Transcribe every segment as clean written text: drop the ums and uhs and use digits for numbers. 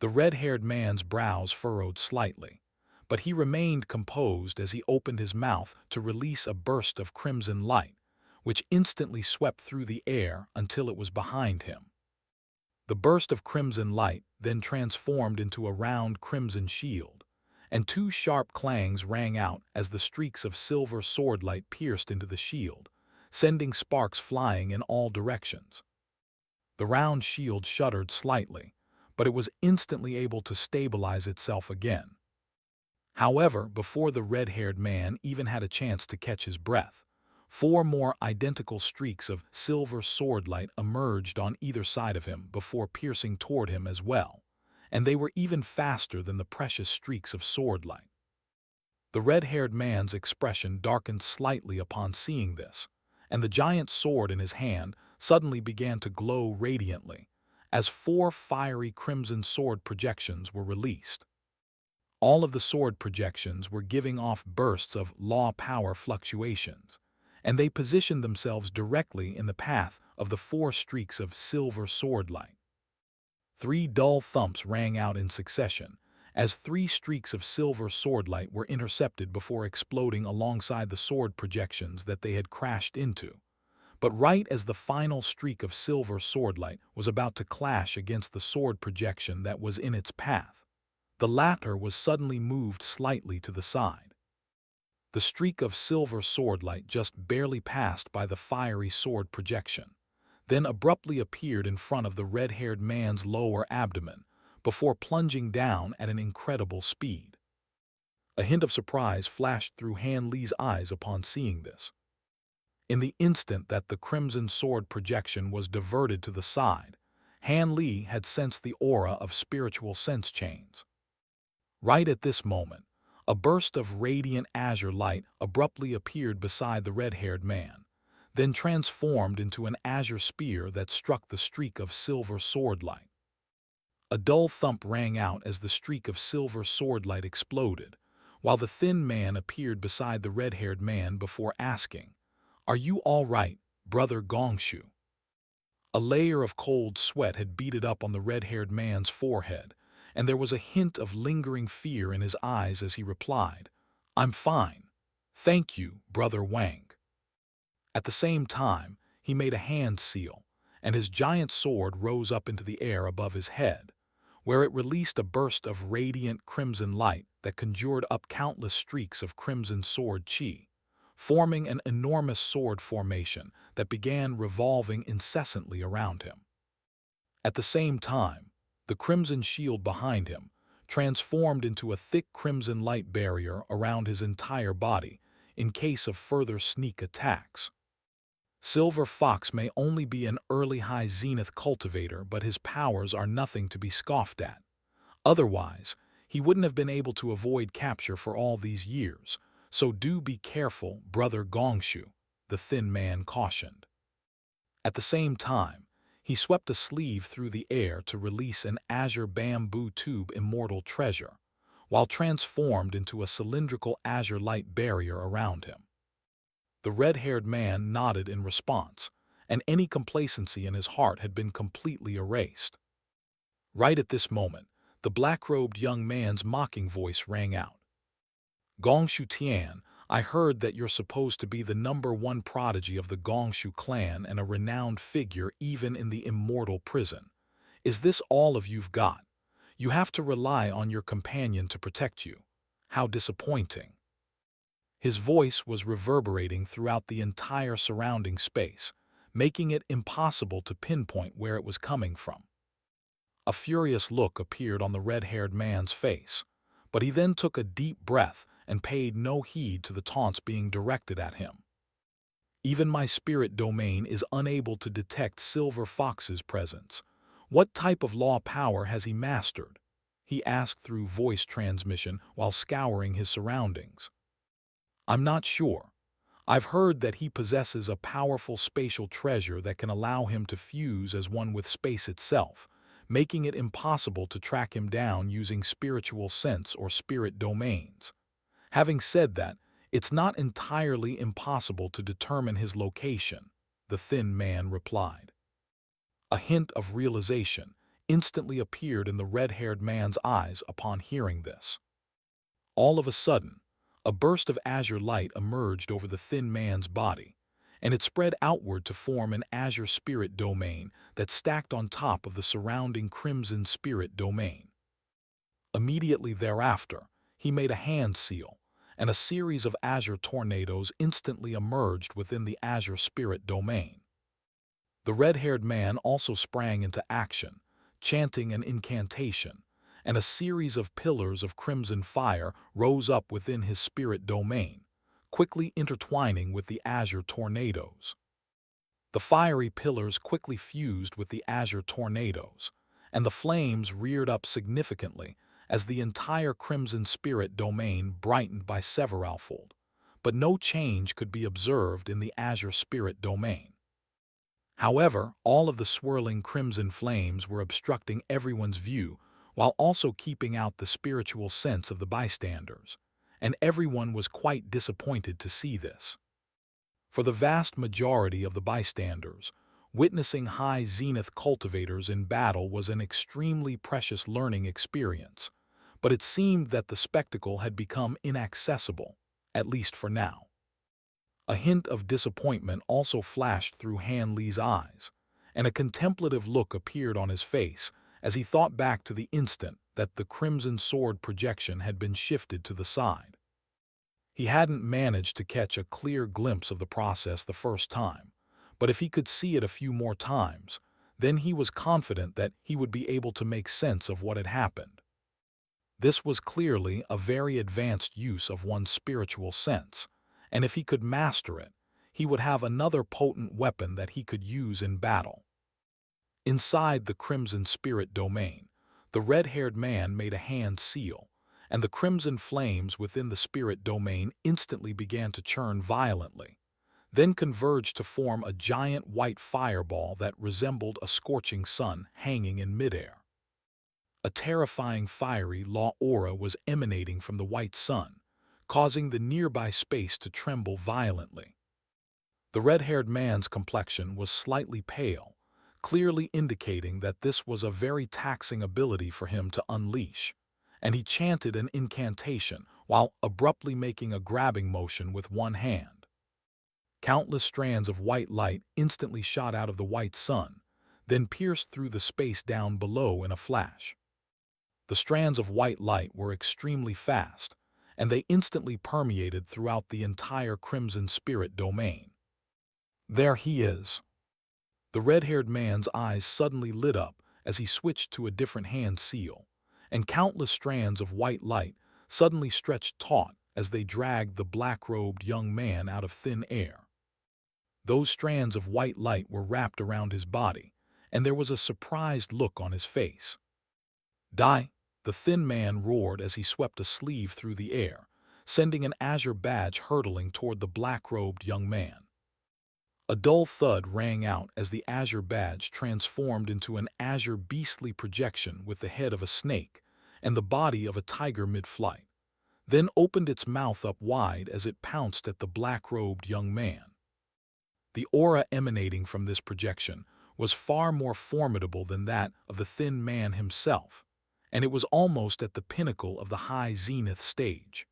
The red-haired man's brows furrowed slightly, but he remained composed as he opened his mouth to release a burst of crimson light, which instantly swept through the air until it was behind him. The burst of crimson light then transformed into a round crimson shield, and two sharp clangs rang out as the streaks of silver swordlight pierced into the shield, sending sparks flying in all directions. The round shield shuddered slightly, but it was instantly able to stabilize itself again. However, before the red-haired man even had a chance to catch his breath, four more identical streaks of silver swordlight emerged on either side of him before piercing toward him as well, and they were even faster than the precious streaks of swordlight. The red-haired man's expression darkened slightly upon seeing this, and the giant sword in his hand suddenly began to glow radiantly, as four fiery crimson sword projections were released. All of the sword projections were giving off bursts of law power fluctuations, and they positioned themselves directly in the path of the four streaks of silver swordlight. Three dull thumps rang out in succession, as three streaks of silver swordlight were intercepted before exploding alongside the sword projections that they had crashed into. But right as the final streak of silver swordlight was about to clash against the sword projection that was in its path, the latter was suddenly moved slightly to the side. The streak of silver swordlight just barely passed by the fiery sword projection, then abruptly appeared in front of the red-haired man's lower abdomen, before plunging down at an incredible speed. A hint of surprise flashed through Han Li's eyes upon seeing this. In the instant that the crimson sword projection was diverted to the side, Han Li had sensed the aura of spiritual sense chains. Right at this moment, a burst of radiant azure light abruptly appeared beside the red-haired man, then transformed into an azure spear that struck the streak of silver swordlight. A dull thump rang out as the streak of silver swordlight exploded, while the thin man appeared beside the red-haired man before asking, "Are you all right, Brother Gongshu?" A layer of cold sweat had beaded up on the red-haired man's forehead, and there was a hint of lingering fear in his eyes as he replied, "I'm fine. Thank you, Brother Wang." At the same time, he made a hand seal, and his giant sword rose up into the air above his head, where it released a burst of radiant crimson light that conjured up countless streaks of crimson sword chi, forming an enormous sword formation that began revolving incessantly around him. At the same time, the crimson shield behind him transformed into a thick crimson light barrier around his entire body in case of further sneak attacks. Silver Fox may only be an early high zenith cultivator, but his powers are nothing to be scoffed at. Otherwise, he wouldn't have been able to avoid capture for all these years, so do be careful, Brother Gongshu, the thin man cautioned. At the same time, he swept a sleeve through the air to release an azure bamboo tube immortal treasure, while transformed into a cylindrical azure light barrier around him. The red-haired man nodded in response, and any complacency in his heart had been completely erased. Right at this moment, the black-robed young man's mocking voice rang out. "Gongshu Tian, I heard that you're supposed to be the #1 prodigy of the Gongshu clan and a renowned figure even in the Immortal prison. Is this all of you've got? You have to rely on your companion to protect you. How disappointing." His voice was reverberating throughout the entire surrounding space, making it impossible to pinpoint where it was coming from. A furious look appeared on the red-haired man's face, but he then took a deep breath and paid no heed to the taunts being directed at him. "Even my spirit domain is unable to detect Silver Fox's presence. What type of law power has he mastered?" he asked through voice transmission while scouring his surroundings. "I'm not sure. I've heard that he possesses a powerful spatial treasure that can allow him to fuse as one with space itself, making it impossible to track him down using spiritual sense or spirit domains. Having said that, it's not entirely impossible to determine his location," the thin man replied. A hint of realization instantly appeared in the red-haired man's eyes upon hearing this. All of a sudden, a burst of azure light emerged over the thin man's body, and it spread outward to form an azure spirit domain that stacked on top of the surrounding crimson spirit domain. Immediately thereafter, he made a hand seal, and a series of azure tornadoes instantly emerged within the azure spirit domain. The red-haired man also sprang into action, chanting an incantation, and a series of pillars of crimson fire rose up within his spirit domain, quickly intertwining with the azure tornadoes. The fiery pillars quickly fused with the azure tornadoes, and the flames reared up significantly as the entire crimson spirit domain brightened by severalfold, but no change could be observed in the azure spirit domain. However, all of the swirling crimson flames were obstructing everyone's view while also keeping out the spiritual sense of the bystanders, and everyone was quite disappointed to see this. For the vast majority of the bystanders, witnessing high zenith cultivators in battle was an extremely precious learning experience, but it seemed that the spectacle had become inaccessible, at least for now. A hint of disappointment also flashed through Han Li's eyes, and a contemplative look appeared on his face as he thought back to the instant that the crimson sword projection had been shifted to the side. He hadn't managed to catch a clear glimpse of the process the first time, but if he could see it a few more times, then he was confident that he would be able to make sense of what had happened. This was clearly a very advanced use of one's spiritual sense, and if he could master it, he would have another potent weapon that he could use in battle. Inside the crimson spirit domain, the red-haired man made a hand seal, and the crimson flames within the spirit domain instantly began to churn violently, then converged to form a giant white fireball that resembled a scorching sun hanging in midair. A terrifying fiery law aura was emanating from the white sun, causing the nearby space to tremble violently. The red-haired man's complexion was slightly pale, clearly indicating that this was a very taxing ability for him to unleash, and he chanted an incantation while abruptly making a grabbing motion with one hand. Countless strands of white light instantly shot out of the white sun, then pierced through the space down below in a flash. The strands of white light were extremely fast, and they instantly permeated throughout the entire crimson spirit domain. There he is. The red-haired man's eyes suddenly lit up as he switched to a different hand seal, and countless strands of white light suddenly stretched taut as they dragged the black-robed young man out of thin air. Those strands of white light were wrapped around his body, and there was a surprised look on his face. "Die!" the thin man roared as he swept a sleeve through the air, sending an azure badge hurtling toward the black-robed young man. A dull thud rang out as the azure badge transformed into an azure beastly projection with the head of a snake and the body of a tiger mid-flight, then opened its mouth up wide as it pounced at the black-robed young man. The aura emanating from this projection was far more formidable than that of the thin man himself, and it was almost at the pinnacle of the high zenith stage.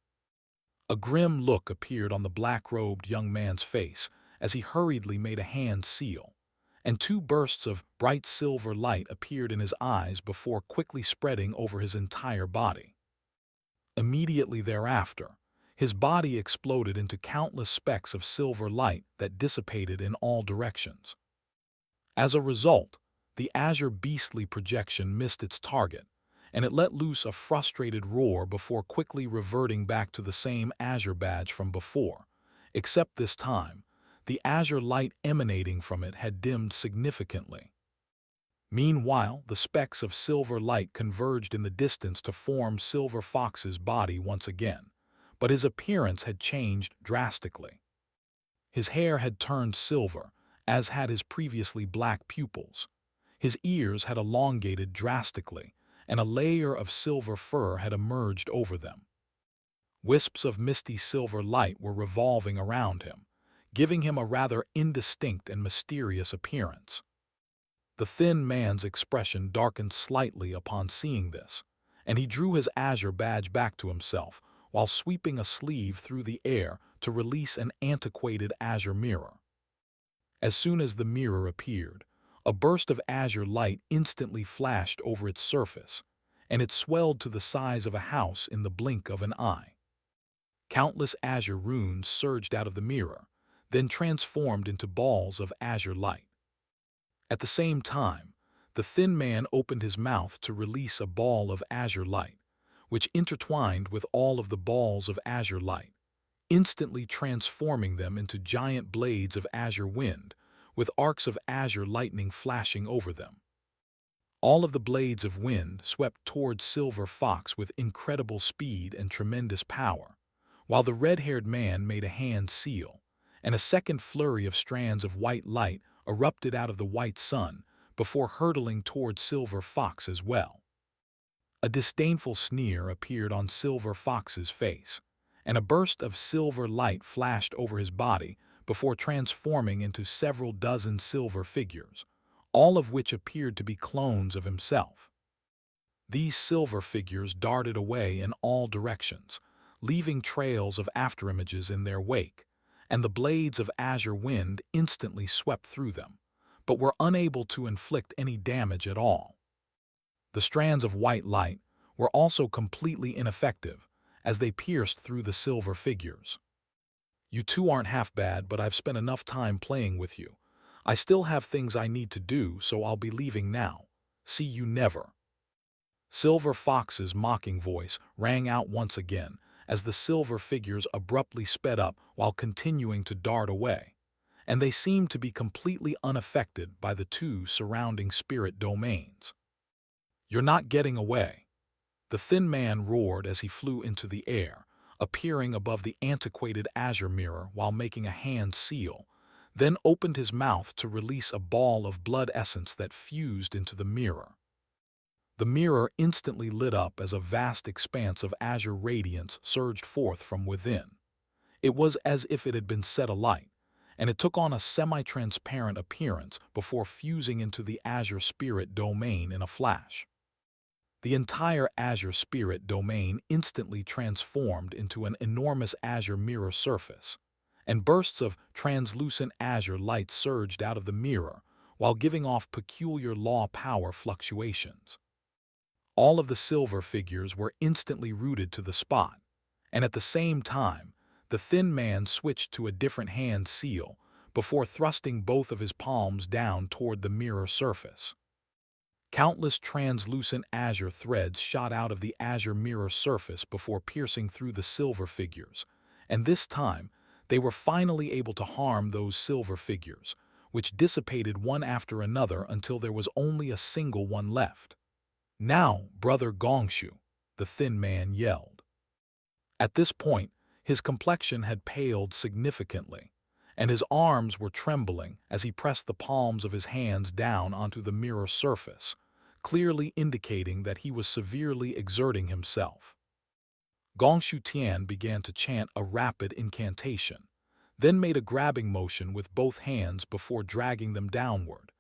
A grim look appeared on the black-robed young man's face as he hurriedly made a hand seal, and two bursts of bright silver light appeared in his eyes before quickly spreading over his entire body. Immediately thereafter, his body exploded into countless specks of silver light that dissipated in all directions. As a result, the azure beastly projection missed its target, and it let loose a frustrated roar before quickly reverting back to the same azure badge from before, except this time, the azure light emanating from it had dimmed significantly. Meanwhile, the specks of silver light converged in the distance to form Silver Fox's body once again, but his appearance had changed drastically. His hair had turned silver, as had his previously black pupils. His ears had elongated drastically, and a layer of silver fur had emerged over them. Wisps of misty silver light were revolving around him, giving him a rather indistinct and mysterious appearance. The thin man's expression darkened slightly upon seeing this, and he drew his azure badge back to himself while sweeping a sleeve through the air to release an antiquated azure mirror. As soon as the mirror appeared, a burst of azure light instantly flashed over its surface, and it swelled to the size of a house in the blink of an eye. Countless azure runes surged out of the mirror, then transformed into balls of azure light. At the same time, the thin man opened his mouth to release a ball of azure light, which intertwined with all of the balls of azure light, instantly transforming them into giant blades of azure wind, with arcs of azure lightning flashing over them. All of the blades of wind swept toward Silver Fox with incredible speed and tremendous power, while the red-haired man made a hand seal, and a second flurry of strands of white light erupted out of the white sun before hurtling toward Silver Fox as well. A disdainful sneer appeared on Silver Fox's face, and a burst of silver light flashed over his body before transforming into several dozen silver figures, all of which appeared to be clones of himself. These silver figures darted away in all directions, leaving trails of afterimages in their wake, and the blades of azure wind instantly swept through them, but were unable to inflict any damage at all. The strands of white light were also completely ineffective as they pierced through the silver figures. "You two aren't half bad, but I've spent enough time playing with you. I still have things I need to do, so I'll be leaving now. See you never." Silver Fox's mocking voice rang out once again as the silver figures abruptly sped up while continuing to dart away, and they seemed to be completely unaffected by the two surrounding spirit domains. "You're not getting away," the thin man roared as he flew into the air, appearing above the antiquated azure mirror while making a hand seal, then opened his mouth to release a ball of blood essence that fused into the mirror. The mirror instantly lit up as a vast expanse of azure radiance surged forth from within. It was as if it had been set alight, and it took on a semi-transparent appearance before fusing into the azure spirit domain in a flash. The entire azure spirit domain instantly transformed into an enormous azure mirror surface, and bursts of translucent azure light surged out of the mirror while giving off peculiar law power fluctuations. All of the silver figures were instantly rooted to the spot, and at the same time, the thin man switched to a different hand seal before thrusting both of his palms down toward the mirror surface. Countless translucent azure threads shot out of the azure mirror surface before piercing through the silver figures, and this time, they were finally able to harm those silver figures, which dissipated one after another until there was only a single one left. "Now, Brother Gongshu," the thin man yelled. At this point, his complexion had paled significantly, and his arms were trembling as he pressed the palms of his hands down onto the mirror surface, clearly indicating that he was severely exerting himself. Gongshu Tian began to chant a rapid incantation, then made a grabbing motion with both hands before dragging them downward,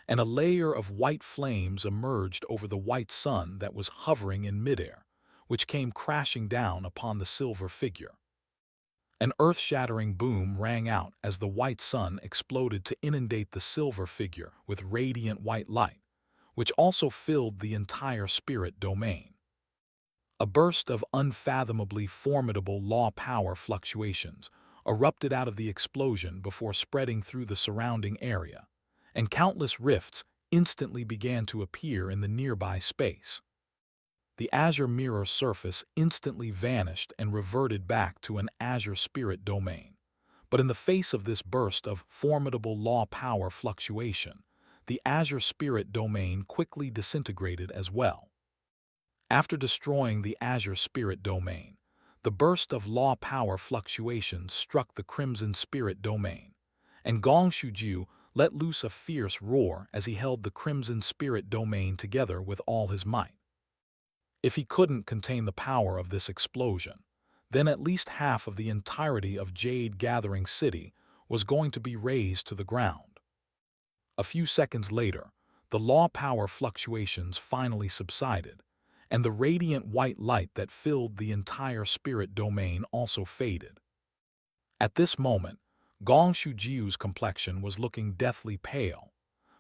and a layer of white flames emerged over the white sun that was hovering in midair, which came crashing down upon the silver figure. An earth-shattering boom rang out as the white sun exploded to inundate the silver figure with radiant white light, which also filled the entire spirit domain. A burst of unfathomably formidable law power fluctuations erupted out of the explosion before spreading through the surrounding area, and countless rifts instantly began to appear in the nearby space. The azure mirror surface instantly vanished and reverted back to an azure spirit domain. But in the face of this burst of formidable law power fluctuation, the azure spirit domain quickly disintegrated as well. After destroying the azure spirit domain, the burst of law power fluctuations struck the crimson spirit domain, and Gong Shuju let loose a fierce roar as he held the crimson spirit domain together with all his might. If he couldn't contain the power of this explosion, then at least half of the entirety of Jade Gathering City was going to be razed to the ground. A few seconds later, the law-power fluctuations finally subsided, and the radiant white light that filled the entire spirit domain also faded. At this moment, Gong Shujiu's complexion was looking deathly pale,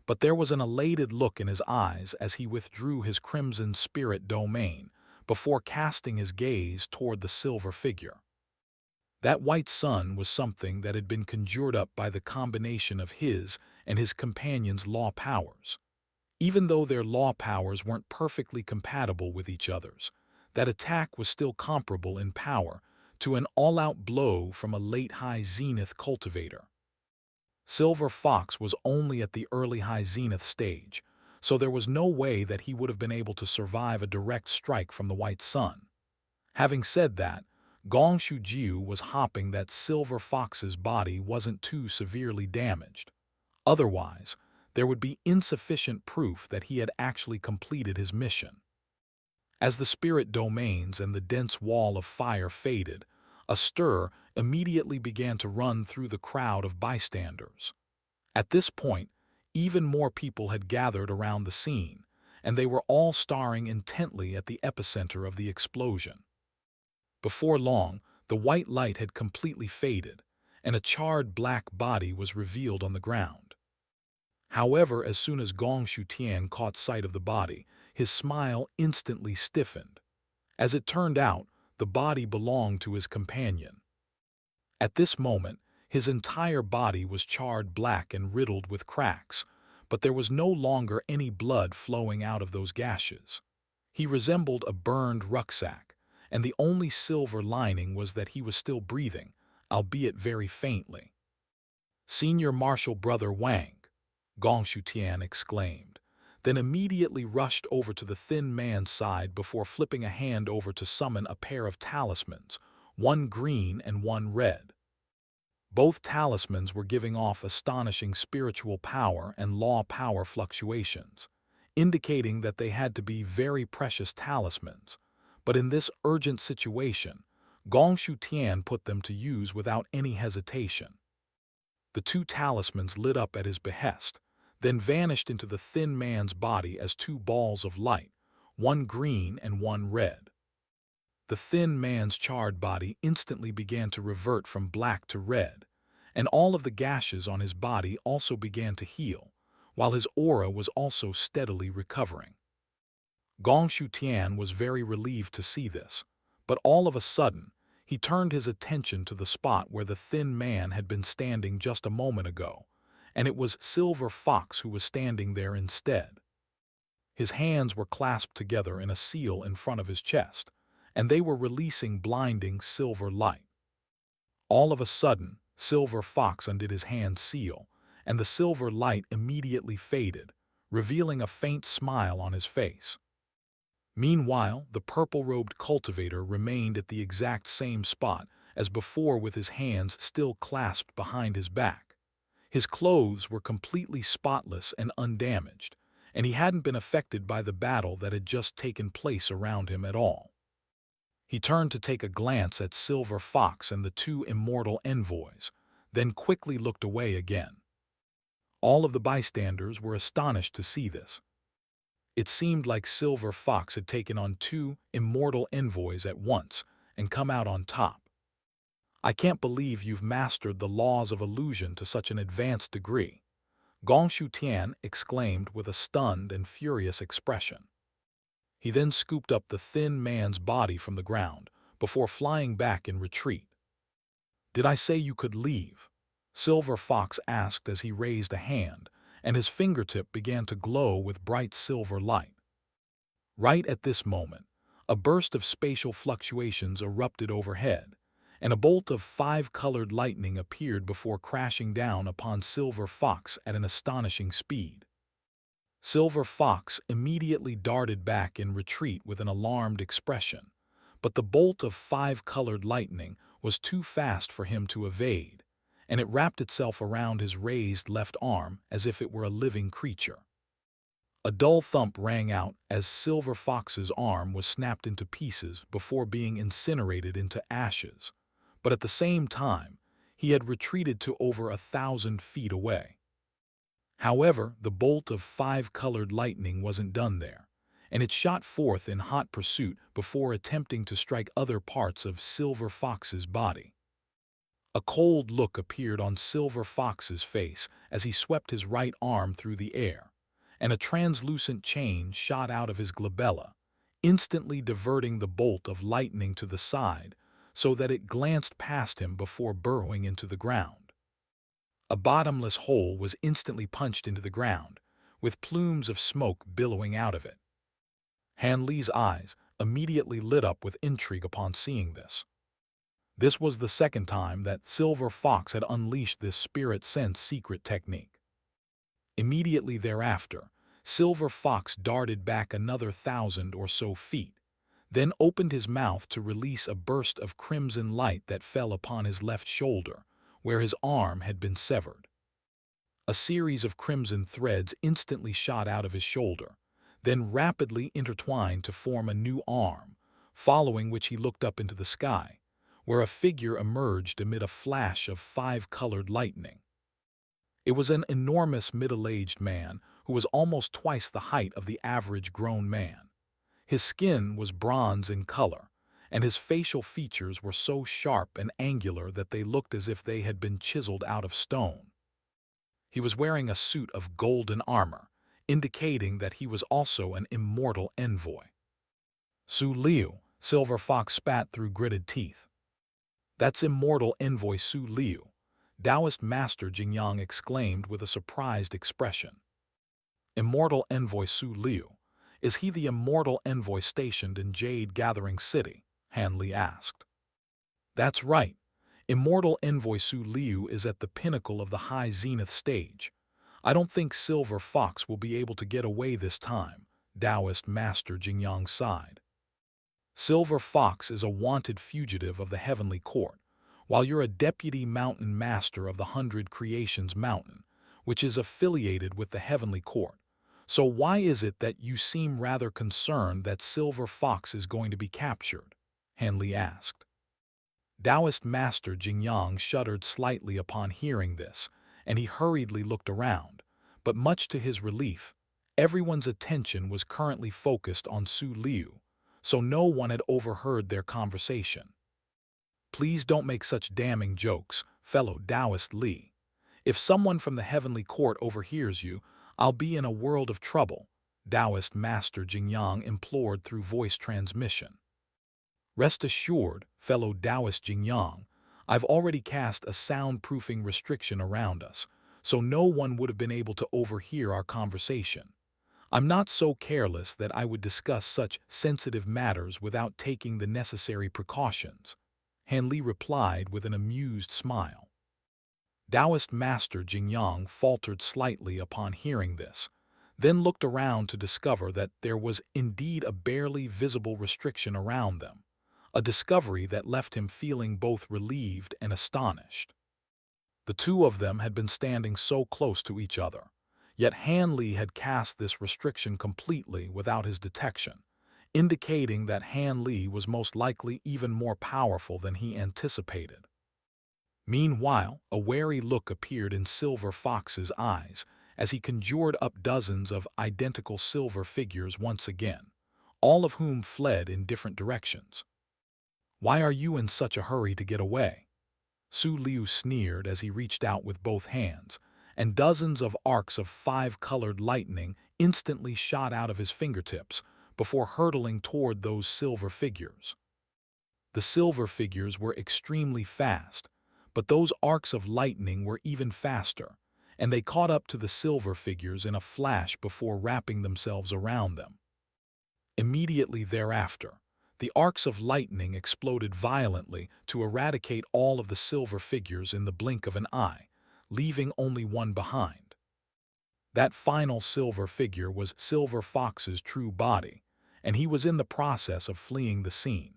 but there was an elated look in his eyes as he withdrew his crimson spirit domain before casting his gaze toward the silver figure. That white sun was something that had been conjured up by the combination of his and his companion's law powers. Even though their law powers weren't perfectly compatible with each other's, that attack was still comparable in power to an all-out blow from a late high zenith cultivator. Silver Fox was only at the early high zenith stage, so there was no way that he would have been able to survive a direct strike from the white sun. Having said that, Gong Shujiu was hoping that Silver Fox's body wasn't too severely damaged. Otherwise, there would be insufficient proof that he had actually completed his mission. As the spirit domains and the dense wall of fire faded, a stir immediately began to run through the crowd of bystanders. At this point, even more people had gathered around the scene, and they were all staring intently at the epicenter of the explosion. Before long, the white light had completely faded, and a charred black body was revealed on the ground. However, as soon as Gong Shutian caught sight of the body, his smile instantly stiffened. As it turned out, the body belonged to his companion. At this moment, his entire body was charred black and riddled with cracks, but there was no longer any blood flowing out of those gashes. He resembled a burned rucksack, and the only silver lining was that he was still breathing, albeit very faintly. "Senior Marshal Brother Wang," Gong Shutian exclaimed, then immediately rushed over to the thin man's side before flipping a hand over to summon a pair of talismans, one green and one red. Both talismans were giving off astonishing spiritual power and law power fluctuations, indicating that they had to be very precious talismans. But in this urgent situation, Gong Shutian put them to use without any hesitation. The two talismans lit up at his behest, then vanished into the thin man's body as two balls of light, one green and one red. The thin man's charred body instantly began to revert from black to red, and all of the gashes on his body also began to heal, while his aura was also steadily recovering. Gong Shutian was very relieved to see this, but all of a sudden, he turned his attention to the spot where the thin man had been standing just a moment ago, and it was Silver Fox who was standing there instead. His hands were clasped together in a seal in front of his chest, and they were releasing blinding silver light. All of a sudden, Silver Fox undid his hand seal, and the silver light immediately faded, revealing a faint smile on his face. Meanwhile, the purple-robed cultivator remained at the exact same spot as before with his hands still clasped behind his back. His clothes were completely spotless and undamaged, and he hadn't been affected by the battle that had just taken place around him at all. He turned to take a glance at Silver Fox and the two immortal envoys, then quickly looked away again. All of the bystanders were astonished to see this. It seemed like Silver Fox had taken on two immortal envoys at once and come out on top. "I can't believe you've mastered the laws of illusion to such an advanced degree," Gong Shutian exclaimed with a stunned and furious expression. He then scooped up the thin man's body from the ground before flying back in retreat. "Did I say you could leave?" Silver Fox asked as he raised a hand, and his fingertip began to glow with bright silver light. Right at this moment, a burst of spatial fluctuations erupted overhead, and a bolt of 5-colored lightning appeared before crashing down upon Silver Fox at an astonishing speed. Silver Fox immediately darted back in retreat with an alarmed expression, but the bolt of 5-colored lightning was too fast for him to evade, and it wrapped itself around his raised left arm as if it were a living creature. A dull thump rang out as Silver Fox's arm was snapped into pieces before being incinerated into ashes, but at the same time, he had retreated to over 1,000 feet away. However, the bolt of 5-colored lightning wasn't done there, and it shot forth in hot pursuit before attempting to strike other parts of Silver Fox's body. A cold look appeared on Silver Fox's face as he swept his right arm through the air, and a translucent chain shot out of his glabella, instantly diverting the bolt of lightning to the side so that it glanced past him before burrowing into the ground. A bottomless hole was instantly punched into the ground, with plumes of smoke billowing out of it. Han Li's eyes immediately lit up with intrigue upon seeing this. This was the second time that Silver Fox had unleashed this spirit sense secret technique. Immediately thereafter, Silver Fox darted back another 1,000 or so feet, then opened his mouth to release a burst of crimson light that fell upon his left shoulder, where his arm had been severed. A series of crimson threads instantly shot out of his shoulder, then rapidly intertwined to form a new arm, following which he looked up into the sky, where a figure emerged amid a flash of 5-colored lightning. It was an enormous middle-aged man who was almost twice the height of the average grown man. His skin was bronze in color, and his facial features were so sharp and angular that they looked as if they had been chiseled out of stone. He was wearing a suit of golden armor, indicating that he was also an immortal envoy. Su Liu, Silver Fox spat through gritted teeth. "That's immortal envoy Su Liu," Taoist Master Jingyang exclaimed with a surprised expression. "Immortal envoy Su Liu? Is he the immortal envoy stationed in Jade Gathering City?" Han Li asked. "That's right. Immortal envoy Su Liu is at the pinnacle of the high zenith stage. I don't think Silver Fox will be able to get away this time," Taoist Master Jingyang sighed. "Silver Fox is a wanted fugitive of the Heavenly Court, while you're a deputy mountain master of the 100 Creations Mountain, which is affiliated with the Heavenly Court. So why is it that you seem rather concerned that Silver Fox is going to be captured?" Han Li asked. Taoist Master Jingyang shuddered slightly upon hearing this, and he hurriedly looked around, but much to his relief, everyone's attention was currently focused on Su Liu, so no one had overheard their conversation. "Please don't make such damning jokes, fellow Taoist Li. If someone from the Heavenly Court overhears you, I'll be in a world of trouble," Taoist Master Jingyang implored through voice transmission. "Rest assured, fellow Taoist Jingyang, I've already cast a soundproofing restriction around us, so no one would have been able to overhear our conversation. I'm not so careless that I would discuss such sensitive matters without taking the necessary precautions," Han Li replied with an amused smile. Taoist Master Jingyang faltered slightly upon hearing this, then looked around to discover that there was indeed a barely visible restriction around them, a discovery that left him feeling both relieved and astonished. The two of them had been standing so close to each other, yet Han Li had cast this restriction completely without his detection, indicating that Han Li was most likely even more powerful than he anticipated. Meanwhile, a wary look appeared in Silver Fox's eyes as he conjured up dozens of identical silver figures once again, all of whom fled in different directions. "Why are you in such a hurry to get away?" Su Liu sneered as he reached out with both hands, and dozens of arcs of 5-colored lightning instantly shot out of his fingertips before hurtling toward those silver figures. The silver figures were extremely fast, but those arcs of lightning were even faster, and they caught up to the silver figures in a flash before wrapping themselves around them. Immediately thereafter, the arcs of lightning exploded violently to eradicate all of the silver figures in the blink of an eye, leaving only one behind. That final silver figure was Silver Fox's true body, and he was in the process of fleeing the scene.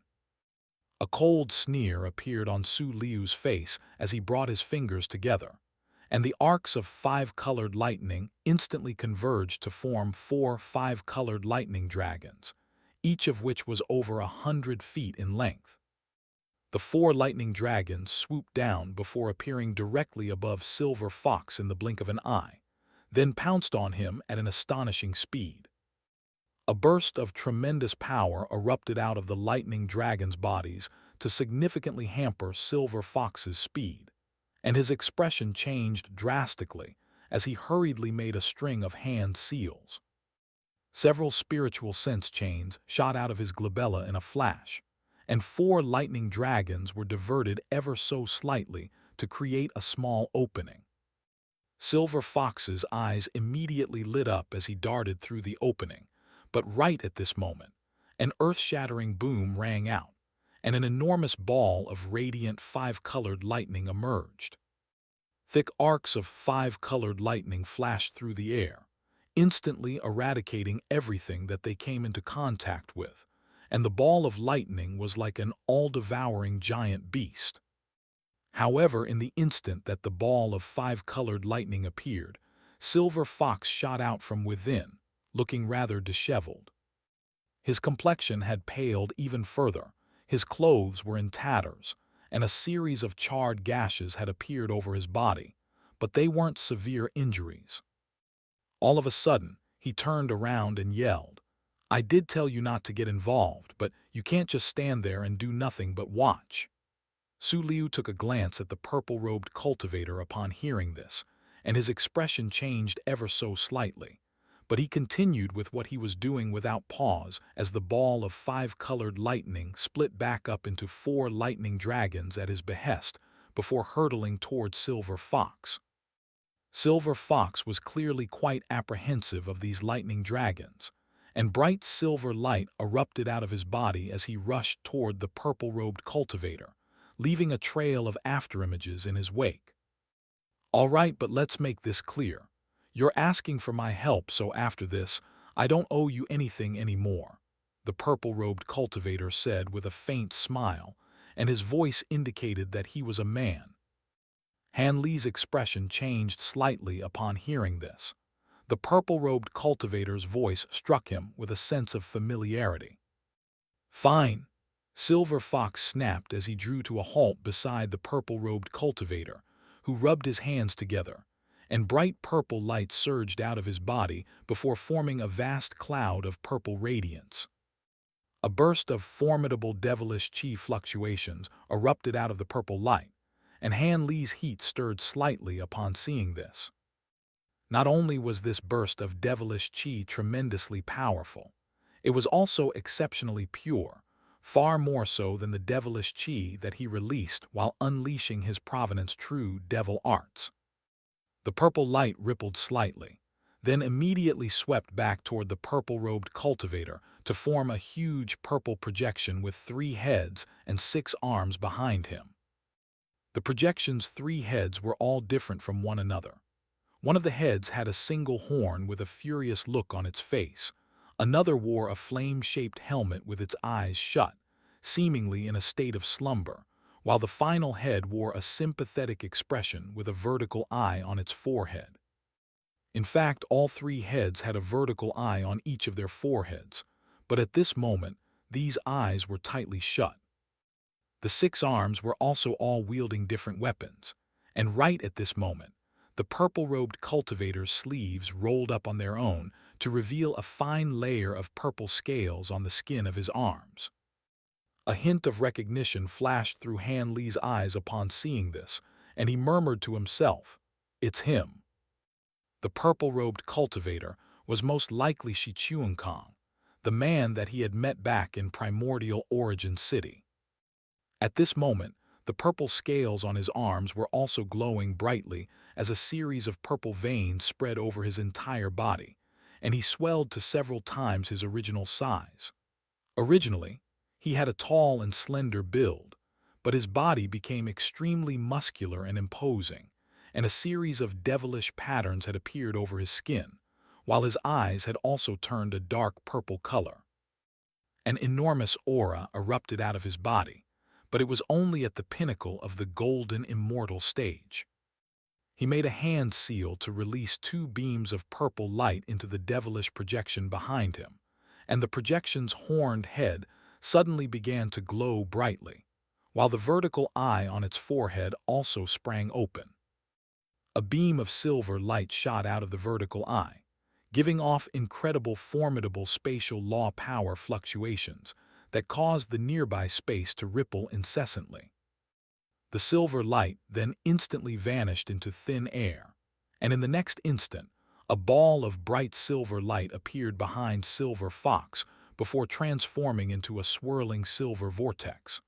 A cold sneer appeared on Su Liu's face as he brought his fingers together, and the arcs of 5-colored lightning instantly converged to form 4 5-colored lightning dragons, each of which was over 100 feet in length. The 4 lightning dragons swooped down before appearing directly above Silver Fox in the blink of an eye, then pounced on him at an astonishing speed. A burst of tremendous power erupted out of the lightning dragon's bodies to significantly hamper Silver Fox's speed, and his expression changed drastically as he hurriedly made a string of hand seals. Several spiritual sense chains shot out of his glabella in a flash, and 4 lightning dragons were diverted ever so slightly to create a small opening. Silver Fox's eyes immediately lit up as he darted through the opening, but right at this moment, an earth-shattering boom rang out, and an enormous ball of radiant 5-colored lightning emerged. Thick arcs of 5-colored lightning flashed through the air, instantly eradicating everything that they came into contact with, and the ball of lightning was like an all-devouring giant beast. However, in the instant that the ball of 5-colored lightning appeared, Silver Fox shot out from within, looking rather disheveled. His complexion had paled even further, his clothes were in tatters, and a series of charred gashes had appeared over his body, but they weren't severe injuries. All of a sudden, he turned around and yelled, "I did tell you not to get involved, but you can't just stand there and do nothing but watch." Su Liu took a glance at the purple-robed cultivator upon hearing this, and his expression changed ever so slightly. But he continued with what he was doing without pause as the ball of 5-colored lightning split back up into 4 lightning dragons at his behest before hurtling toward Silver Fox. Silver Fox was clearly quite apprehensive of these lightning dragons, and bright silver light erupted out of his body as he rushed toward the purple-robed cultivator, leaving a trail of afterimages in his wake. "All right, but let's make this clear. You're asking for my help, so after this, I don't owe you anything anymore," the purple-robed cultivator said with a faint smile, and his voice indicated that he was a man. Han Li's expression changed slightly upon hearing this. The purple-robed cultivator's voice struck him with a sense of familiarity. "Fine," Silver Fox snapped as he drew to a halt beside the purple-robed cultivator, who rubbed his hands together, and bright purple light surged out of his body before forming a vast cloud of purple radiance. A burst of formidable devilish chi fluctuations erupted out of the purple light, and Han Li's heat stirred slightly upon seeing this. Not only was this burst of devilish chi tremendously powerful, it was also exceptionally pure, far more so than the devilish chi that he released while unleashing his Provenance true devil arts. The purple light rippled slightly, then immediately swept back toward the purple-robed cultivator to form a huge purple projection with 3 heads and 6 arms behind him. The projection's 3 heads were all different from one another. One of the heads had a single horn with a furious look on its face. Another wore a flame-shaped helmet with its eyes shut, seemingly in a state of slumber, while the final head wore a sympathetic expression with a vertical eye on its forehead. In fact, all 3 heads had a vertical eye on each of their foreheads, but at this moment, these eyes were tightly shut. The 6 arms were also all wielding different weapons, and right at this moment, the purple-robed cultivator's sleeves rolled up on their own to reveal a fine layer of purple scales on the skin of his arms. A hint of recognition flashed through Han Li's eyes upon seeing this, and he murmured to himself, "It's him." The purple-robed cultivator was most likely Shi Chuankong, the man that he had met back in primordial Origin City. At this moment, the purple scales on his arms were also glowing brightly as a series of purple veins spread over his entire body, and he swelled to several times his original size. Originally, he had a tall and slender build, but his body became extremely muscular and imposing, and a series of devilish patterns had appeared over his skin, while his eyes had also turned a dark purple color. An enormous aura erupted out of his body, but it was only at the pinnacle of the golden immortal stage. He made a hand seal to release 2 beams of purple light into the devilish projection behind him, and the projection's horned head suddenly began to glow brightly, while the vertical eye on its forehead also sprang open. a beam of silver light shot out of the vertical eye, giving off incredible formidable spatial law power fluctuations that caused the nearby space to ripple incessantly. The silver light then instantly vanished into thin air, and in the next instant, a ball of bright silver light appeared behind Silver Fox before transforming into a swirling silver vortex.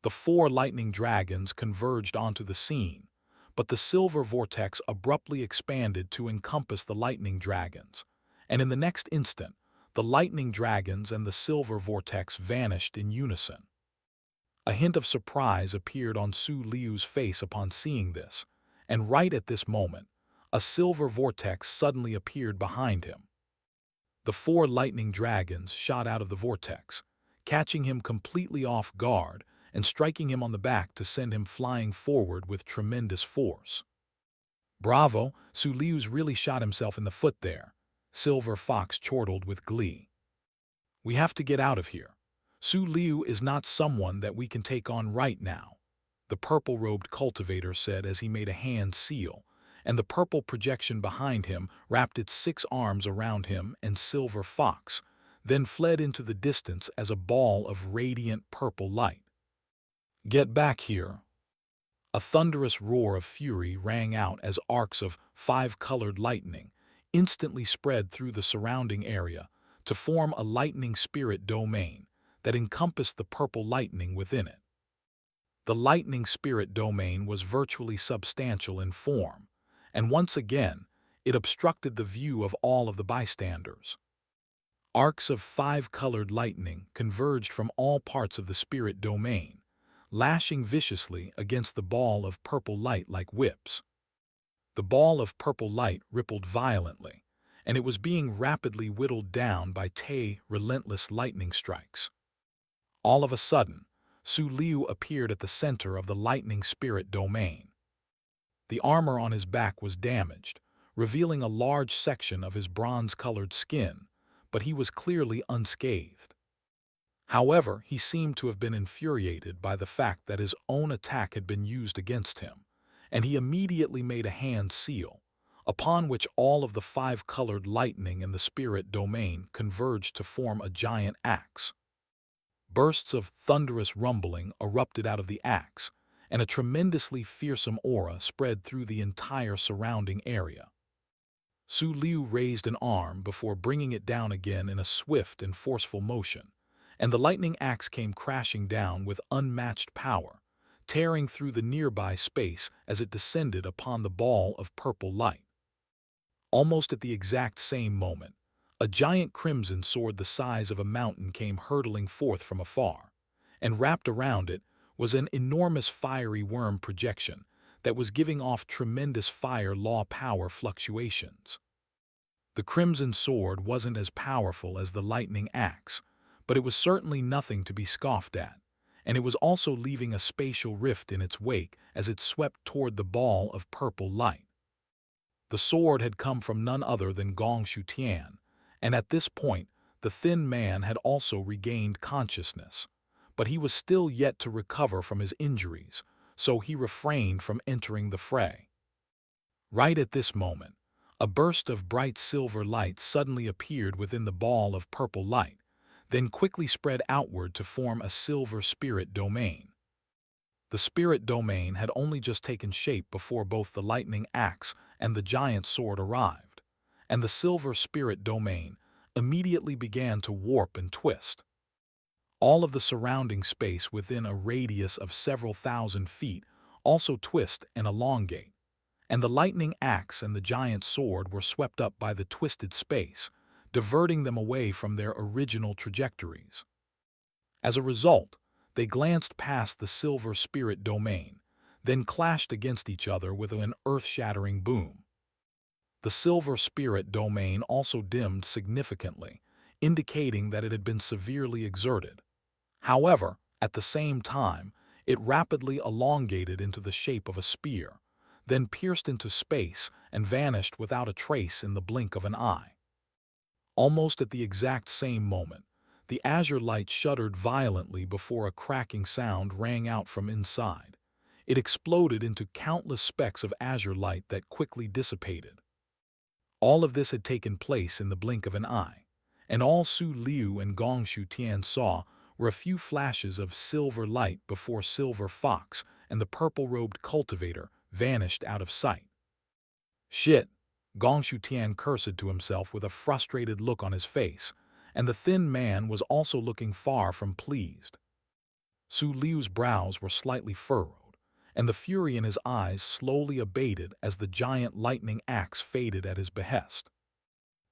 The four lightning dragons converged onto the scene, but the silver vortex abruptly expanded to encompass the lightning dragons, and in the next instant, the lightning dragons and the silver vortex vanished in unison. A hint of surprise appeared on Su Liu's face upon seeing this, and right at this moment, a silver vortex suddenly appeared behind him. The four lightning dragons shot out of the vortex, catching him completely off guard and striking him on the back to send him flying forward with tremendous force. "Bravo, Su Liu's really shot himself in the foot there," Silver Fox chortled with glee. "We have to get out of here. Su Liu is not someone that we can take on right now," the purple-robed cultivator said as he made a hand seal, and the purple projection behind him wrapped its 6 arms around him and Silver Fox, then fled into the distance as a ball of radiant purple light. "Get back here!" A thunderous roar of fury rang out as arcs of 5-colored lightning instantly spread through the surrounding area to form a lightning spirit domain that encompassed the purple lightning within it. The lightning spirit domain was virtually substantial in form, and once again, it obstructed the view of all of the bystanders. Arcs of 5-colored lightning converged from all parts of the spirit domain, lashing viciously against the ball of purple light like whips. The ball of purple light rippled violently, and it was being rapidly whittled down by relentless lightning strikes. All of a sudden, Su Liu appeared at the center of the lightning spirit domain. The armor on his back was damaged, revealing a large section of his bronze-colored skin, but he was clearly unscathed. However, he seemed to have been infuriated by the fact that his own attack had been used against him, and he immediately made a hand seal, upon which all of the 5-colored lightning in the spirit domain converged to form a giant axe. Bursts of thunderous rumbling erupted out of the axe, and a tremendously fearsome aura spread through the entire surrounding area. Su Liu raised an arm before bringing it down again in a swift and forceful motion, and the lightning axe came crashing down with unmatched power, tearing through the nearby space as it descended upon the ball of purple light. Almost at the exact same moment, a giant crimson sword the size of a mountain came hurtling forth from afar, and wrapped around it was an enormous fiery worm projection that was giving off tremendous fire law power fluctuations. The crimson sword wasn't as powerful as the lightning axe, but it was certainly nothing to be scoffed at, and it was also leaving a spatial rift in its wake as it swept toward the ball of purple light. The sword had come from none other than Gong Shutian, and at this point the thin man had also regained consciousness, but he was still yet to recover from his injuries, so he refrained from entering the fray. Right at this moment, a burst of bright silver light suddenly appeared within the ball of purple light, then quickly spread outward to form a silver spirit domain. The spirit domain had only just taken shape before both the lightning axe and the giant sword arrived, and the silver spirit domain immediately began to warp and twist. All of the surrounding space within a radius of several thousand feet also twist and elongate, and the lightning axe and the giant sword were swept up by the twisted space, diverting them away from their original trajectories. As a result, they glanced past the silver spirit domain, then clashed against each other with an earth-shattering boom. The silver spirit domain also dimmed significantly, indicating that it had been severely exerted. However, at the same time, it rapidly elongated into the shape of a spear, then pierced into space and vanished without a trace in the blink of an eye. Almost at the exact same moment, the azure light shuddered violently before a cracking sound rang out from inside, It exploded into countless specks of azure light that quickly dissipated. All of this had taken place in the blink of an eye, and all Su Liu and Gong Tian saw were a few flashes of silver light before Silver Fox and the purple-robed cultivator vanished out of sight. Shit! Gong Tian cursed to himself with a frustrated look on his face, and the thin man was also looking far from pleased. Su Liu's brows were slightly furrowed, and the fury in his eyes slowly abated as the giant lightning axe faded at his behest.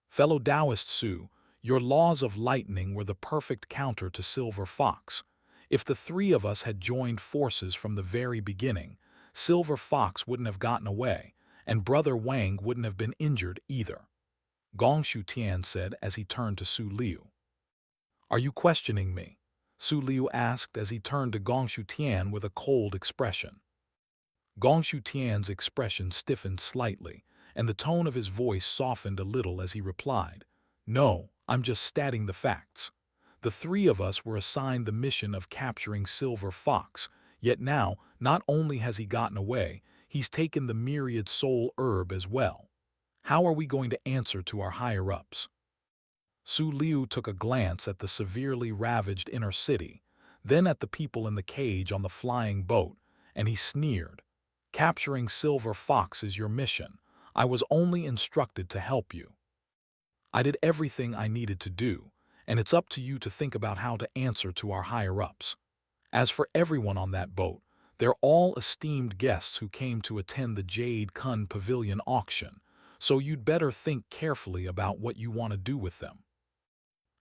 Fellow Taoist Su, your laws of lightning were the perfect counter to Silver Fox. If the three of us had joined forces from the very beginning, Silver Fox wouldn't have gotten away, and Brother Wang wouldn't have been injured either, Gong Tian said as he turned to Su Liu. Are you questioning me? Su Liu asked as he turned to Gong Tian with a cold expression. Gong Tian's expression stiffened slightly, and the tone of his voice softened a little as he replied, No, I'm just stating the facts. The three of us were assigned the mission of capturing Silver Fox, yet now, not only has he gotten away, he's taken the myriad soul herb as well. How are we going to answer to our higher-ups? Su Liu took a glance at the severely ravaged inner city, then at the people in the cage on the flying boat, and he sneered. Capturing Silver Fox is your mission. I was only instructed to help you. I did everything I needed to do, and it's up to you to think about how to answer to our higher-ups. As for everyone on that boat, they're all esteemed guests who came to attend the Jade Kun Pavilion auction, so you'd better think carefully about what you want to do with them.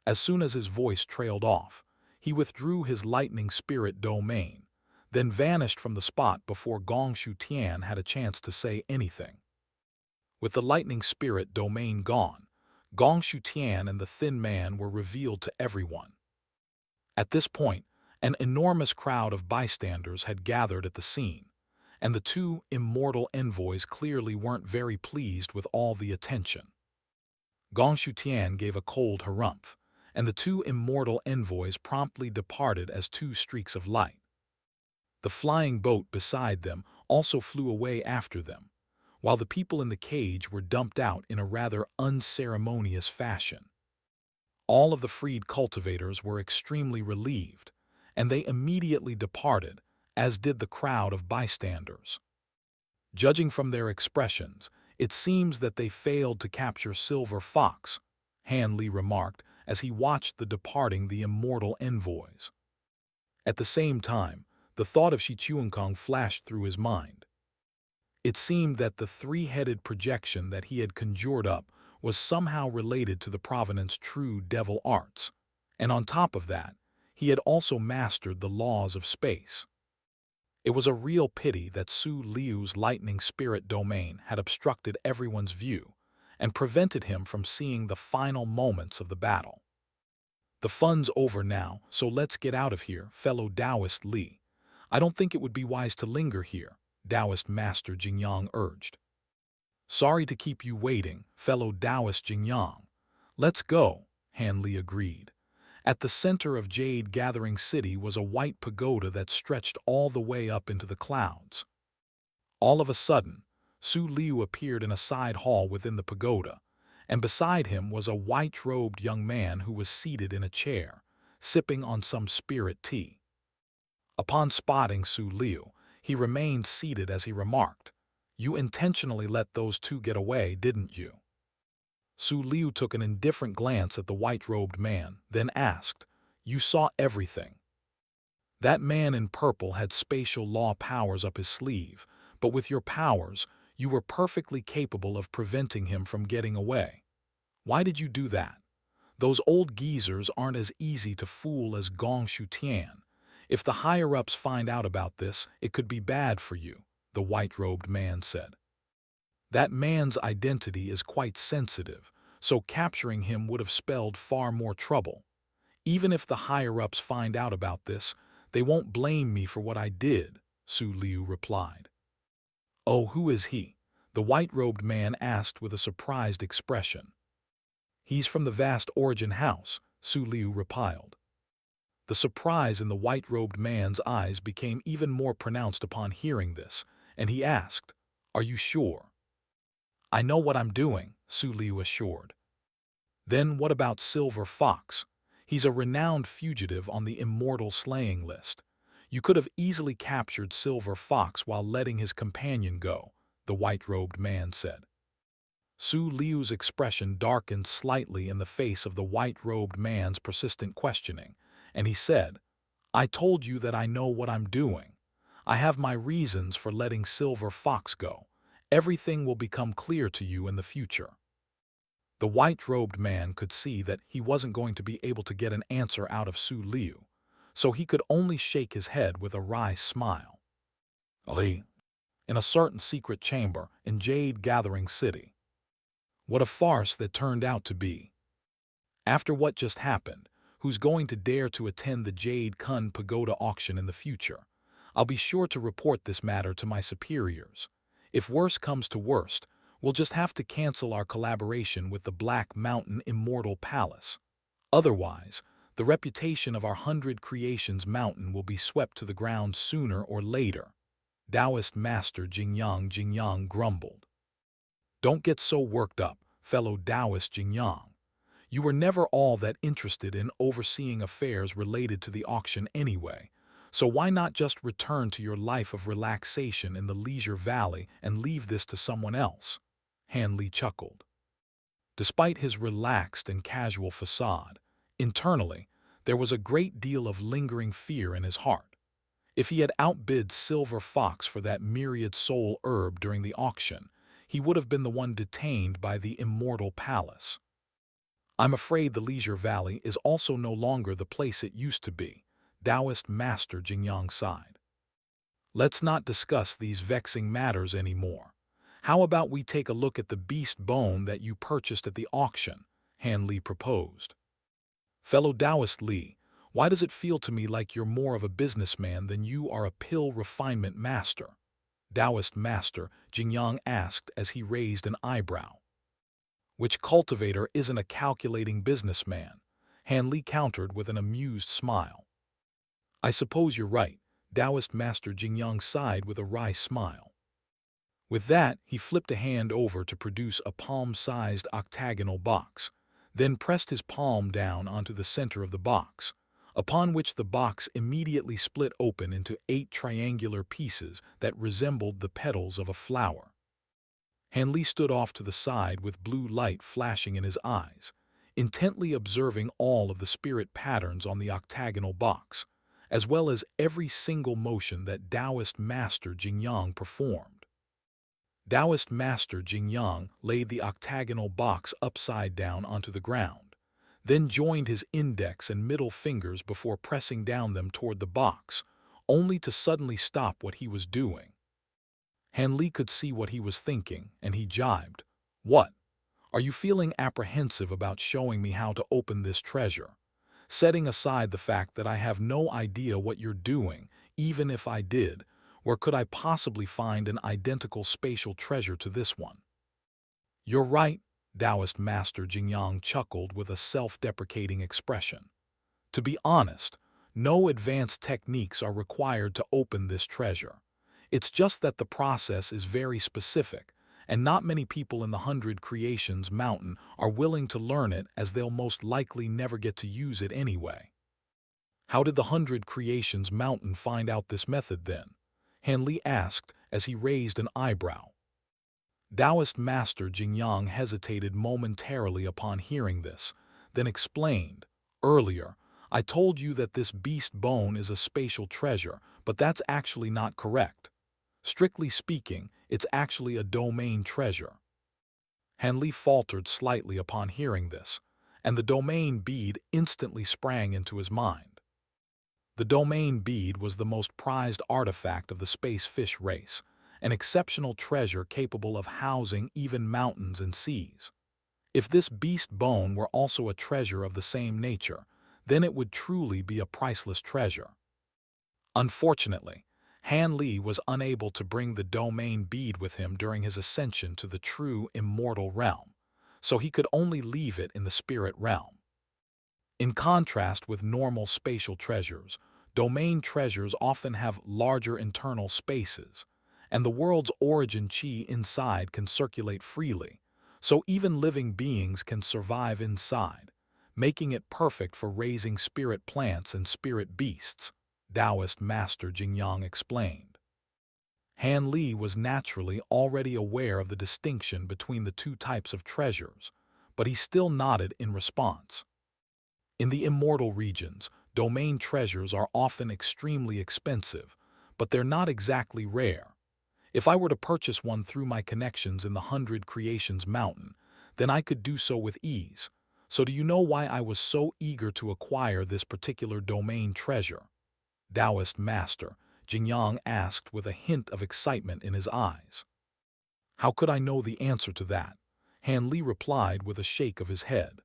As soon as his voice trailed off, he withdrew his lightning spirit domain, then vanished from the spot before Gong Tian had a chance to say anything. With the lightning spirit domain gone, Gong Tian and the thin man were revealed to everyone. At this point, an enormous crowd of bystanders had gathered at the scene, and the two immortal envoys clearly weren't very pleased with all the attention. Gong Tian gave a cold harumph, and the two immortal envoys promptly departed as two streaks of light. The flying boat beside them also flew away after them, while the people in the cage were dumped out in a rather unceremonious fashion. All of the freed cultivators were extremely relieved, and they immediately departed, as did the crowd of bystanders. Judging from their expressions, it seems that they failed to capture Silver Fox, Han Li remarked as he watched the departing the immortal envoys. At the same time, the thought of Shi Chuankong flashed through his mind. It seemed that the three-headed projection that he had conjured up was somehow related to the Provenant's true devil arts, and on top of that, he had also mastered the laws of space. It was a real pity that Su Liu's lightning spirit domain had obstructed everyone's view and prevented him from seeing the final moments of the battle. The fun's over now, so let's get out of here, fellow Taoist Li. I don't think it would be wise to linger here, Taoist Master Jingyang urged. Sorry to keep you waiting, fellow Taoist Jingyang. Let's go, Han Li agreed. At the center of Jade Gathering City was a white pagoda that stretched all the way up into the clouds. All of a sudden, Su Liu appeared in a side hall within the pagoda, and beside him was a white-robed young man who was seated in a chair, sipping on some spirit tea. Upon spotting Su Liu, he remained seated as he remarked, You intentionally let those two get away, didn't you? Su Liu took an indifferent glance at the white-robed man, then asked, You saw everything. That man in purple had spatial law powers up his sleeve, but with your powers, you were perfectly capable of preventing him from getting away. Why did you do that? Those old geezers aren't as easy to fool as Gong Tian. If the higher-ups find out about this, it could be bad for you, the white-robed man said. That man's identity is quite sensitive, so capturing him would have spelled far more trouble. Even if the higher-ups find out about this, they won't blame me for what I did, Su Liu replied. Oh, who is he? The white-robed man asked with a surprised expression. He's from the vast origin house, Su Liu replied. The surprise in the white-robed man's eyes became even more pronounced upon hearing this, and he asked, "Are you sure?" "I know what I'm doing," Su Liu assured. "Then what about Silver Fox? He's a renowned fugitive on the Immortal slaying list. You could have easily captured Silver Fox while letting his companion go," the white-robed man said. Su Liu's expression darkened slightly in the face of the white-robed man's persistent questioning, and he said, "I told you that I know what I'm doing. I have my reasons for letting Silver Fox go. Everything will become clear to you in the future." The white-robed man could see that he wasn't going to be able to get an answer out of Su Liu, so he could only shake his head with a wry smile. "Ali, in a certain secret chamber in Jade Gathering City." What a farce that turned out to be. After what just happened, who's going to dare to attend the Jade Kun Pagoda auction in the future? I'll be sure to report this matter to my superiors. If worse comes to worst, we'll just have to cancel our collaboration with the Black Mountain Immortal Palace. Otherwise, the reputation of our 100 Creations Mountain will be swept to the ground sooner or later. Taoist Master Jingyang grumbled. "Don't get so worked up, fellow Taoist Jingyang. You were never all that interested in overseeing affairs related to the auction anyway, so why not just return to your life of relaxation in the Leisure Valley and leave this to someone else?" Han Li chuckled. Despite his relaxed and casual facade, internally, there was a great deal of lingering fear in his heart. If he had outbid Silver Fox for that myriad soul herb during the auction, he would have been the one detained by the Immortal Palace. "I'm afraid the Leisure Valley is also no longer the place it used to be," Taoist Master Jingyang sighed. "Let's not discuss these vexing matters anymore. How about we take a look at the beast bone that you purchased at the auction?" Han Li proposed. "Fellow Taoist Li, why does it feel to me like you're more of a businessman than you are a pill refinement master?" Taoist Master Jingyang asked as he raised an eyebrow. "Which cultivator isn't a calculating businessman?" Han Li countered with an amused smile. "I suppose you're right," Taoist Master Jingyang sighed with a wry smile. With that, he flipped a hand over to produce a palm-sized octagonal box, then pressed his palm down onto the center of the box, upon which the box immediately split open into 8 triangular pieces that resembled the petals of a flower. Han Li stood off to the side with blue light flashing in his eyes, intently observing all of the spirit patterns on the octagonal box, as well as every single motion that Taoist Master Jingyang performed. Taoist Master Jingyang laid the octagonal box upside down onto the ground, then joined his index and middle fingers before pressing down them toward the box, only to suddenly stop what he was doing. Han Li could see what he was thinking, and he jibed. "What? Are you feeling apprehensive about showing me how to open this treasure? Setting aside the fact that I have no idea what you're doing, even if I did, where could I possibly find an identical spatial treasure to this one?" "You're right," Taoist Master Jingyang chuckled with a self-deprecating expression. "To be honest, no advanced techniques are required to open this treasure. It's just that the process is very specific, and not many people in the 100 Creations Mountain are willing to learn it as they'll most likely never get to use it anyway." "How did the 100 Creations Mountain find out this method then?" Han Li asked as he raised an eyebrow. Taoist Master Jingyang hesitated momentarily upon hearing this, then explained, "Earlier, I told you that this beast bone is a spatial treasure, but that's actually not correct. Strictly speaking, it's actually a domain treasure." Han Li faltered slightly upon hearing this, and the domain bead instantly sprang into his mind. The domain bead was the most prized artifact of the space fish race, an exceptional treasure capable of housing even mountains and seas. If this beast bone were also a treasure of the same nature, then it would truly be a priceless treasure. Unfortunately, Han Li was unable to bring the domain bead with him during his ascension to the true immortal realm, so he could only leave it in the spirit realm. In contrast with normal spatial treasures, domain treasures often have larger internal spaces, and the world's origin chi inside can circulate freely, so even living beings can survive inside, making it perfect for raising spirit plants and spirit beasts, Taoist master Jingyang explained. Han Li was naturally already aware of the distinction between the two types of treasures, but he still nodded in response. In the immortal regions, domain treasures are often extremely expensive, but they're not exactly rare. If I were to purchase one through my connections in the 100 Creations Mountain, then I could do so with ease. So do you know why I was so eager to acquire this particular domain treasure? Taoist master Jingyang asked with a hint of excitement in his eyes. How could I know the answer to that? Han Li replied with a shake of his head.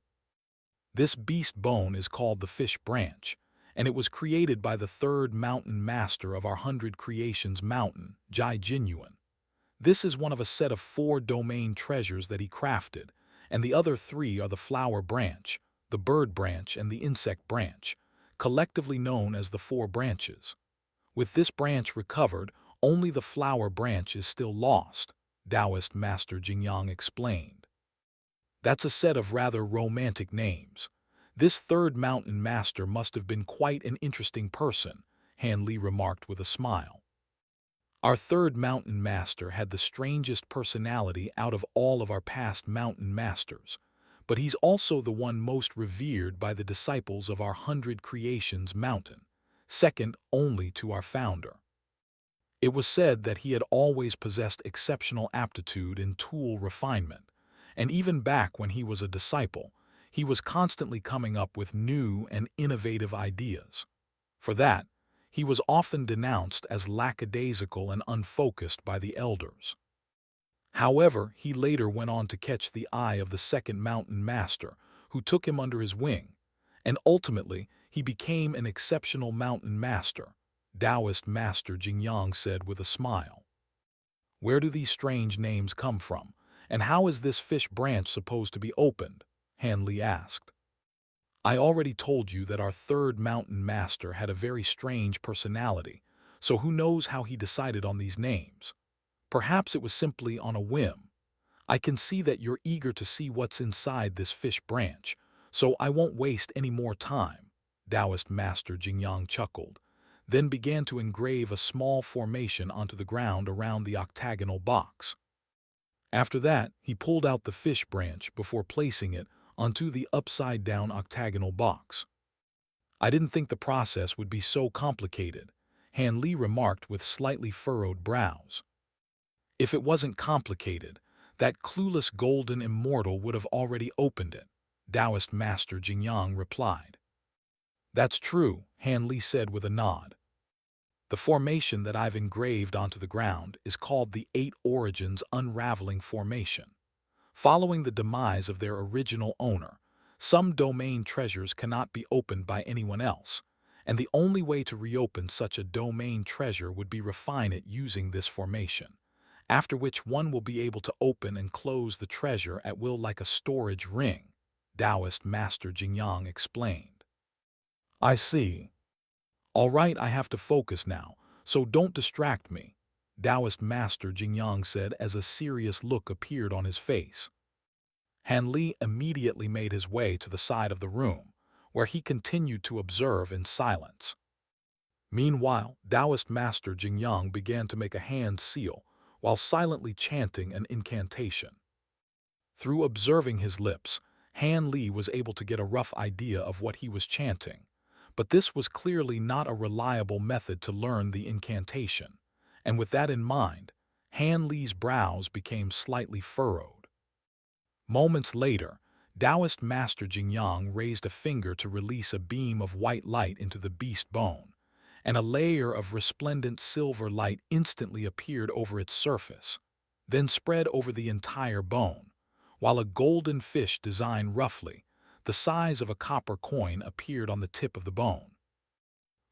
This beast bone is called the fish branch, and it was created by the third mountain master of our 100 Creations Mountain, Jai Jinyuan. This is one of a set of 4 domain treasures that he crafted, and the other 3 are the flower branch, the bird branch, and the insect branch, collectively known as the 4 branches. With this branch recovered, only the flower branch is still lost, Taoist master Jingyang explained. That's a set of rather romantic names. This third mountain master must have been quite an interesting person, Han Li remarked with a smile. Our third mountain master had the strangest personality out of all of our past mountain masters, but he's also the one most revered by the disciples of our 100 Creations Mountain, second only to our founder. It was said that he had always possessed exceptional aptitude in tool refinement, and even back when he was a disciple, he was constantly coming up with new and innovative ideas. For that, he was often denounced as lackadaisical and unfocused by the elders. However, he later went on to catch the eye of the second mountain master, who took him under his wing, and ultimately he became an exceptional mountain master, Taoist master Jingyang said with a smile. Where do these strange names come from, and how is this fish branch supposed to be opened? Han Li asked. I already told you that our third mountain master had a very strange personality, so who knows how he decided on these names? Perhaps it was simply on a whim. I can see that you're eager to see what's inside this fish branch, so I won't waste any more time, Taoist master Jingyang chuckled, then began to engrave a small formation onto the ground around the octagonal box. After that, he pulled out the fish branch before placing it onto the upside-down octagonal box. I didn't think the process would be so complicated, Han Li remarked with slightly furrowed brows. If it wasn't complicated, that clueless golden immortal would have already opened it, Taoist master Jingyang replied. That's true, Han Li said with a nod. The formation that I've engraved onto the ground is called the 8 Origins Unraveling Formation. Following the demise of their original owner, some domain treasures cannot be opened by anyone else, and the only way to reopen such a domain treasure would be refine it using this formation, after which one will be able to open and close the treasure at will like a storage ring, Taoist master Jingyang explained. I see. All right, I have to focus now, so don't distract me, Taoist master Jingyang said as a serious look appeared on his face. Han Li immediately made his way to the side of the room, where he continued to observe in silence. Meanwhile, Taoist master Jingyang began to make a hand seal while silently chanting an incantation. Through observing his lips, Han Li was able to get a rough idea of what he was chanting, but this was clearly not a reliable method to learn the incantation, and with that in mind, Han Li's brows became slightly furrowed. Moments later, Taoist master Jingyang raised a finger to release a beam of white light into the beast bone, and a layer of resplendent silver light instantly appeared over its surface, then spread over the entire bone, while a golden fish designed roughly the size of a copper coin appeared on the tip of the bone.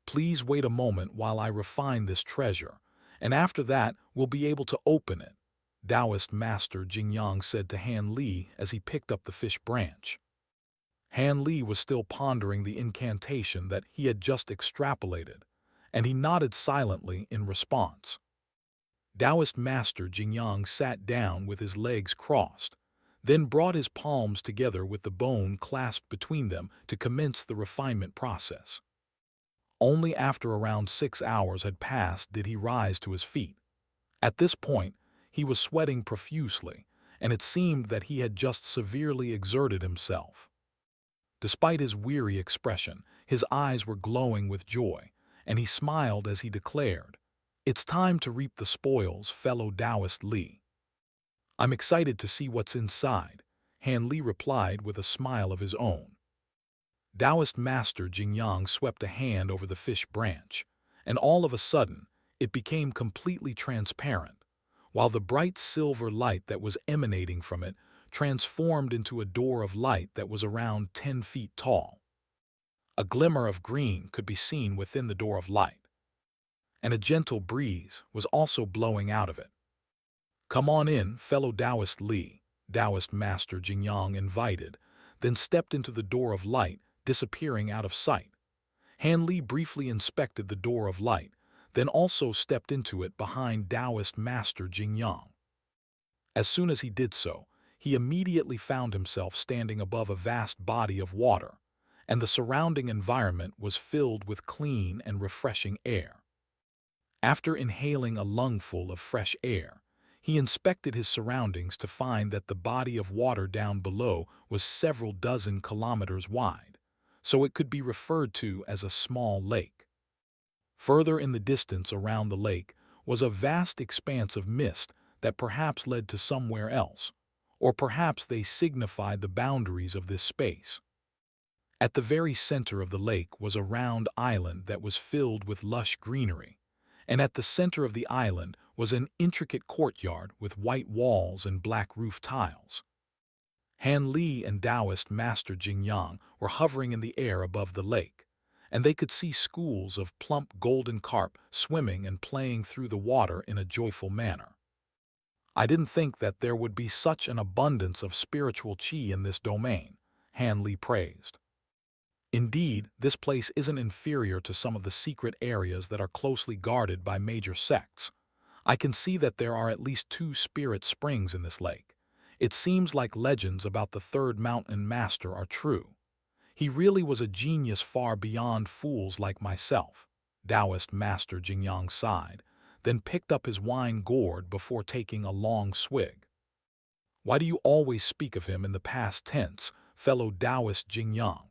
Please wait a moment while I refine this treasure, and after that we'll be able to open it, Taoist master Jingyang said to Han Li as he picked up the fish branch. Han Li was still pondering the incantation that he had just extrapolated, and he nodded silently in response. Taoist Master Jingyang sat down with his legs crossed, then brought his palms together with the bone clasped between them to commence the refinement process. Only after around 6 hours had passed did he rise to his feet. At this point, he was sweating profusely, and it seemed that he had just severely exerted himself. Despite his weary expression, his eyes were glowing with joy, and he smiled as he declared, "It's time to reap the spoils, fellow Taoist Li." "I'm excited to see what's inside," Han Li replied with a smile of his own. Taoist Master Jingyang swept a hand over the fish branch, and all of a sudden, it became completely transparent, while the bright silver light that was emanating from it transformed into a door of light that was around 10 feet tall. A glimmer of green could be seen within the door of light, and a gentle breeze was also blowing out of it. "Come on in, fellow Taoist Li," Taoist Master Jingyang invited, then stepped into the door of light, disappearing out of sight. Han Li briefly inspected the door of light, then also stepped into it behind Taoist Master Jingyang. As soon as he did so, he immediately found himself standing above a vast body of water, and the surrounding environment was filled with clean and refreshing air. After inhaling a lungful of fresh air, he inspected his surroundings to find that the body of water down below was several dozen kilometers wide, so it could be referred to as a small lake. Further in the distance around the lake was a vast expanse of mist that perhaps led to somewhere else, or perhaps they signified the boundaries of this space. At the very center of the lake was a round island that was filled with lush greenery, and at the center of the island was an intricate courtyard with white walls and black roof tiles. Han Li and Taoist Master Jingyang were hovering in the air above the lake, and they could see schools of plump golden carp swimming and playing through the water in a joyful manner. "I didn't think that there would be such an abundance of spiritual qi in this domain," Han Li praised. "Indeed, this place isn't inferior to some of the secret areas that are closely guarded by major sects. I can see that there are at least 2 spirit springs in this lake. It seems like legends about the third mountain master are true. He really was a genius far beyond fools like myself," Taoist Master Jingyang sighed, then picked up his wine gourd before taking a long swig. "Why do you always speak of him in the past tense, fellow Taoist Jingyang?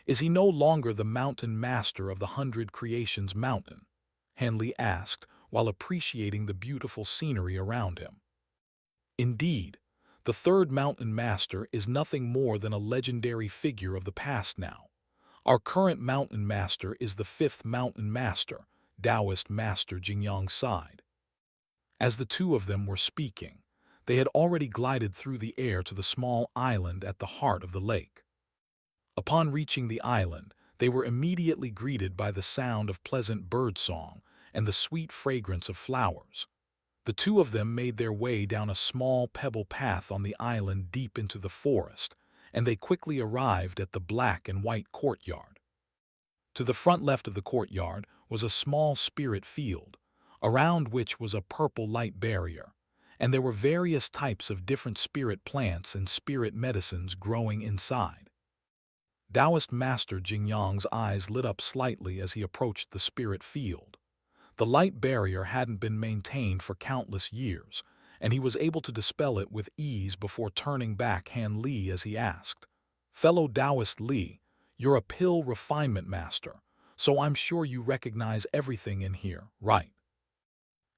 Is he no longer the mountain master of the 100 Creations Mountain?" Han Li asked, while appreciating the beautiful scenery around him. "Indeed, the third mountain master is nothing more than a legendary figure of the past now. Our current mountain master is the 5th mountain master," Taoist Master Jingyang sighed. As the two of them were speaking, they had already glided through the air to the small island at the heart of the lake. Upon reaching the island, they were immediately greeted by the sound of pleasant birdsong and the sweet fragrance of flowers. The two of them made their way down a small pebble path on the island deep into the forest, and they quickly arrived at the black and white courtyard. To the front left of the courtyard was a small spirit field, around which was a purple light barrier, and there were various types of different spirit plants and spirit medicines growing inside. Taoist Master Jingyang's eyes lit up slightly as he approached the spirit field. The light barrier hadn't been maintained for countless years, and he was able to dispel it with ease before turning back Han Li as he asked, "Fellow Taoist Li, you're a pill refinement master, so I'm sure you recognize everything in here, right?"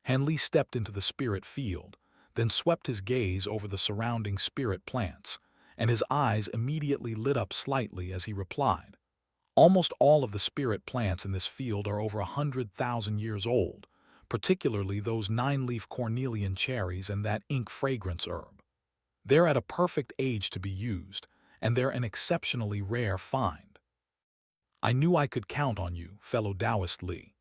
Han Li stepped into the spirit field, then swept his gaze over the surrounding spirit plants, and his eyes immediately lit up slightly as he replied, "Almost all of the spirit plants in this field are over 100,000 years old, particularly those 9-leaf cornelian cherries and that ink fragrance herb. They're at a perfect age to be used, and they're an exceptionally rare find. I knew I could count on you, fellow Taoist Li.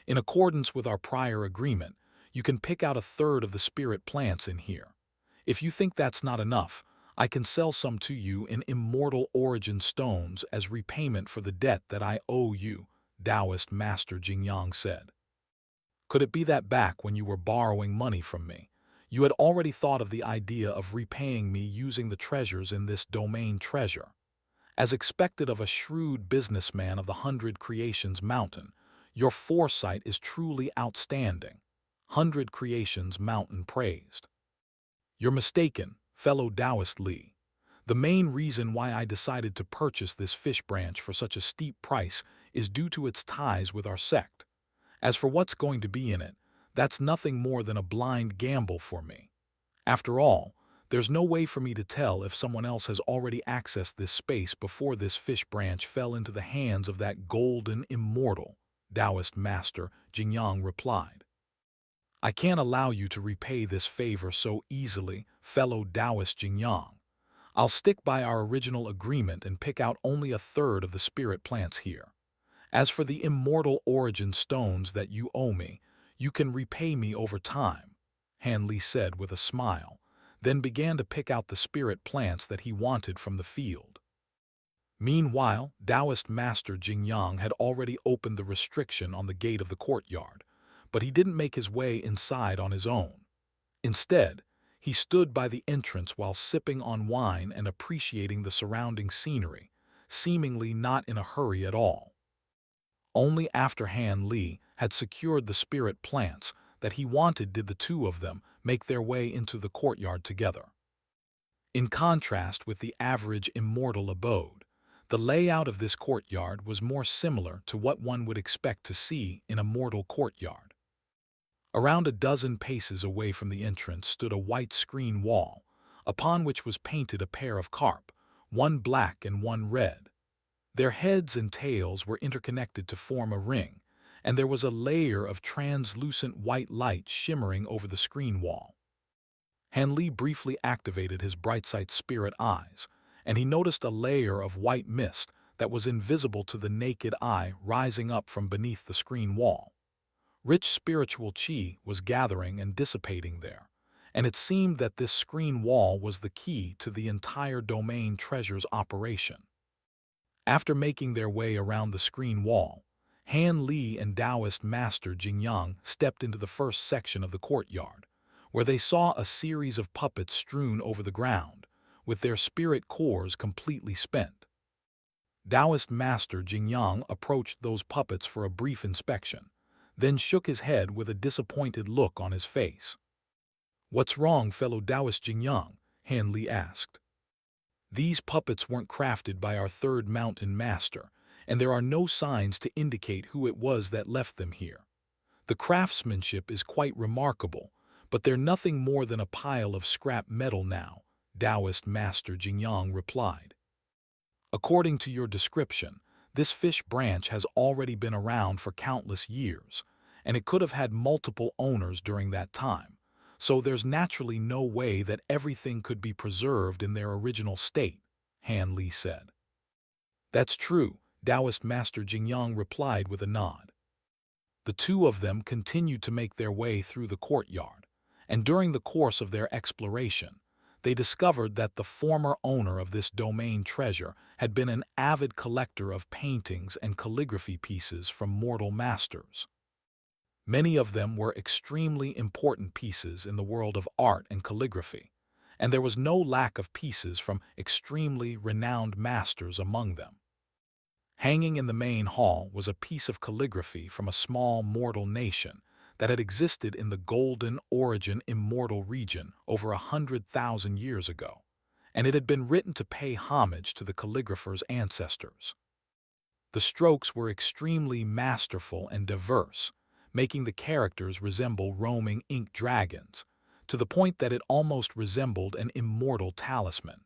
In accordance with our prior agreement, you can pick out 1/3 of the spirit plants in here. If you think that's not enough, I can sell some to you in immortal origin stones as repayment for the debt that I owe you, Taoist Master Jingyang said. Could it be that back when you were borrowing money from me, you had already thought of the idea of repaying me using the treasures in this domain treasure? As expected of a shrewd businessman of the 100 Creations Mountain, your foresight is truly outstanding. 100 Creations Mountain praised. You're mistaken, fellow Taoist Li. The main reason why I decided to purchase this fish branch for such a steep price is due to its ties with our sect. As for what's going to be in it, that's nothing more than a blind gamble for me. After all, there's no way for me to tell if someone else has already accessed this space before this fish branch fell into the hands of that golden immortal, Taoist master, Jingyang replied. I can't allow you to repay this favor so easily, fellow Taoist Jingyang. I'll stick by our original agreement and pick out only a third of the spirit plants here. As for the immortal origin stones that you owe me, you can repay me over time, Han Li said with a smile, then began to pick out the spirit plants that he wanted from the field. Meanwhile, Taoist Master Jingyang had already opened the restriction on the gate of the courtyard, but he didn't make his way inside on his own. Instead, he stood by the entrance while sipping on wine and appreciating the surrounding scenery, seemingly not in a hurry at all. Only after Han Li had secured the spirit plants that he wanted did the two of them make their way into the courtyard together. In contrast with the average immortal abode, the layout of this courtyard was more similar to what one would expect to see in a mortal courtyard. Around a dozen paces away from the entrance stood a white screen wall, upon which was painted a pair of carp, one black and one red. Their heads and tails were interconnected to form a ring, and there was a layer of translucent white light shimmering over the screen wall. Han Li briefly activated his bright-sight spirit eyes, and he noticed a layer of white mist that was invisible to the naked eye rising up from beneath the screen wall. Rich spiritual qi was gathering and dissipating there, and it seemed that this screen wall was the key to the entire domain treasure's operation. After making their way around the screen wall, Han Li and Taoist Master Jingyang stepped into the first section of the courtyard, where they saw a series of puppets strewn over the ground, with their spirit cores completely spent. Taoist Master Jingyang approached those puppets for a brief inspection, then shook his head with a disappointed look on his face. "What's wrong, fellow Taoist Jingyang?" Han Li asked. "These puppets weren't crafted by our third mountain master, and there are no signs to indicate who it was that left them here. The craftsmanship is quite remarkable, but they're nothing more than a pile of scrap metal now," Taoist Master Jingyang replied. "According to your description, this fish branch has already been around for countless years, and it could have had multiple owners during that time. So there's naturally no way that everything could be preserved in their original state," Han Li said. "That's true," Taoist Master Jingyang replied with a nod. The two of them continued to make their way through the courtyard, and during the course of their exploration, they discovered that the former owner of this domain treasure had been an avid collector of paintings and calligraphy pieces from mortal masters. Many of them were extremely important pieces in the world of art and calligraphy, and there was no lack of pieces from extremely renowned masters among them. Hanging in the main hall was a piece of calligraphy from a small mortal nation that had existed in the golden origin immortal region over 100,000 years ago, and it had been written to pay homage to the calligrapher's ancestors. The strokes were extremely masterful and diverse, making the characters resemble roaming ink dragons, to the point that it almost resembled an immortal talisman.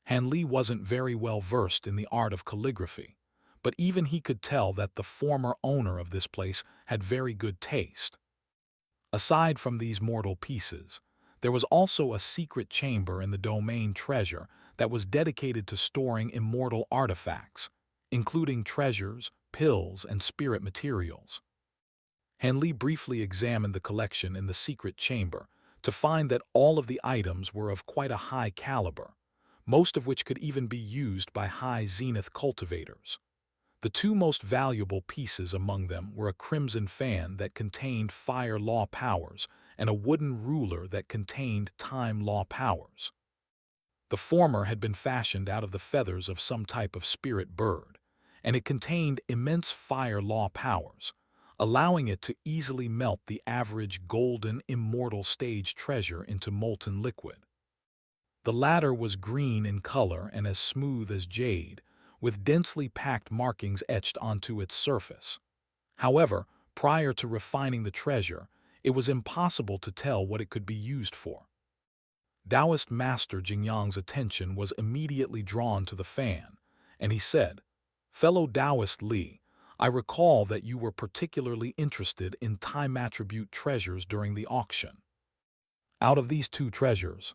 Han Li wasn't very well versed in the art of calligraphy, but even he could tell that the former owner of this place had very good taste. Aside from these mortal pieces, there was also a secret chamber in the domain treasure that was dedicated to storing immortal artifacts, including treasures, pills, and spirit materials. Han Li briefly examined the collection in the secret chamber to find that all of the items were of quite a high caliber, most of which could even be used by high zenith cultivators. The two most valuable pieces among them were a crimson fan that contained fire law powers and a wooden ruler that contained time law powers. The former had been fashioned out of the feathers of some type of spirit bird, and it contained immense fire law powers, allowing it to easily melt the average golden immortal stage treasure into molten liquid. The latter was green in color and as smooth as jade, with densely packed markings etched onto its surface. However, prior to refining the treasure, it was impossible to tell what it could be used for. Taoist Master Jingyang's attention was immediately drawn to the fan, and he said, "Fellow Taoist Li, I recall that you were particularly interested in time attribute treasures during the auction. Out of these two treasures,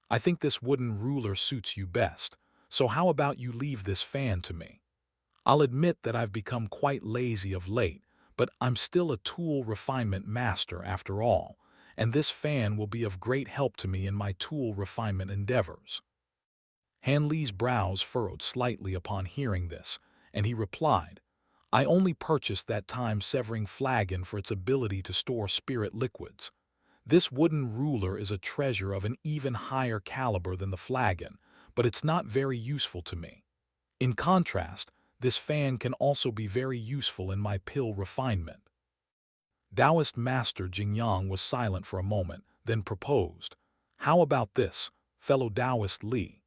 I think this wooden ruler suits you best, so how about you leave this fan to me? I'll admit that I've become quite lazy of late, but I'm still a tool refinement master after all, and this fan will be of great help to me in my tool refinement endeavors." Han Li's brows furrowed slightly upon hearing this, and he replied, "I only purchased that time-severing flagon for its ability to store spirit liquids. This wooden ruler is a treasure of an even higher caliber than the flagon, but it's not very useful to me. In contrast, this fan can also be very useful in my pill refinement." Taoist Master Jingyang was silent for a moment, then proposed, "How about this, fellow Taoist Li?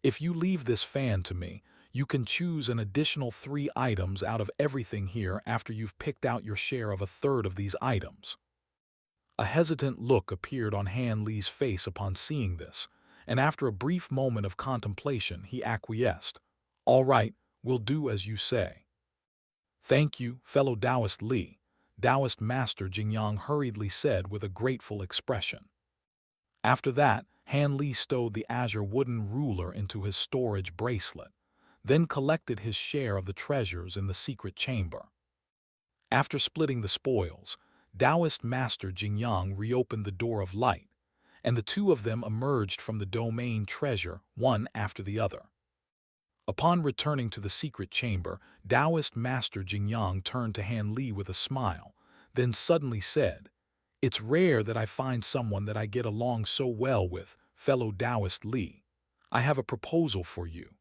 If you leave this fan to me, you can choose an additional 3 items out of everything here after you've picked out your share of a third of these items." A hesitant look appeared on Han Li's face upon seeing this, and after a brief moment of contemplation he acquiesced. "All right, we'll do as you say." "Thank you, fellow Taoist Li," Taoist Master Jingyang hurriedly said with a grateful expression. After that, Han Li stowed the azure wooden ruler into his storage bracelet, then collected his share of the treasures in the secret chamber. After splitting the spoils, Taoist Master Jingyang reopened the door of light, and the two of them emerged from the domain treasure one after the other. Upon returning to the secret chamber, Taoist Master Jingyang turned to Han Li with a smile, then suddenly said, "It's rare that I find someone that I get along so well with, fellow Taoist Li. I have a proposal for you.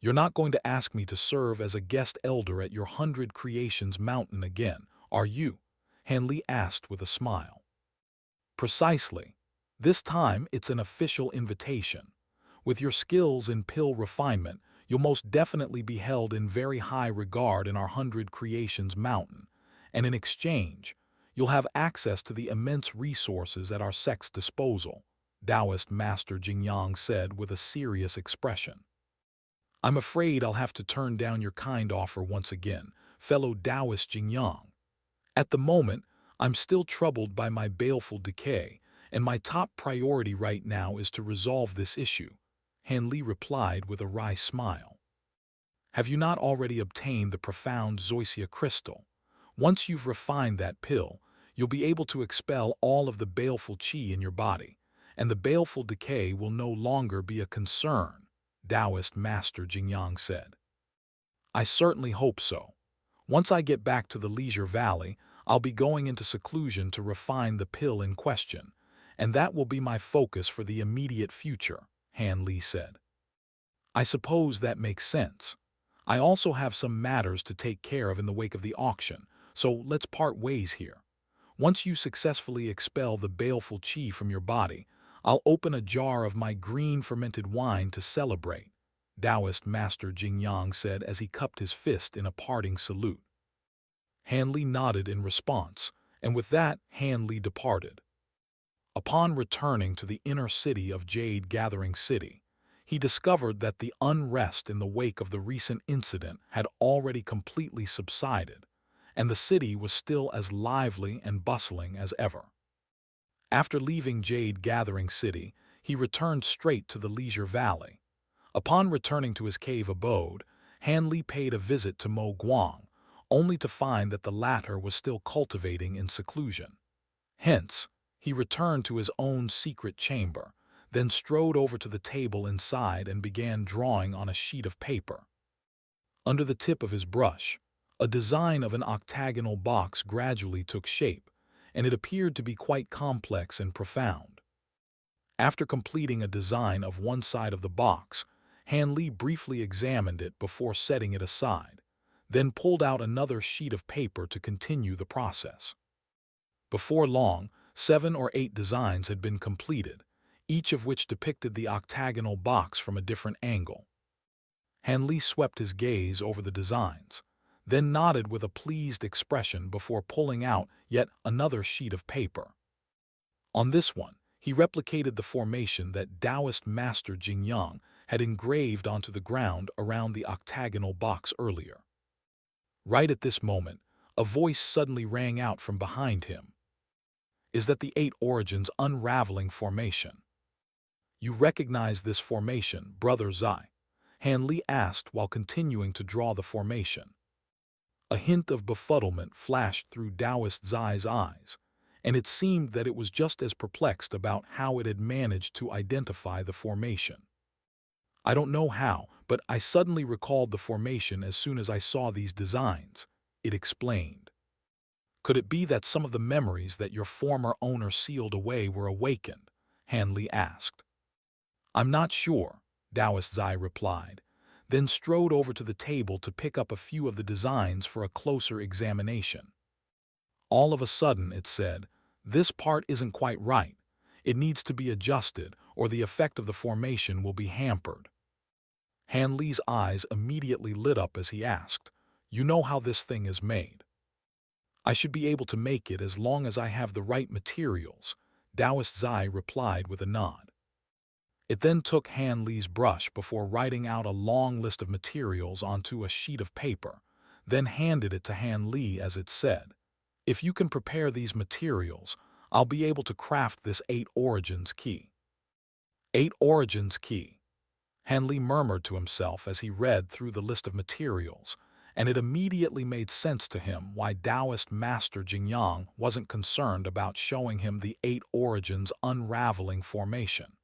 You're not going to ask me to serve as a guest elder at your 100 Creations Mountain again, are you?" Han Li asked with a smile. "Precisely. This time it's an official invitation. With your skills in pill refinement, you'll most definitely be held in very high regard in our 100 Creations Mountain, and in exchange, you'll have access to the immense resources at our sect's disposal," Taoist Master Jingyang said with a serious expression. "I'm afraid I'll have to turn down your kind offer once again, fellow Taoist Jingyang. At the moment, I'm still troubled by my baleful decay, and my top priority right now is to resolve this issue," Han Li replied with a wry smile. "Have you not already obtained the profound Zoysia crystal? Once you've refined that pill, you'll be able to expel all of the baleful qi in your body, and the baleful decay will no longer be a concern," Taoist Master Jingyang said. "I certainly hope so. Once I get back to the Leisure Valley, I'll be going into seclusion to refine the pill in question, and that will be my focus for the immediate future," Han Li said. "I suppose that makes sense. I also have some matters to take care of in the wake of the auction, so let's part ways here. Once you successfully expel the baleful qi from your body, I'll open a jar of my green fermented wine to celebrate," Taoist Master Jingyang said as he cupped his fist in a parting salute. Han Li nodded in response, and with that, Han Li departed. Upon returning to the inner city of Jade Gathering City, he discovered that the unrest in the wake of the recent incident had already completely subsided, and the city was still as lively and bustling as ever. After leaving Jade Gathering City, he returned straight to the Leisure Valley. Upon returning to his cave abode, Han Li paid a visit to Mo Guang, only to find that the latter was still cultivating in seclusion. Hence, He returned to his own secret chamber, then strode over to the table inside and began drawing on a sheet of paper. Under the tip of his brush, a design of an octagonal box gradually took shape, and it appeared to be quite complex and profound. After completing a design of one side of the box, Han Li briefly examined it before setting it aside, then pulled out another sheet of paper to continue the process. Before long, 7 or 8 designs had been completed, each of which depicted the octagonal box from a different angle. Han Li swept his gaze over the designs, then nodded with a pleased expression before pulling out yet another sheet of paper. On this one, he replicated the formation that Taoist master Jingyang had engraved onto the ground around the octagonal box earlier. Right at this moment, a voice suddenly rang out from behind him. "Is that the 8 Origins unraveling formation?" "You recognize this formation, Brother Zai?" Han Li asked while continuing to draw the formation. A hint of befuddlement flashed through Taoist Zai's eyes, and it seemed that it was just as perplexed about how it had managed to identify the formation. "I don't know how, but I suddenly recalled the formation as soon as I saw these designs," it explained. "Could it be that some of the memories that your former owner sealed away were awakened?" Han Li asked. "I'm not sure," Taoist Zai replied, then strode over to the table to pick up a few of the designs for a closer examination. All of a sudden, it said, "This part isn't quite right. It needs to be adjusted, or the effect of the formation will be hampered." Han Li's eyes immediately lit up as he asked, "You know how this thing is made?" "I should be able to make it as long as I have the right materials," Taoist Zai replied with a nod. It then took Han Li's brush before writing out a long list of materials onto a sheet of paper, then handed it to Han Li as it said, "If you can prepare these materials, I'll be able to craft this 8 Origins key." 8 Origins key. Han Li murmured to himself as he read through the list of materials, and it immediately made sense to him why Taoist Master Jingyang wasn't concerned about showing him the 8 Origins unraveling formation.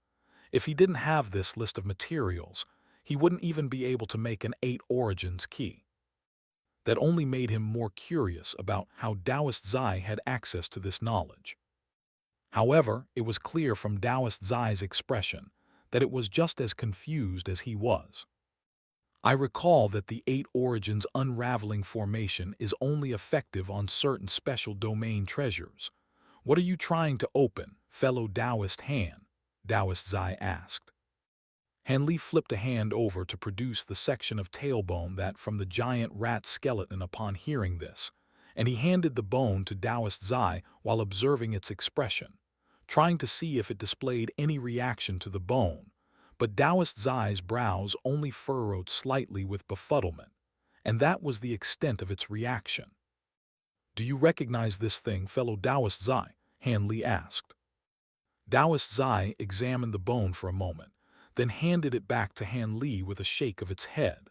If he didn't have this list of materials, he wouldn't even be able to make an 8 Origins key. That only made him more curious about how Taoist Zai had access to this knowledge. However, it was clear from Taoist Zai's expression that it was just as confused as he was. "I recall that the 8 Origins unraveling formation is only effective on certain special domain treasures. What are you trying to open, fellow Taoist Han?" Taoist Zai asked. Han Li flipped a hand over to produce the section of tailbone that from the giant rat skeleton upon hearing this, and he handed the bone to Taoist Zai while observing its expression, trying to see if it displayed any reaction to the bone, but Taoist Zai's brows only furrowed slightly with befuddlement, and that was the extent of its reaction. "Do you recognize this thing, fellow Taoist Zai?" Han Li asked. Taoist Zai examined the bone for a moment, then handed it back to Han Li with a shake of its head.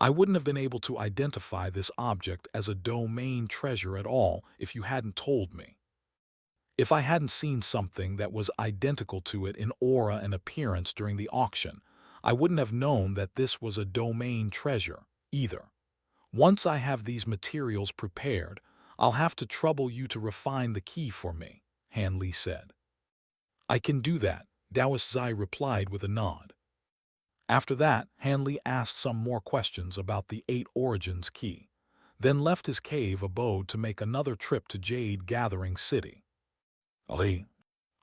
"I wouldn't have been able to identify this object as a domain treasure at all if you hadn't told me. If I hadn't seen something that was identical to it in aura and appearance during the auction, I wouldn't have known that this was a domain treasure, either. Once I have these materials prepared, I'll have to trouble you to refine the key for me," Han Li said. "I can do that," Taoist Zai replied with a nod. After that, Han Li asked some more questions about the 8 Origins key, then left his cave abode to make another trip to Jade Gathering City.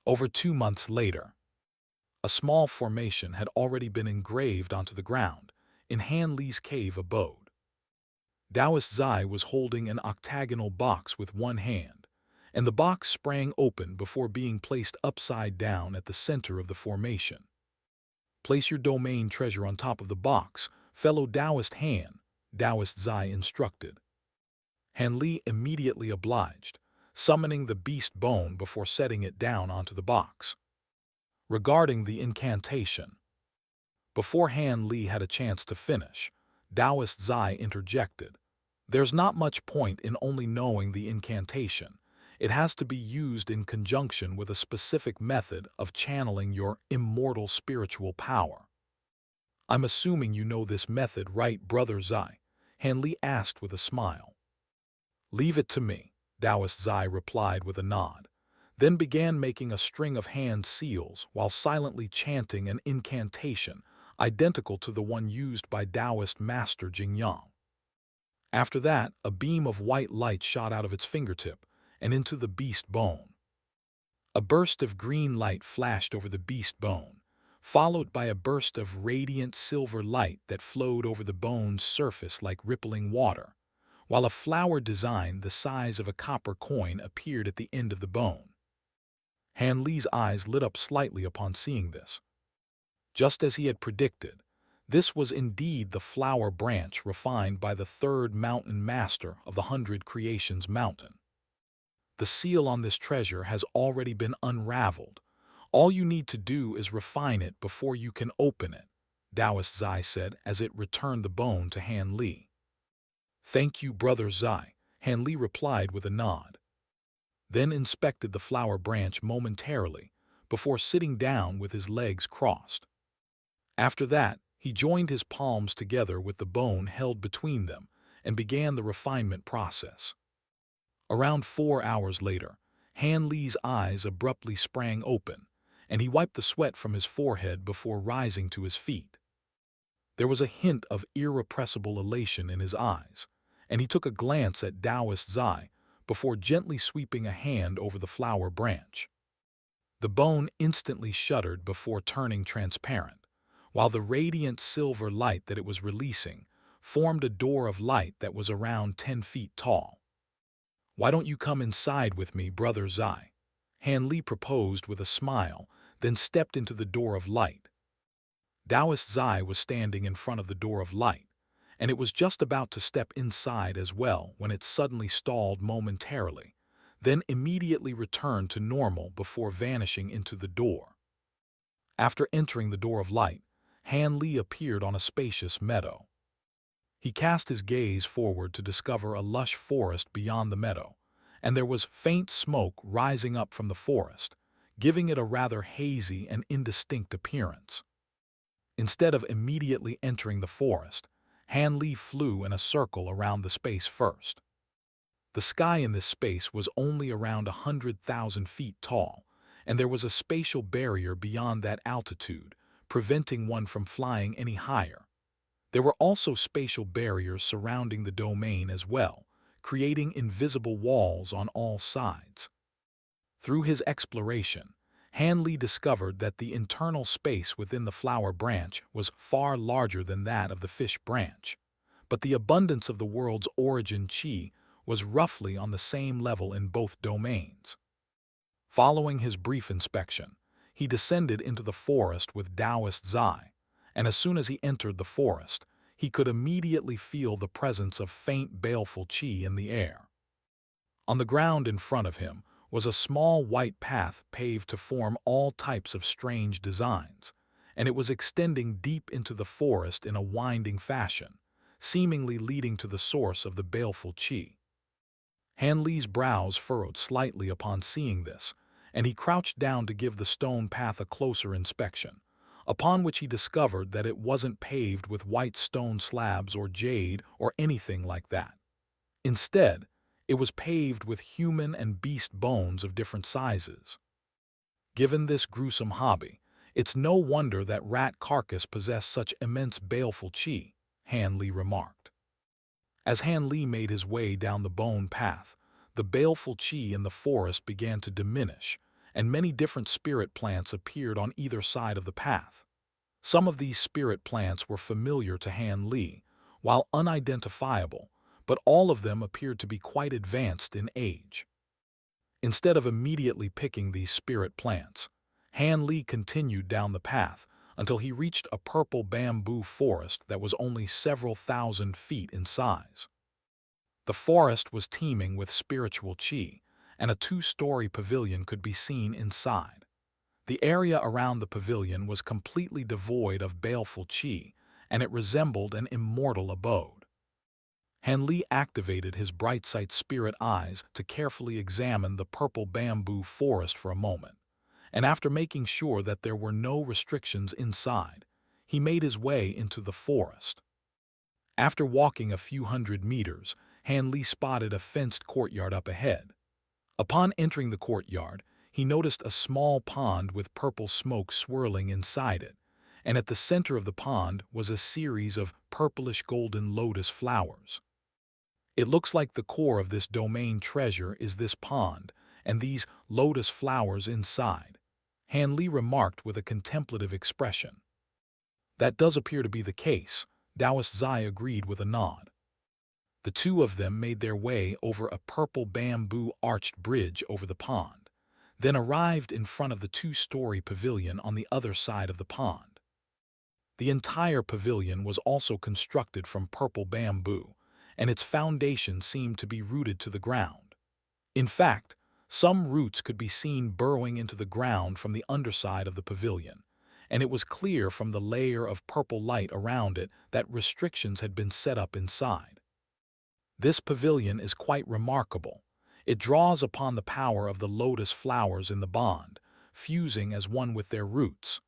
Over 2 months later, a small formation had already been engraved onto the ground in Han Li's cave abode. Taoist Zai was holding an octagonal box with one hand, and the box sprang open before being placed upside down at the center of the formation. "Place your domain treasure on top of the box, fellow Taoist Han," Taoist Zai instructed. Han Li immediately obliged, summoning the beast bone before setting it down onto the box. Regarding the incantation, before Han Li had a chance to finish, Taoist Zai interjected, "There's not much point in only knowing the incantation. It has to be used in conjunction with a specific method of channeling your immortal spiritual power. I'm assuming you know this method, right, Brother Zai? Hanli asked with a smile. Leave it to me, Taoist Zai replied with a nod, then began making a string of hand seals while silently chanting an incantation identical to the one used by Taoist Master Jingyang. After that, a beam of white light shot out of its fingertip and into the beast bone. A burst of green light flashed over the beast bone, followed by a burst of radiant silver light that flowed over the bone's surface like rippling water, while a flower design the size of a copper coin appeared at the end of the bone. Han Li's eyes lit up slightly upon seeing this. Just as he had predicted, this was indeed the flower branch refined by the third mountain master of the 100 Creations Mountain. The seal on this treasure has already been unraveled. All you need to do is refine it before you can open it, Taoist Zai said as it returned the bone to Han Li. Thank you, Brother Zai, Han Li replied with a nod. Then inspected the flower branch momentarily before sitting down with his legs crossed. After that, he joined his palms together with the bone held between them and began the refinement process. Around 4 hours later, Han Li's eyes abruptly sprang open, and he wiped the sweat from his forehead before rising to his feet. There was a hint of irrepressible elation in his eyes, and he took a glance at Taoist Zai before gently sweeping a hand over the flower branch. The bone instantly shuddered before turning transparent, while the radiant silver light that it was releasing formed a door of light that was around 10 feet tall. Why don't you come inside with me, Brother Zai? Han Li proposed with a smile, then stepped into the door of light. Taoist Zai was standing in front of the door of light, and it was just about to step inside as well when it suddenly stalled momentarily, then immediately returned to normal before vanishing into the door. After entering the door of light, Han Li appeared on a spacious meadow. He cast his gaze forward to discover a lush forest beyond the meadow, and there was faint smoke rising up from the forest, giving it a rather hazy and indistinct appearance. Instead of immediately entering the forest, Han Li flew in a circle around the space first. The sky in this space was only around 100,000 feet tall, and there was a spatial barrier beyond that altitude, preventing one from flying any higher. There were also spatial barriers surrounding the domain as well, creating invisible walls on all sides. Through his exploration, Han Li discovered that the internal space within the flower branch was far larger than that of the fish branch, but the abundance of the world's origin qi was roughly on the same level in both domains. Following his brief inspection, he descended into the forest with Taoist Zai, and as soon as he entered the forest, he could immediately feel the presence of faint baleful qi in the air. On the ground in front of him was a small white path paved to form all types of strange designs, and it was extending deep into the forest in a winding fashion, seemingly leading to the source of the baleful qi. Han Li's brows furrowed slightly upon seeing this, and he crouched down to give the stone path a closer inspection, upon which he discovered that it wasn't paved with white stone slabs or jade or anything like that. Instead, it was paved with human and beast bones of different sizes. Given this gruesome hobby, it's no wonder that rat carcass possessed such immense baleful qi, Han Li remarked. As Han Li made his way down the bone path, the baleful qi in the forest began to diminish, and many different spirit plants appeared on either side of the path. Some of these spirit plants were familiar to Han Li, while unidentifiable, but all of them appeared to be quite advanced in age. Instead of immediately picking these spirit plants, Han Li continued down the path until he reached a purple bamboo forest that was only several thousand feet in size. The forest was teeming with spiritual qi, and a 2-story pavilion could be seen inside. The area around the pavilion was completely devoid of baleful qi, and it resembled an immortal abode. Han Li activated his bright sight spirit eyes to carefully examine the purple bamboo forest for a moment, and after making sure that there were no restrictions inside, he made his way into the forest. After walking a few hundred meters, Han Li spotted a fenced courtyard up ahead. Upon entering the courtyard, he noticed a small pond with purple smoke swirling inside it, and at the center of the pond was a series of purplish golden lotus flowers. It looks like the core of this domain treasure is this pond and these lotus flowers inside, Han Li remarked with a contemplative expression. That does appear to be the case, Taoist Zai agreed with a nod. The two of them made their way over a purple bamboo arched bridge over the pond, then arrived in front of the two-story pavilion on the other side of the pond. The entire pavilion was also constructed from purple bamboo, and its foundation seemed to be rooted to the ground. In fact, some roots could be seen burrowing into the ground from the underside of the pavilion, and it was clear from the layer of purple light around it that restrictions had been set up inside. This pavilion is quite remarkable. It draws upon the power of the lotus flowers in the bond, fusing as one with their roots.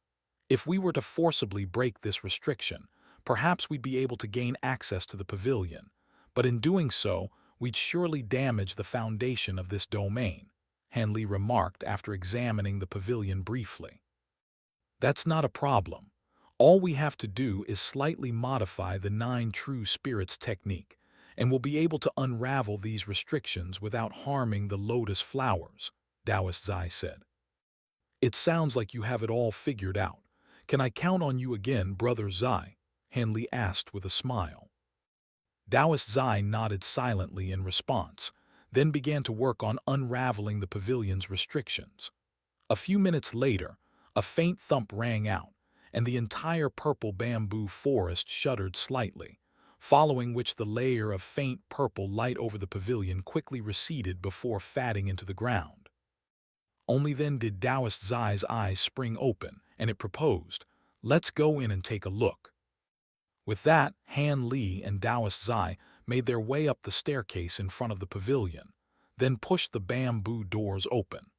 If we were to forcibly break this restriction, perhaps we'd be able to gain access to the pavilion, but in doing so, we'd surely damage the foundation of this domain, Han Li remarked after examining the pavilion briefly. That's not a problem. All we have to do is slightly modify the 9 true spirits technique, and we'll be able to unravel these restrictions without harming the lotus flowers, Taoist Zai said. It sounds like you have it all figured out. Can I count on you again, Brother Zai? Han Li asked with a smile. Taoist Zai nodded silently in response, then began to work on unraveling the pavilion's restrictions. A few minutes later, a faint thump rang out, and the entire purple bamboo forest shuddered slightly, following which the layer of faint purple light over the pavilion quickly receded before fading into the ground. Only then did Taoist Zai's eyes spring open, and it proposed, "Let's go in and take a look." With that, Han Li and Taoist Zai made their way up the staircase in front of the pavilion, then pushed the bamboo doors open.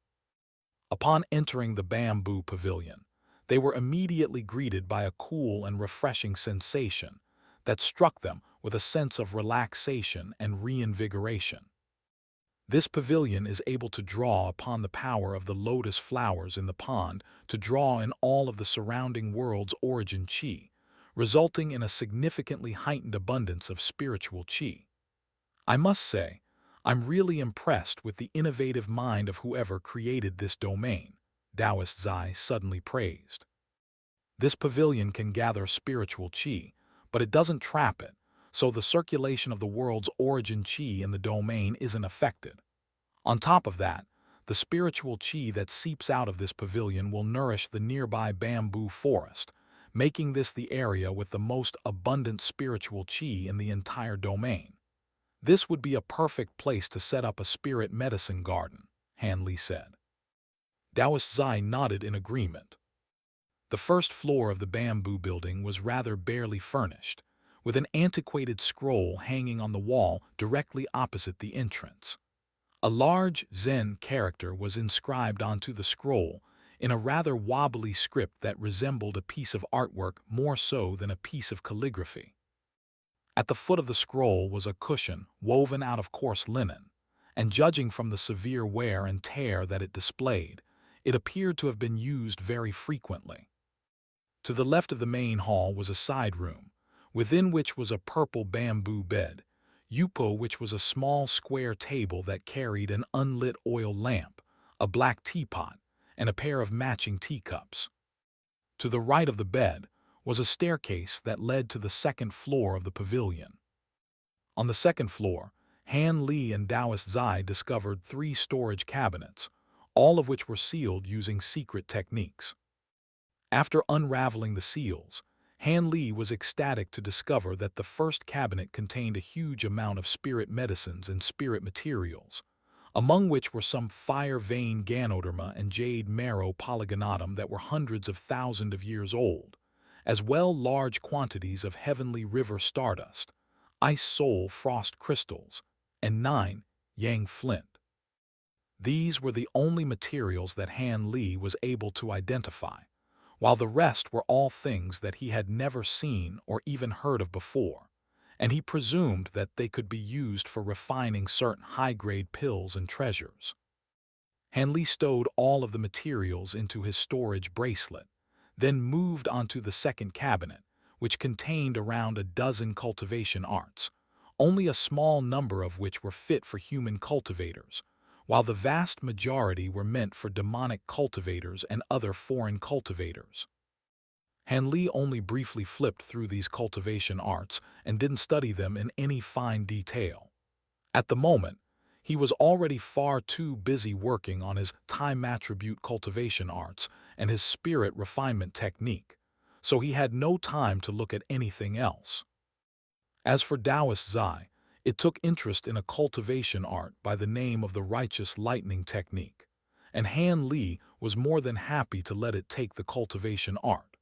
Upon entering the bamboo pavilion, they were immediately greeted by a cool and refreshing sensation that struck them with a sense of relaxation and reinvigoration. This pavilion is able to draw upon the power of the lotus flowers in the pond to draw in all of the surrounding world's origin qi, resulting in a significantly heightened abundance of spiritual qi. I must say, I'm really impressed with the innovative mind of whoever created this domain, Taoist Zai suddenly praised. This pavilion can gather spiritual qi, but it doesn't trap it, so the circulation of the world's origin qi in the domain isn't affected. On top of that, the spiritual qi that seeps out of this pavilion will nourish the nearby bamboo forest, making this the area with the most abundant spiritual qi in the entire domain. This would be a perfect place to set up a spirit medicine garden, Han Li said. Taoist Zai nodded in agreement. The first floor of the bamboo building was rather barely furnished, with an antiquated scroll hanging on the wall directly opposite the entrance. A large Zen character was inscribed onto the scroll in a rather wobbly script that resembled a piece of artwork more so than a piece of calligraphy. At the foot of the scroll was a cushion woven out of coarse linen, and judging from the severe wear and tear that it displayed, it appeared to have been used very frequently. To the left of the main hall was a side room, within which was a purple bamboo bed, Yupo, which was a small square table that carried an unlit oil lamp, a black teapot, and a pair of matching teacups. To the right of the bed was a staircase that led to the second floor of the pavilion. On the second floor, Han Li and Taoist Zai discovered 3 storage cabinets, all of which were sealed using secret techniques. After unraveling the seals, Han Li was ecstatic to discover that the first cabinet contained a huge amount of spirit medicines and spirit materials, among which were some fire vein ganoderma and jade marrow polygonatum that were hundreds of thousands of years old, as well large quantities of heavenly river stardust, ice soul frost crystals, and 9 yang flint. These were the only materials that Han Li was able to identify, while the rest were all things that he had never seen or even heard of before, and he presumed that they could be used for refining certain high-grade pills and treasures. Han Li stowed all of the materials into his storage bracelet, then moved onto the second cabinet, which contained around a dozen cultivation arts, only a small number of which were fit for human cultivators, while the vast majority were meant for demonic cultivators and other foreign cultivators. Han Li only briefly flipped through these cultivation arts and didn't study them in any fine detail. At the moment, he was already far too busy working on his time attribute cultivation arts and his spirit refinement technique, so he had no time to look at anything else. As for Taoist Zai, it took interest in a cultivation art by the name of the righteous lightning technique, and Han Li was more than happy to let it take the cultivation art.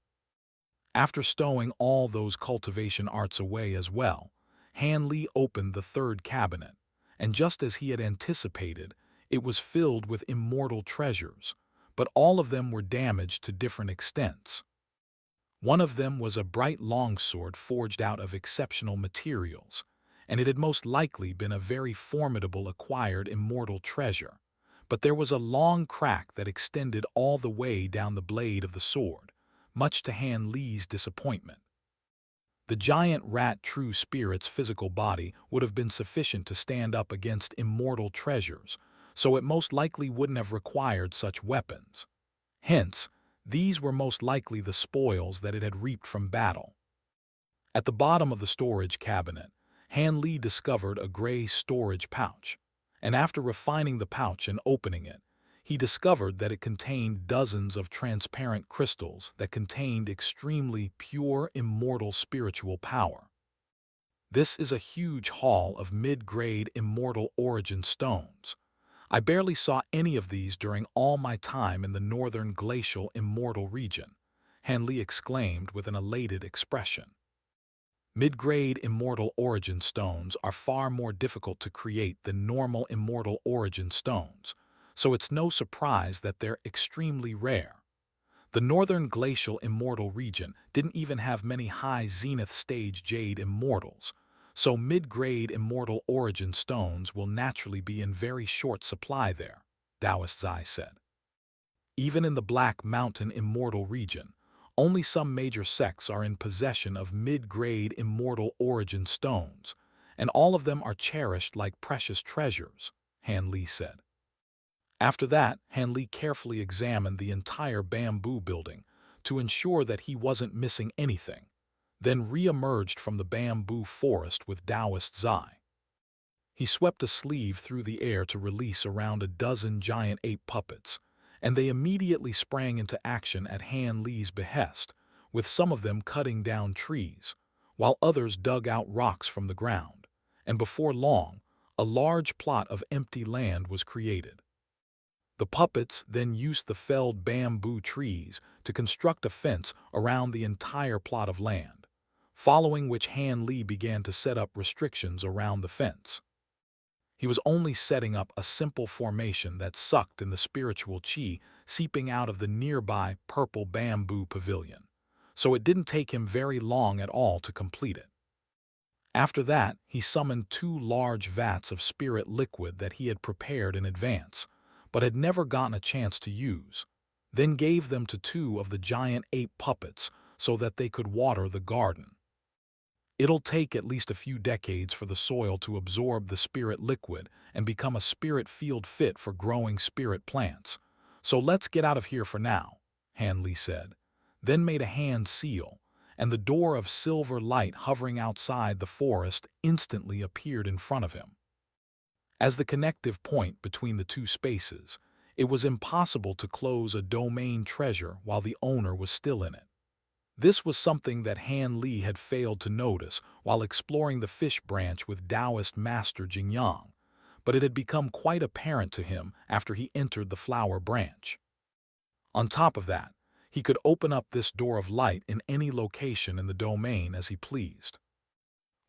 After stowing all those cultivation arts away as well, Han Li opened the third cabinet, and just as he had anticipated, it was filled with immortal treasures, but all of them were damaged to different extents. One of them was a bright longsword forged out of exceptional materials, and it had most likely been a very formidable acquired immortal treasure, but there was a long crack that extended all the way down the blade of the sword, much to Han Li's disappointment. The giant rat true spirit's physical body would have been sufficient to stand up against immortal treasures, so it most likely wouldn't have required such weapons. Hence, these were most likely the spoils that it had reaped from battle. At the bottom of the storage cabinet, Han Li discovered a gray storage pouch, and after refining the pouch and opening it, he discovered that it contained dozens of transparent crystals that contained extremely pure immortal spiritual power. This is a huge haul of mid-grade immortal origin stones. I barely saw any of these during all my time in the northern glacial immortal region, Han Li exclaimed with an elated expression. Mid-grade immortal origin stones are far more difficult to create than normal immortal origin stones, so it's no surprise that they're extremely rare. The northern glacial immortal region didn't even have many high zenith stage jade immortals, so mid-grade immortal origin stones will naturally be in very short supply there, Taoist Zai said. Even in the Black Mountain immortal region, only some major sects are in possession of mid-grade immortal origin stones, and all of them are cherished like precious treasures, Han Li said. After that, Han Li carefully examined the entire bamboo building to ensure that he wasn't missing anything, then re-emerged from the bamboo forest with Taoist Zai. He swept a sleeve through the air to release around a dozen giant ape puppets, and they immediately sprang into action at Han Li's behest, with some of them cutting down trees, while others dug out rocks from the ground, and before long, a large plot of empty land was created. The puppets then used the felled bamboo trees to construct a fence around the entire plot of land, following which Han Li began to set up restrictions around the fence. He was only setting up a simple formation that sucked in the spiritual qi seeping out of the nearby purple bamboo pavilion, so it didn't take him very long at all to complete it. After that, he summoned 2 large vats of spirit liquid that he had prepared in advance, but had never gotten a chance to use, then gave them to 2 of the giant ape puppets so that they could water the garden. It'll take at least a few decades for the soil to absorb the spirit liquid and become a spirit field fit for growing spirit plants, so let's get out of here for now, Han Li said, then made a hand seal, and the door of silver light hovering outside the forest instantly appeared in front of him. As the connective point between the 2 spaces, it was impossible to close a domain treasure while the owner was still in it. This was something that Han Li had failed to notice while exploring the fish branch with Taoist master Jingyang, but it had become quite apparent to him after he entered the flower branch. On top of that, he could open up this door of light in any location in the domain as he pleased.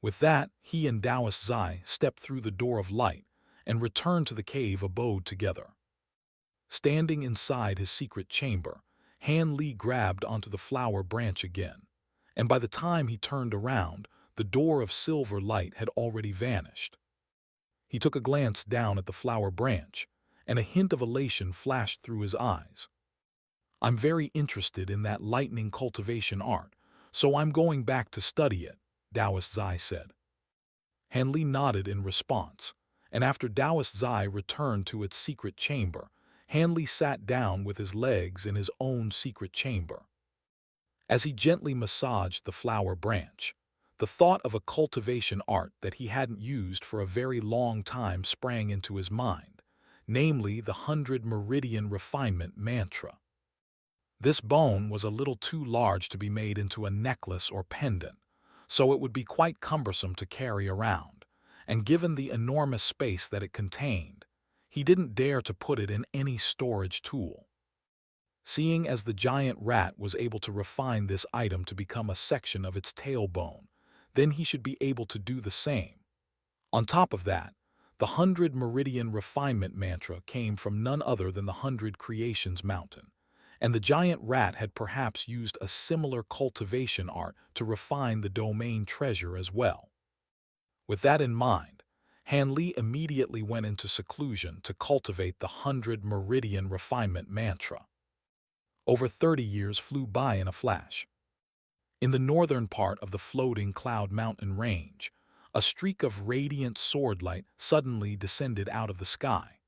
With that, he and Taoist Zai stepped through the door of light and returned to the cave abode together. Standing inside his secret chamber, Han Li grabbed onto the flower branch again, and by the time he turned around, the door of silver light had already vanished. He took a glance down at the flower branch, and a hint of elation flashed through his eyes. "I'm very interested in that lightning cultivation art, so I'm going back to study it," Taoist Zai said. Han Li nodded in response, and after Taoist Zai returned to its secret chamber, Han Li sat down with his legs in his own secret chamber. As he gently massaged the flower branch, the thought of a cultivation art that he hadn't used for a very long time sprang into his mind, namely the 100 Meridian Refinement Mantra. This bone was a little too large to be made into a necklace or pendant, so it would be quite cumbersome to carry around, and given the enormous space that it contained, he didn't dare to put it in any storage tool. Seeing as the giant rat was able to refine this item to become a section of its tailbone, then he should be able to do the same. On top of that, the 100 Meridian Refinement Mantra came from none other than the 100 Creations Mountain, and the giant rat had perhaps used a similar cultivation art to refine the domain treasure as well. With that in mind, Han Li immediately went into seclusion to cultivate the 100 Meridian Refinement Mantra. Over 30 years flew by in a flash. In the northern part of the floating Cloud Mountain range, a streak of radiant swordlight suddenly descended out of the sky.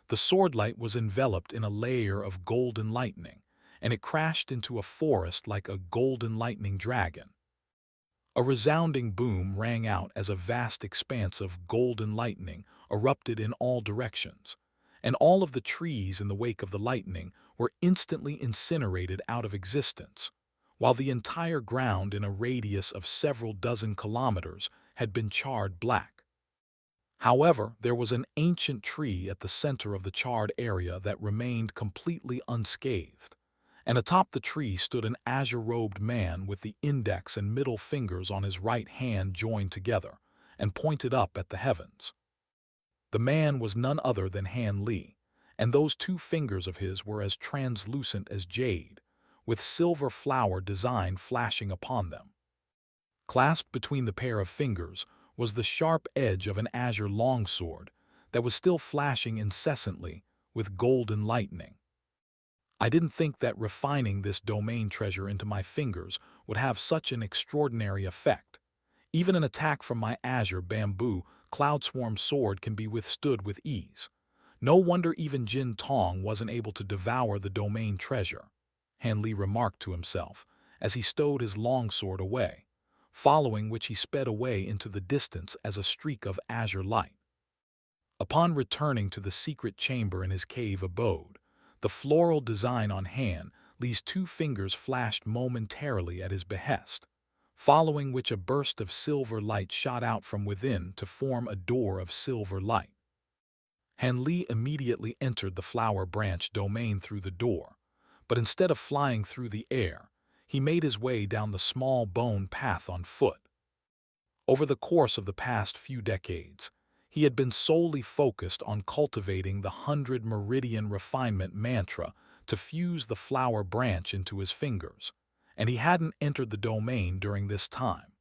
The swordlight was enveloped in a layer of golden lightning, and it crashed into a forest like a golden lightning dragon. A resounding boom rang out as a vast expanse of golden lightning erupted in all directions, and all of the trees in the wake of the lightning were instantly incinerated out of existence, while the entire ground in a radius of several dozen kilometers had been charred black. However, there was an ancient tree at the center of the charred area that remained completely unscathed, and atop the tree stood an azure-robed man with the index and middle fingers on his right hand joined together and pointed up at the heavens. The man was none other than Han Li, and those two fingers of his were as translucent as jade, with silver flower design flashing upon them. Clasped between the pair of fingers was the sharp edge of an azure longsword that was still flashing incessantly with golden lightning. I didn't think that refining this domain treasure into my fingers would have such an extraordinary effect. Even an attack from my azure bamboo cloudswarm sword can be withstood with ease. No wonder even Jin Tong wasn't able to devour the domain treasure, Han Li remarked to himself as he stowed his longsword away, following which he sped away into the distance as a streak of azure light. Upon returning to the secret chamber in his cave abode, the floral design on Han Li's two fingers flashed momentarily at his behest, following which a burst of silver light shot out from within to form a door of silver light. Han Li immediately entered the flower branch domain through the door, but instead of flying through the air, he made his way down the small bone path on foot. Over the course of the past few decades, he had been solely focused on cultivating the 100 Meridian Refinement Mantra to fuse the flower branch into his fingers, and he hadn't entered the domain during this time.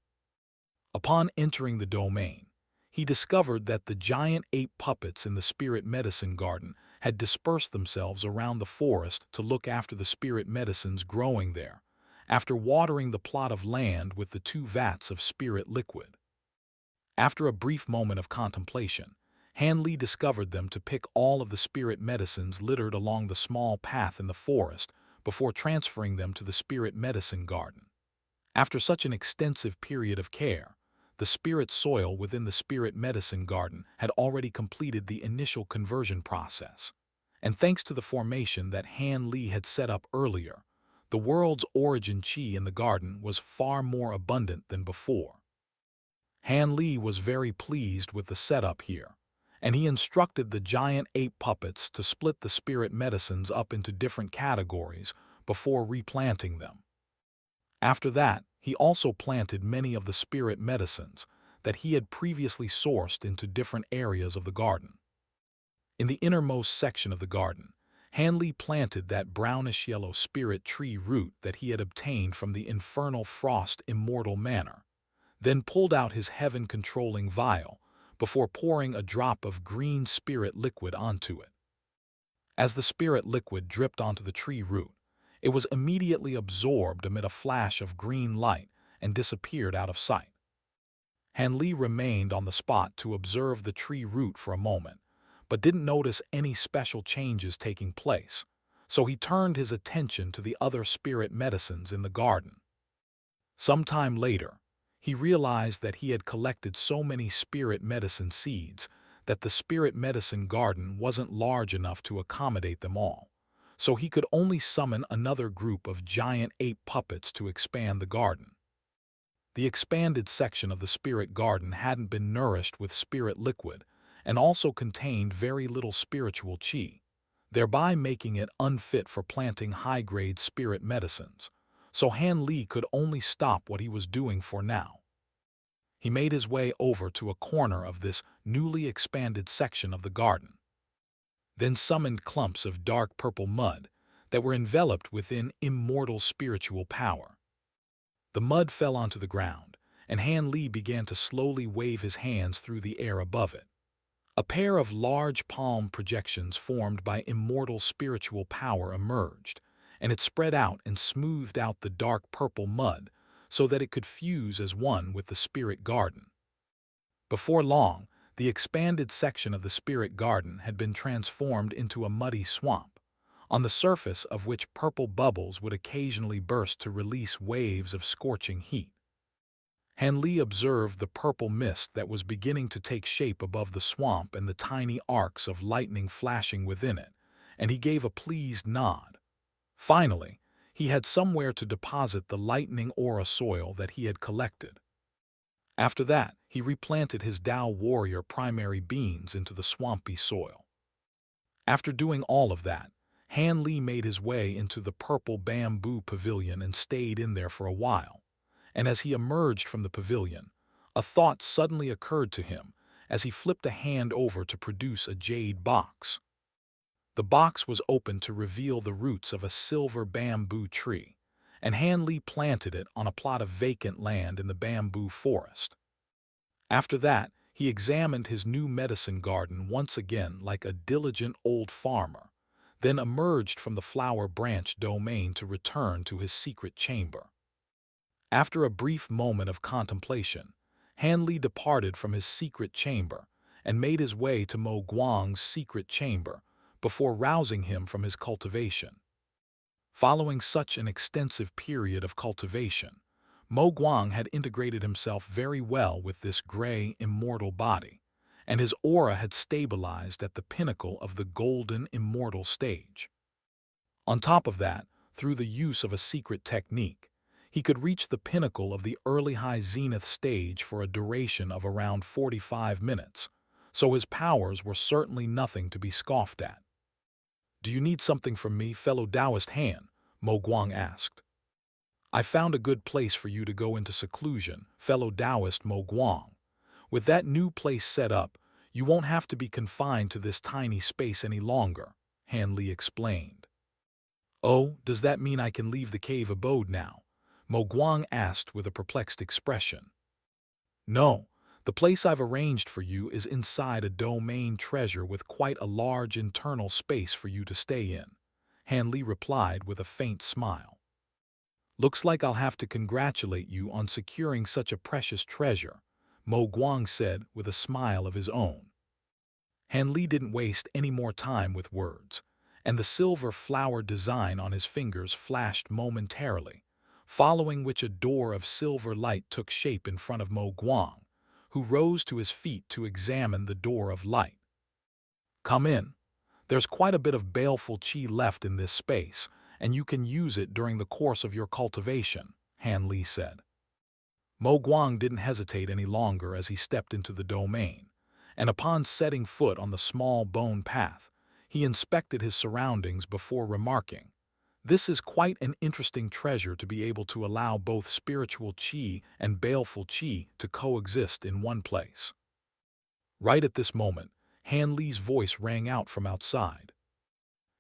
Upon entering the domain, he discovered that the giant ape puppets in the spirit medicine garden had dispersed themselves around the forest to look after the spirit medicines growing there, after watering the plot of land with the 2 vats of spirit liquid. After a brief moment of contemplation, Han Li discovered them to pick all of the spirit medicines littered along the small path in the forest before transferring them to the spirit medicine garden. After such an extensive period of care, the spirit soil within the spirit medicine garden had already completed the initial conversion process, and thanks to the formation that Han Li had set up earlier, the world's origin qi in the garden was far more abundant than before. Han Li was very pleased with the setup here, and he instructed the giant ape puppets to split the spirit medicines up into different categories before replanting them. After that, he also planted many of the spirit medicines that he had previously sourced into different areas of the garden. In the innermost section of the garden, Hanley planted that brownish-yellow spirit tree root that he had obtained from the infernal frost Immortal manor, then pulled out his heaven-controlling vial before pouring a drop of green spirit liquid onto it. As the spirit liquid dripped onto the tree root, it was immediately absorbed amid a flash of green light and disappeared out of sight. Hanley remained on the spot to observe the tree root for a moment, but didn't notice any special changes taking place, so he turned his attention to the other spirit medicines in the garden. Some time later, he realized that he had collected so many spirit medicine seeds that the spirit medicine garden wasn't large enough to accommodate them all, so he could only summon another group of giant ape puppets to expand the garden. The expanded section of the spirit garden hadn't been nourished with spirit liquid and also contained very little spiritual chi, thereby making it unfit for planting high-grade spirit medicines, so Hanley could only stop what he was doing for now. He made his way over to a corner of this newly expanded section of the garden, then summoned clumps of dark purple mud that were enveloped within immortal spiritual power. The mud fell onto the ground, and Hanley began to slowly wave his hands through the air above it. A pair of large palm projections formed by immortal spiritual power emerged, and it spread out and smoothed out the dark purple mud so that it could fuse as one with the spirit garden. Before long, the expanded section of the spirit garden had been transformed into a muddy swamp, on the surface of which purple bubbles would occasionally burst to release waves of scorching heat. Hanley observed the purple mist that was beginning to take shape above the swamp and the tiny arcs of lightning flashing within it, and he gave a pleased nod. Finally, he had somewhere to deposit the lightning aura soil that he had collected. After that, he replanted his Tao warrior primary beans into the swampy soil. After doing all of that, Hanley made his way into the purple bamboo pavilion and stayed in there for a while. And as he emerged from the pavilion, a thought suddenly occurred to him as he flipped a hand over to produce a jade box. The box was open to reveal the roots of a silver bamboo tree, and Hanley planted it on a plot of vacant land in the bamboo forest. After that, he examined his new medicine garden once again like a diligent old farmer, then emerged from the flower branch domain to return to his secret chamber. After a brief moment of contemplation, Hanley departed from his secret chamber and made his way to Mo Guang's secret chamber before rousing him from his cultivation. Following such an extensive period of cultivation, Mo Guang had integrated himself very well with this gray, immortal body, and his aura had stabilized at the pinnacle of the golden immortal stage. On top of that, through the use of a secret technique, he could reach the pinnacle of the early high zenith stage for a duration of around 45 minutes, so his powers were certainly nothing to be scoffed at. "Do you need something from me, fellow Taoist Han?" Mo Guang asked. "I found a good place for you to go into seclusion, fellow Taoist Mo Guang. With that new place set up, you won't have to be confined to this tiny space any longer," Hanley explained. "Oh, does that mean I can leave the cave abode now?" Mo Guang asked with a perplexed expression. "No, the place I've arranged for you is inside a domain treasure with quite a large internal space for you to stay in," Hanley replied with a faint smile. "Looks like I'll have to congratulate you on securing such a precious treasure," Mo Guang said with a smile of his own. Hanley didn't waste any more time with words, and the silver flower design on his fingers flashed momentarily, following which a door of silver light took shape in front of Mo Guang, who rose to his feet to examine the door of light. "Come in. There's quite a bit of baleful chi left in this space, and you can use it during the course of your cultivation," Hanley said. Mo Guang didn't hesitate any longer as he stepped into the domain, and upon setting foot on the small bone path, he inspected his surroundings before remarking, This is quite an interesting treasure to be able to allow both spiritual chi and baleful chi to coexist in one place. Right at this moment, Han Li's voice rang out from outside.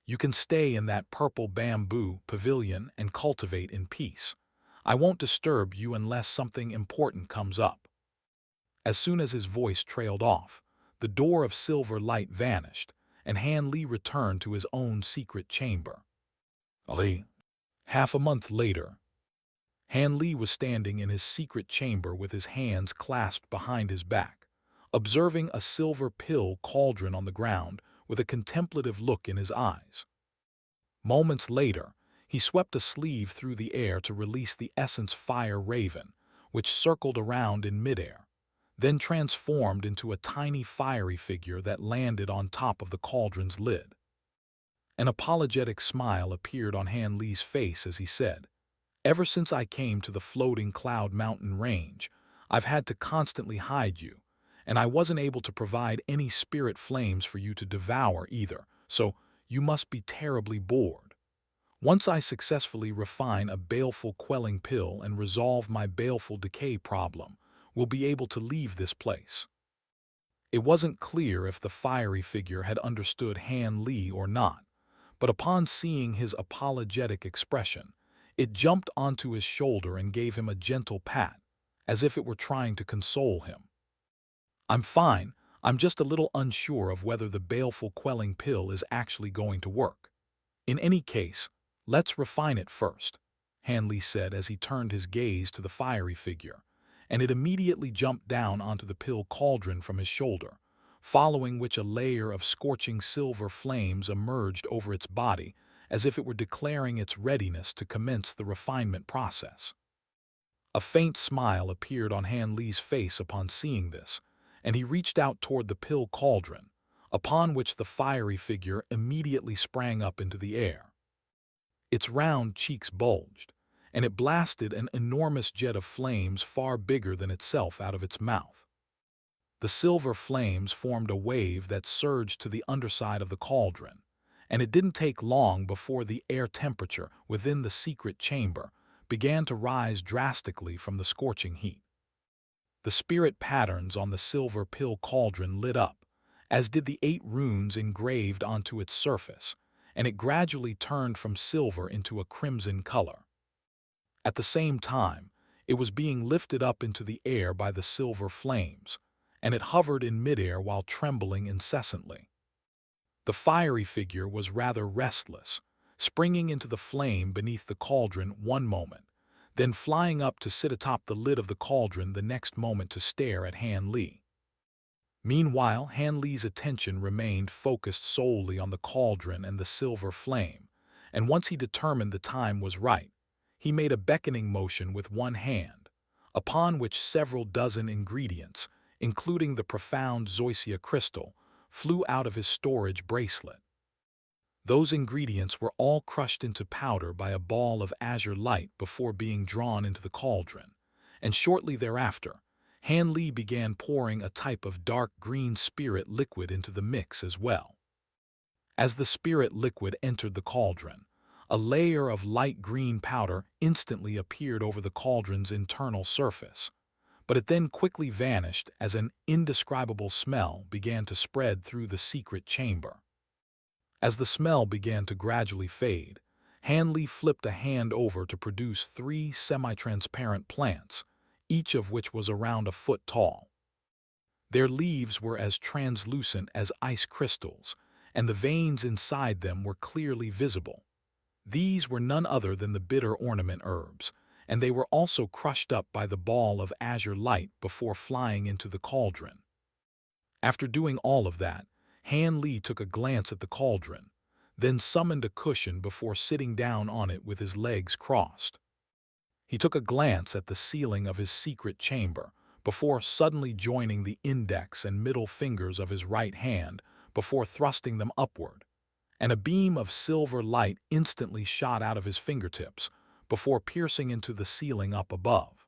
You can stay in that purple bamboo pavilion and cultivate in peace. I won't disturb you unless something important comes up. As soon as his voice trailed off, the door of silver light vanished, and Han Li returned to his own secret chamber. Ali. Half a month later, Han Li was standing in his secret chamber with his hands clasped behind his back, observing a silver pill cauldron on the ground with a contemplative look in his eyes. Moments later, he swept a sleeve through the air to release the essence fire raven, which circled around in midair, then transformed into a tiny fiery figure that landed on top of the cauldron's lid. An apologetic smile appeared on Han Li's face as he said, "Ever since I came to the floating cloud mountain range, I've had to constantly hide you, and I wasn't able to provide any spirit flames for you to devour either, so you must be terribly bored. Once I successfully refine a baleful quelling pill and resolve my baleful decay problem, we'll be able to leave this place." It wasn't clear if the fiery figure had understood Han Li or not, but upon seeing his apologetic expression, it jumped onto his shoulder and gave him a gentle pat, as if it were trying to console him. "I'm fine, I'm just a little unsure of whether the baleful quelling pill is actually going to work. In any case, let's refine it first," Han Li said as he turned his gaze to the fiery figure, and it immediately jumped down onto the pill cauldron from his shoulder, following which a layer of scorching silver flames emerged over its body as if it were declaring its readiness to commence the refinement process. A faint smile appeared on Han Li's face upon seeing this, and he reached out toward the pill cauldron, upon which the fiery figure immediately sprang up into the air. Its round cheeks bulged, and it blasted an enormous jet of flames far bigger than itself out of its mouth. The silver flames formed a wave that surged to the underside of the cauldron, and it didn't take long before the air temperature within the secret chamber began to rise drastically from the scorching heat. The spirit patterns on the silver pill cauldron lit up, as did the 8 runes engraved onto its surface, and it gradually turned from silver into a crimson color. At the same time, it was being lifted up into the air by the silver flames, and it hovered in midair while trembling incessantly. The fiery figure was rather restless, springing into the flame beneath the cauldron one moment, then flying up to sit atop the lid of the cauldron the next moment to stare at Han Li. Meanwhile, Han Li's attention remained focused solely on the cauldron and the silver flame, and once he determined the time was right, he made a beckoning motion with one hand, upon which several dozen ingredients, including the profound zoysia crystal, flew out of his storage bracelet. Those ingredients were all crushed into powder by a ball of azure light before being drawn into the cauldron, and shortly thereafter, Han Li began pouring a type of dark green spirit liquid into the mix as well. As the spirit liquid entered the cauldron, a layer of light green powder instantly appeared over the cauldron's internal surface, but it then quickly vanished as an indescribable smell began to spread through the secret chamber. As the smell began to gradually fade, Han Li flipped a hand over to produce 3 semi-transparent plants, each of which was around a foot tall. Their leaves were as translucent as ice crystals, and the veins inside them were clearly visible. These were none other than the bitter ornament herbs, and they were also crushed up by the ball of azure light before flying into the cauldron. After doing all of that, Han Li took a glance at the cauldron, then summoned a cushion before sitting down on it with his legs crossed. He took a glance at the ceiling of his secret chamber before suddenly joining the index and middle fingers of his right hand before thrusting them upward, and a beam of silver light instantly shot out of his fingertips before piercing into the ceiling up above.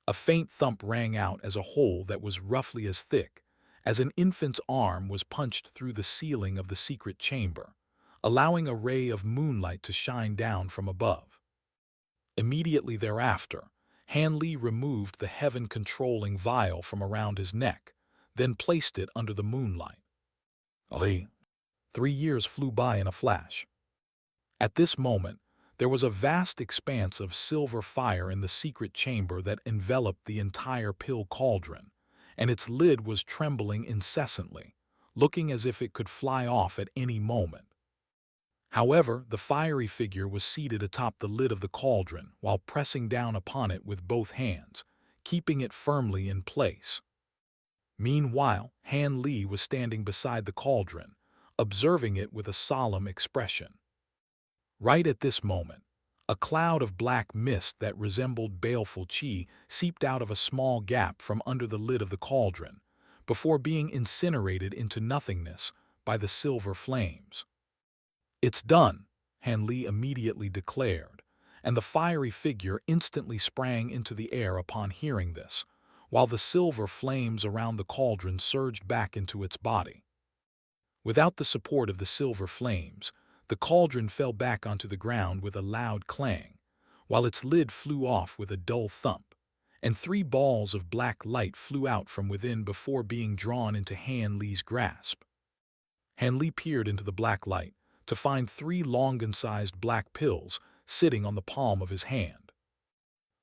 A faint thump rang out as a hole that was roughly as thick as an infant's arm was punched through the ceiling of the secret chamber, allowing a ray of moonlight to shine down from above. Immediately thereafter, Han Li removed the heaven-controlling vial from around his neck, then placed it under the moonlight. Ali. 3 years flew by in a flash. At this moment, there was a vast expanse of silver fire in the secret chamber that enveloped the entire pill cauldron, and its lid was trembling incessantly, looking as if it could fly off at any moment. However, the fiery figure was seated atop the lid of the cauldron while pressing down upon it with both hands, keeping it firmly in place. Meanwhile, Han Li was standing beside the cauldron, observing it with a solemn expression. Right at this moment, a cloud of black mist that resembled baleful qi seeped out of a small gap from under the lid of the cauldron, before being incinerated into nothingness by the silver flames. "It's done," Han Li immediately declared, and the fiery figure instantly sprang into the air upon hearing this, while the silver flames around the cauldron surged back into its body. Without the support of the silver flames, the cauldron fell back onto the ground with a loud clang, while its lid flew off with a dull thump, and 3 balls of black light flew out from within before being drawn into Han Li's grasp. Han Li peered into the black light to find 3 longan-sized black pills sitting on the palm of his hand.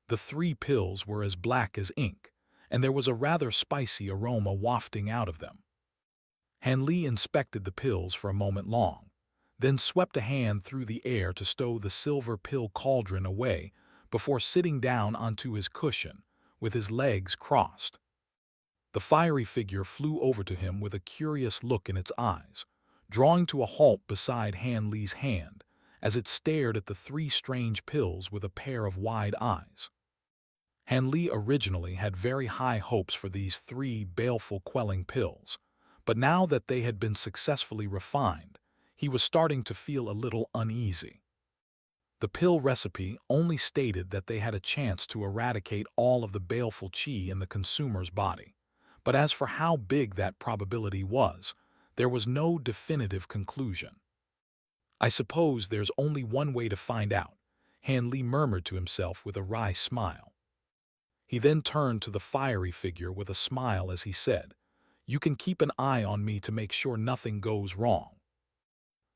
The 3 pills were as black as ink, and there was a rather spicy aroma wafting out of them. Han Li inspected the pills for a moment long, then swept a hand through the air to stow the silver pill cauldron away before sitting down onto his cushion with his legs crossed. The fiery figure flew over to him with a curious look in its eyes, drawing to a halt beside Han Li's hand as it stared at the 3 strange pills with a pair of wide eyes. Han Li originally had very high hopes for these 3 baleful quelling pills, but now that they had been successfully refined, he was starting to feel a little uneasy. The pill recipe only stated that they had a chance to eradicate all of the baleful qi in the consumer's body, but as for how big that probability was, there was no definitive conclusion. "I suppose there's only one way to find out," Han Li murmured to himself with a wry smile. He then turned to the fiery figure with a smile as he said, "You can keep an eye on me to make sure nothing goes wrong."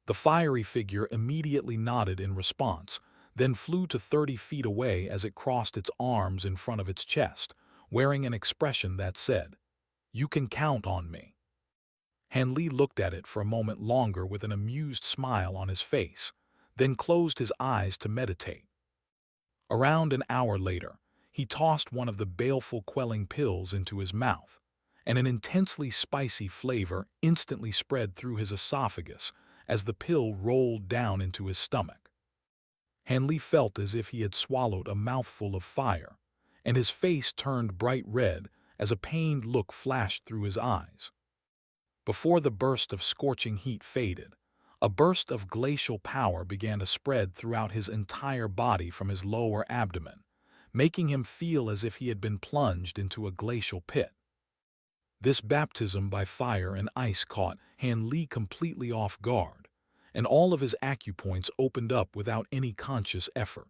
The fiery figure immediately nodded in response, then flew to 30 feet away as it crossed its arms in front of its chest, wearing an expression that said, "You can count on me." Han Li looked at it for a moment longer with an amused smile on his face, then closed his eyes to meditate. Around an hour later, he tossed one of the baleful quelling pills into his mouth, and an intensely spicy flavor instantly spread through his esophagus as the pill rolled down into his stomach. Han Li felt as if he had swallowed a mouthful of fire, and his face turned bright red as a pained look flashed through his eyes. Before the burst of scorching heat faded, a burst of glacial power began to spread throughout his entire body from his lower abdomen, making him feel as if he had been plunged into a glacial pit. This baptism by fire and ice caught Han Li completely off guard, and all of his acupoints opened up without any conscious effort.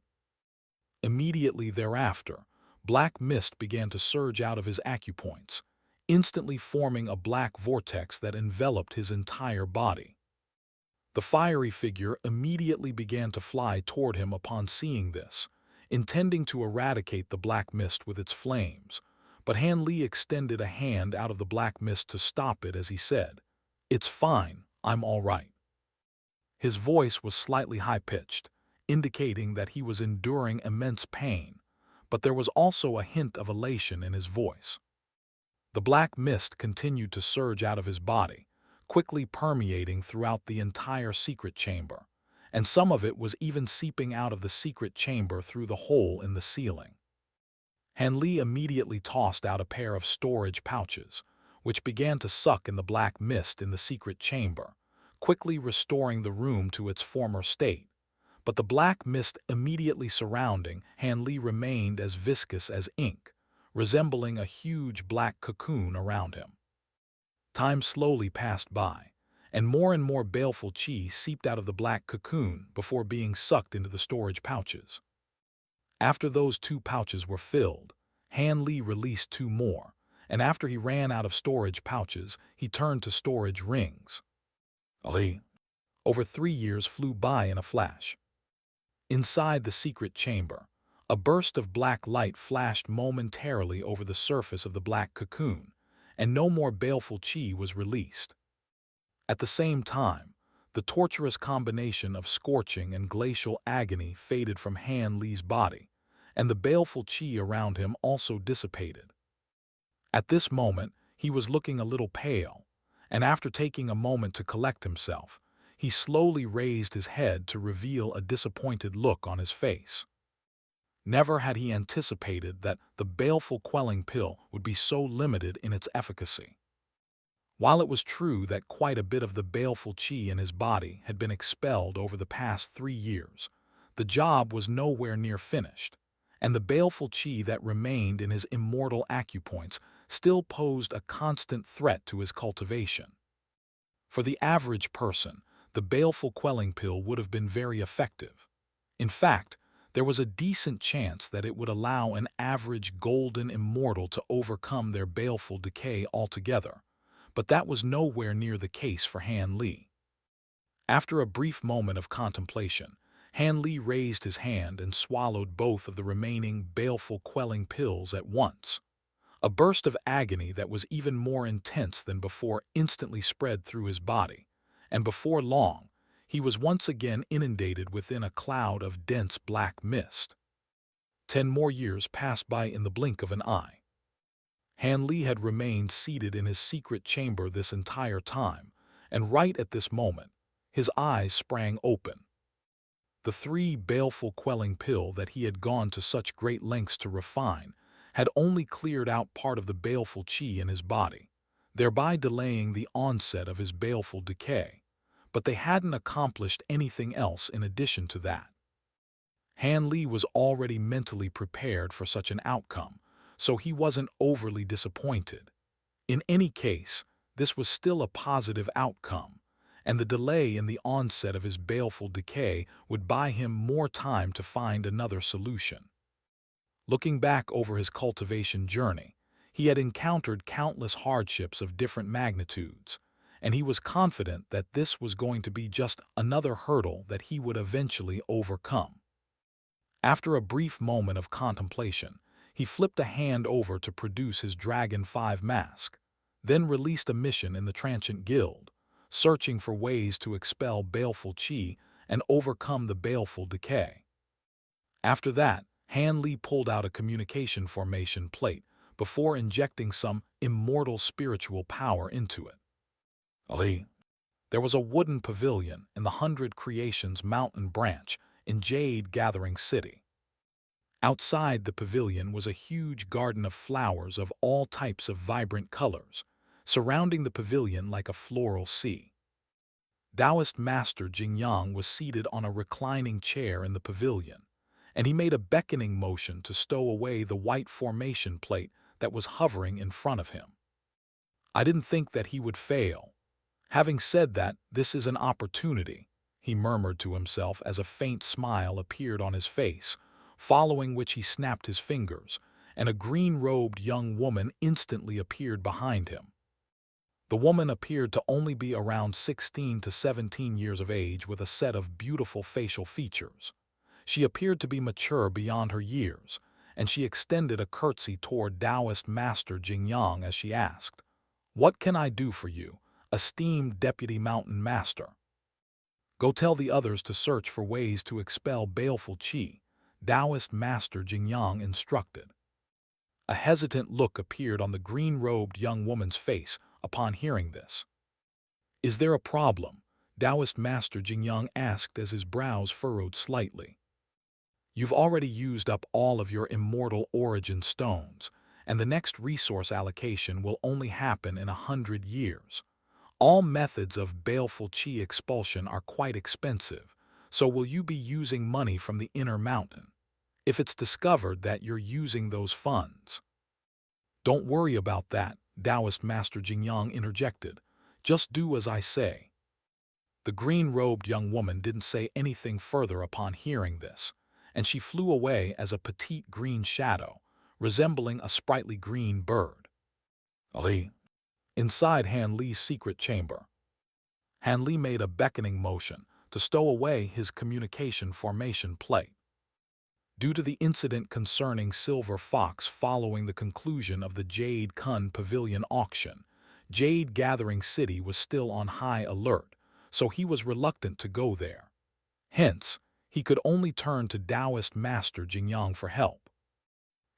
Immediately thereafter, black mist began to surge out of his acupoints, instantly forming a black vortex that enveloped his entire body. The fiery figure immediately began to fly toward him upon seeing this, intending to eradicate the black mist with its flames, but Han Li extended a hand out of the black mist to stop it as he said, "It's fine, I'm all right." His voice was slightly high-pitched, indicating that he was enduring immense pain, but there was also a hint of elation in his voice. The black mist continued to surge out of his body, quickly permeating throughout the entire secret chamber, and some of it was even seeping out of the secret chamber through the hole in the ceiling. Han Li immediately tossed out a pair of storage pouches, which began to suck in the black mist in the secret chamber, quickly restoring the room to its former state. But the black mist immediately surrounding Han Li remained as viscous as ink, resembling a huge black cocoon around him. Time slowly passed by, and more baleful chi seeped out of the black cocoon before being sucked into the storage pouches. After those 2 pouches were filled, Han Li released 2 more, and after he ran out of storage pouches, he turned to storage rings. Ali. Over 3 years flew by in a flash. Inside the secret chamber, a burst of black light flashed momentarily over the surface of the black cocoon, and no more baleful chi was released. At the same time, the torturous combination of scorching and glacial agony faded from Han Li's body, and the baleful chi around him also dissipated. At this moment, he was looking a little pale, and after taking a moment to collect himself, he slowly raised his head to reveal a disappointed look on his face. Never had he anticipated that the baleful quelling pill would be so limited in its efficacy. While it was true that quite a bit of the baleful chi in his body had been expelled over the past 3 years, the job was nowhere near finished, and the baleful chi that remained in his immortal acupoints still posed a constant threat to his cultivation. For the average person, the baleful quelling pill would have been very effective. In fact, there was a decent chance that it would allow an average golden immortal to overcome their baleful decay altogether, but that was nowhere near the case for Han Li. After a brief moment of contemplation, Han Li raised his hand and swallowed both of the remaining baleful quelling pills at once. A burst of agony that was even more intense than before instantly spread through his body, and before long, he was once again inundated within a cloud of dense black mist. 10 more years passed by in the blink of an eye. Han Li had remained seated in his secret chamber this entire time, and right at this moment, his eyes sprang open. The 3 baleful quelling pill that he had gone to such great lengths to refine had only cleared out part of the baleful chi in his body, thereby delaying the onset of his baleful decay, but they hadn't accomplished anything else in addition to that. Han Li was already mentally prepared for such an outcome, so he wasn't overly disappointed. In any case, this was still a positive outcome, and the delay in the onset of his baleful decay would buy him more time to find another solution. Looking back over his cultivation journey, he had encountered countless hardships of different magnitudes, and he was confident that this was going to be just another hurdle that he would eventually overcome. After a brief moment of contemplation, he flipped a hand over to produce his Dragon 5 mask, then released a mission in the Transient Guild, searching for ways to expel baleful chi and overcome the baleful decay. After that, Han Li pulled out a communication formation plate before injecting some immortal spiritual power into it. Ali. There was a wooden pavilion in the 100 Creations mountain branch in Jade Gathering City. Outside the pavilion was a huge garden of flowers of all types of vibrant colors, surrounding the pavilion like a floral sea. Taoist Master Jingyang was seated on a reclining chair in the pavilion, and he made a beckoning motion to stow away the white formation plate that was hovering in front of him. I didn't think that he would fail. Having said that, this is an opportunity, he murmured to himself as a faint smile appeared on his face, following which he snapped his fingers, and a green-robed young woman instantly appeared behind him. The woman appeared to only be around 16 to 17 years of age with a set of beautiful facial features. She appeared to be mature beyond her years, and she extended a curtsy toward Taoist Master Jingyang as she asked, "What can I do for you, esteemed Deputy Mountain Master?" "Go tell the others to search for ways to expel baleful chi," Taoist Master Jingyang instructed. A hesitant look appeared on the green-robed young woman's face upon hearing this. "Is there a problem?" Taoist Master Jingyang asked as his brows furrowed slightly. "You've already used up all of your immortal origin stones, and the next resource allocation will only happen in 100 years. All methods of baleful chi expulsion are quite expensive, so will you be using money from the inner mountain? If it's discovered that you're using those funds—" "Don't worry about that," Taoist Master Jingyang interjected. "Just do as I say. The green-robed young woman didn't say anything further upon hearing this, and she flew away as a petite green shadow, resembling a sprightly green bird. Ali. Inside Han Li's secret chamber, Han Li made a beckoning motion to stow away his communication formation plate. Due to the incident concerning Silver Fox following the conclusion of the Jade Kun Pavilion auction, Jade Gathering City was still on high alert, so he was reluctant to go there. Hence, he could only turn to Taoist Master Jingyang for help.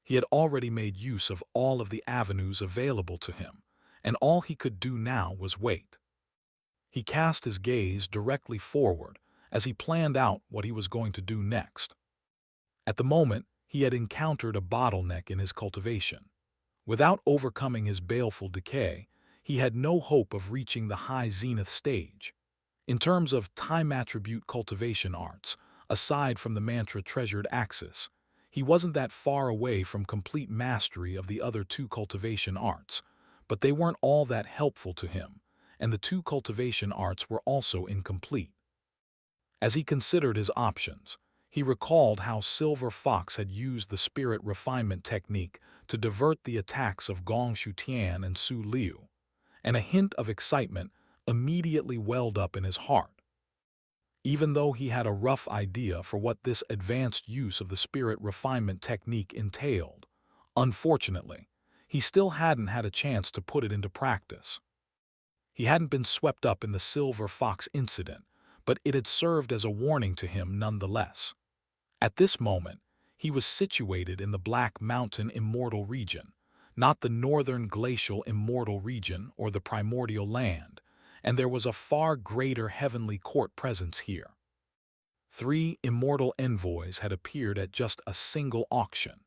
He had already made use of all of the avenues available to him, and all he could do now was wait. He cast his gaze directly forward as he planned out what he was going to do next. At the moment, he had encountered a bottleneck in his cultivation. Without overcoming his baleful decay, he had no hope of reaching the high zenith stage. In terms of time attribute cultivation arts, aside from the mantra treasured axis, he wasn't that far away from complete mastery of the other two cultivation arts, but they weren't all that helpful to him, and the two cultivation arts were also incomplete. As he considered his options, he recalled how Silver Fox had used the spirit refinement technique to divert the attacks of Gong Shutian and Su Liu, and a hint of excitement immediately welled up in his heart. Even though he had a rough idea for what this advanced use of the spirit refinement technique entailed, unfortunately, he still hadn't had a chance to put it into practice. He hadn't been swept up in the Silver Fox incident, but it had served as a warning to him nonetheless. At this moment, he was situated in the Black Mountain Immortal region, not the northern glacial Immortal region or the primordial land, and there was a far greater heavenly court presence here. 3 immortal envoys had appeared at just a single auction,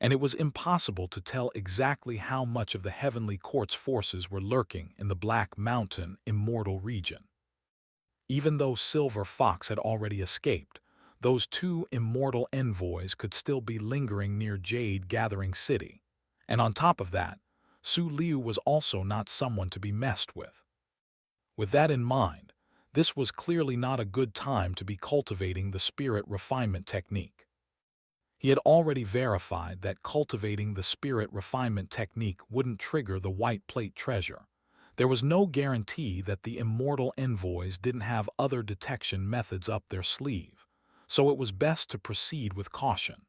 and it was impossible to tell exactly how much of the heavenly court's forces were lurking in the Black Mountain Immortal region. Even though Silver Fox had already escaped, those 2 immortal envoys could still be lingering near Jade Gathering City, and on top of that, Su Liu was also not someone to be messed with. With that in mind, this was clearly not a good time to be cultivating the spirit refinement technique. He had already verified that cultivating the spirit refinement technique wouldn't trigger the white plate treasure. There was no guarantee that the immortal envoys didn't have other detection methods up their sleeve, so it was best to proceed with caution.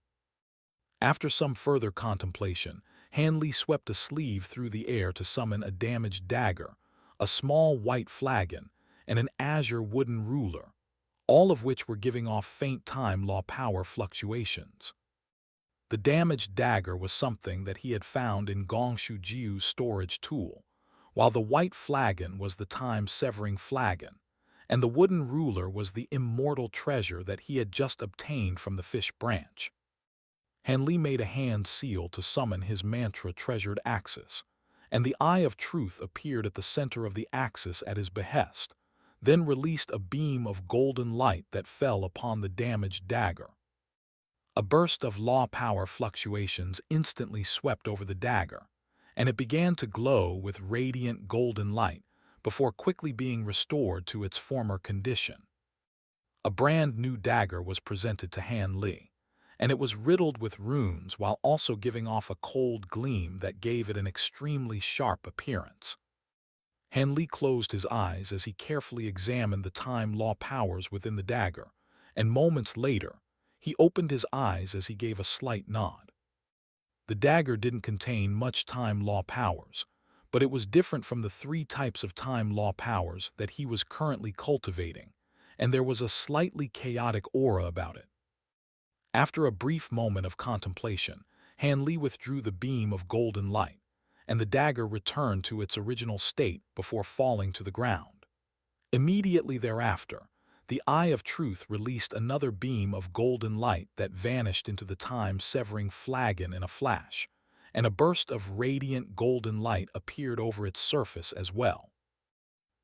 After some further contemplation, Han Li swept a sleeve through the air to summon a damaged dagger, a small white flagon, and an azure wooden ruler, all of which were giving off faint time law power fluctuations. The damaged dagger was something that he had found in Gongshu Jiu's storage tool, while the white flagon was the time-severing flagon, and the wooden ruler was the immortal treasure that he had just obtained from the fish branch. Han Li made a hand seal to summon his mantra treasured axis, and the Eye of Truth appeared at the center of the axis at his behest, then released a beam of golden light that fell upon the damaged dagger. A burst of law power fluctuations instantly swept over the dagger, and it began to glow with radiant golden light before quickly being restored to its former condition. A brand new dagger was presented to Han Li, and it was riddled with runes while also giving off a cold gleam that gave it an extremely sharp appearance. Han Li closed his eyes as he carefully examined the time law powers within the dagger, and moments later, he opened his eyes as he gave a slight nod. The dagger didn't contain much time law powers, but it was different from the 3 types of time law powers that he was currently cultivating, and there was a slightly chaotic aura about it. After a brief moment of contemplation, Han Li withdrew the beam of golden light, and the dagger returned to its original state before falling to the ground. Immediately thereafter, the Eye of Truth released another beam of golden light that vanished into the time-severing flagon in a flash, and a burst of radiant golden light appeared over its surface as well.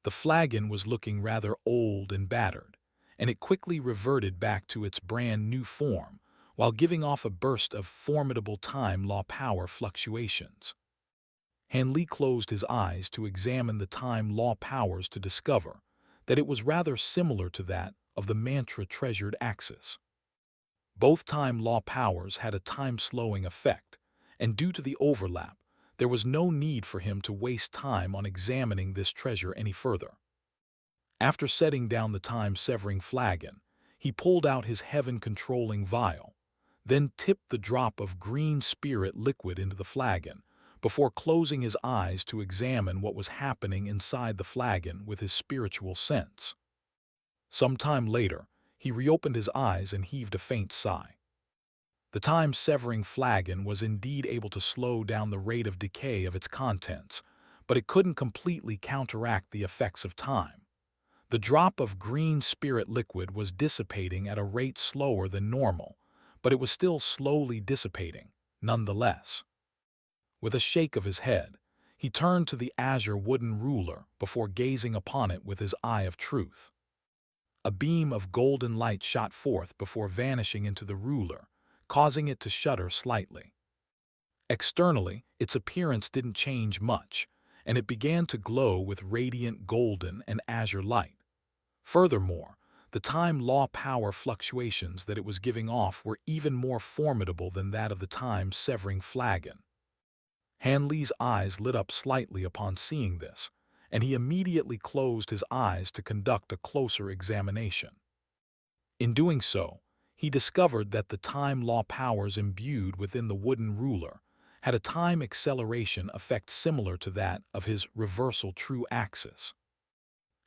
The flagon was looking rather old and battered, and it quickly reverted back to its brand new form while giving off a burst of formidable time law power fluctuations. Han Li closed his eyes to examine the time law powers to discover that it was rather similar to that of the mantra-treasured axis. Both time law powers had a time-slowing effect, and due to the overlap, there was no need for him to waste time on examining this treasure any further. After setting down the time-severing flagon, he pulled out his heaven-controlling vial, then tipped the drop of green spirit liquid into the flagon, before closing his eyes to examine what was happening inside the flagon with his spiritual sense. Some time later, he reopened his eyes and heaved a faint sigh. The time-severing flagon was indeed able to slow down the rate of decay of its contents, but it couldn't completely counteract the effects of time. The drop of green spirit liquid was dissipating at a rate slower than normal, but it was still slowly dissipating, nonetheless. With a shake of his head, he turned to the azure wooden ruler before gazing upon it with his eye of truth. A beam of golden light shot forth before vanishing into the ruler, causing it to shudder slightly. Externally, its appearance didn't change much, and it began to glow with radiant golden and azure light. Furthermore, the time law power fluctuations that it was giving off were even more formidable than that of the time-severing flagon. Hanley's eyes lit up slightly upon seeing this, and he immediately closed his eyes to conduct a closer examination. In doing so, he discovered that the time law powers imbued within the wooden ruler had a time acceleration effect similar to that of his reversal true axis.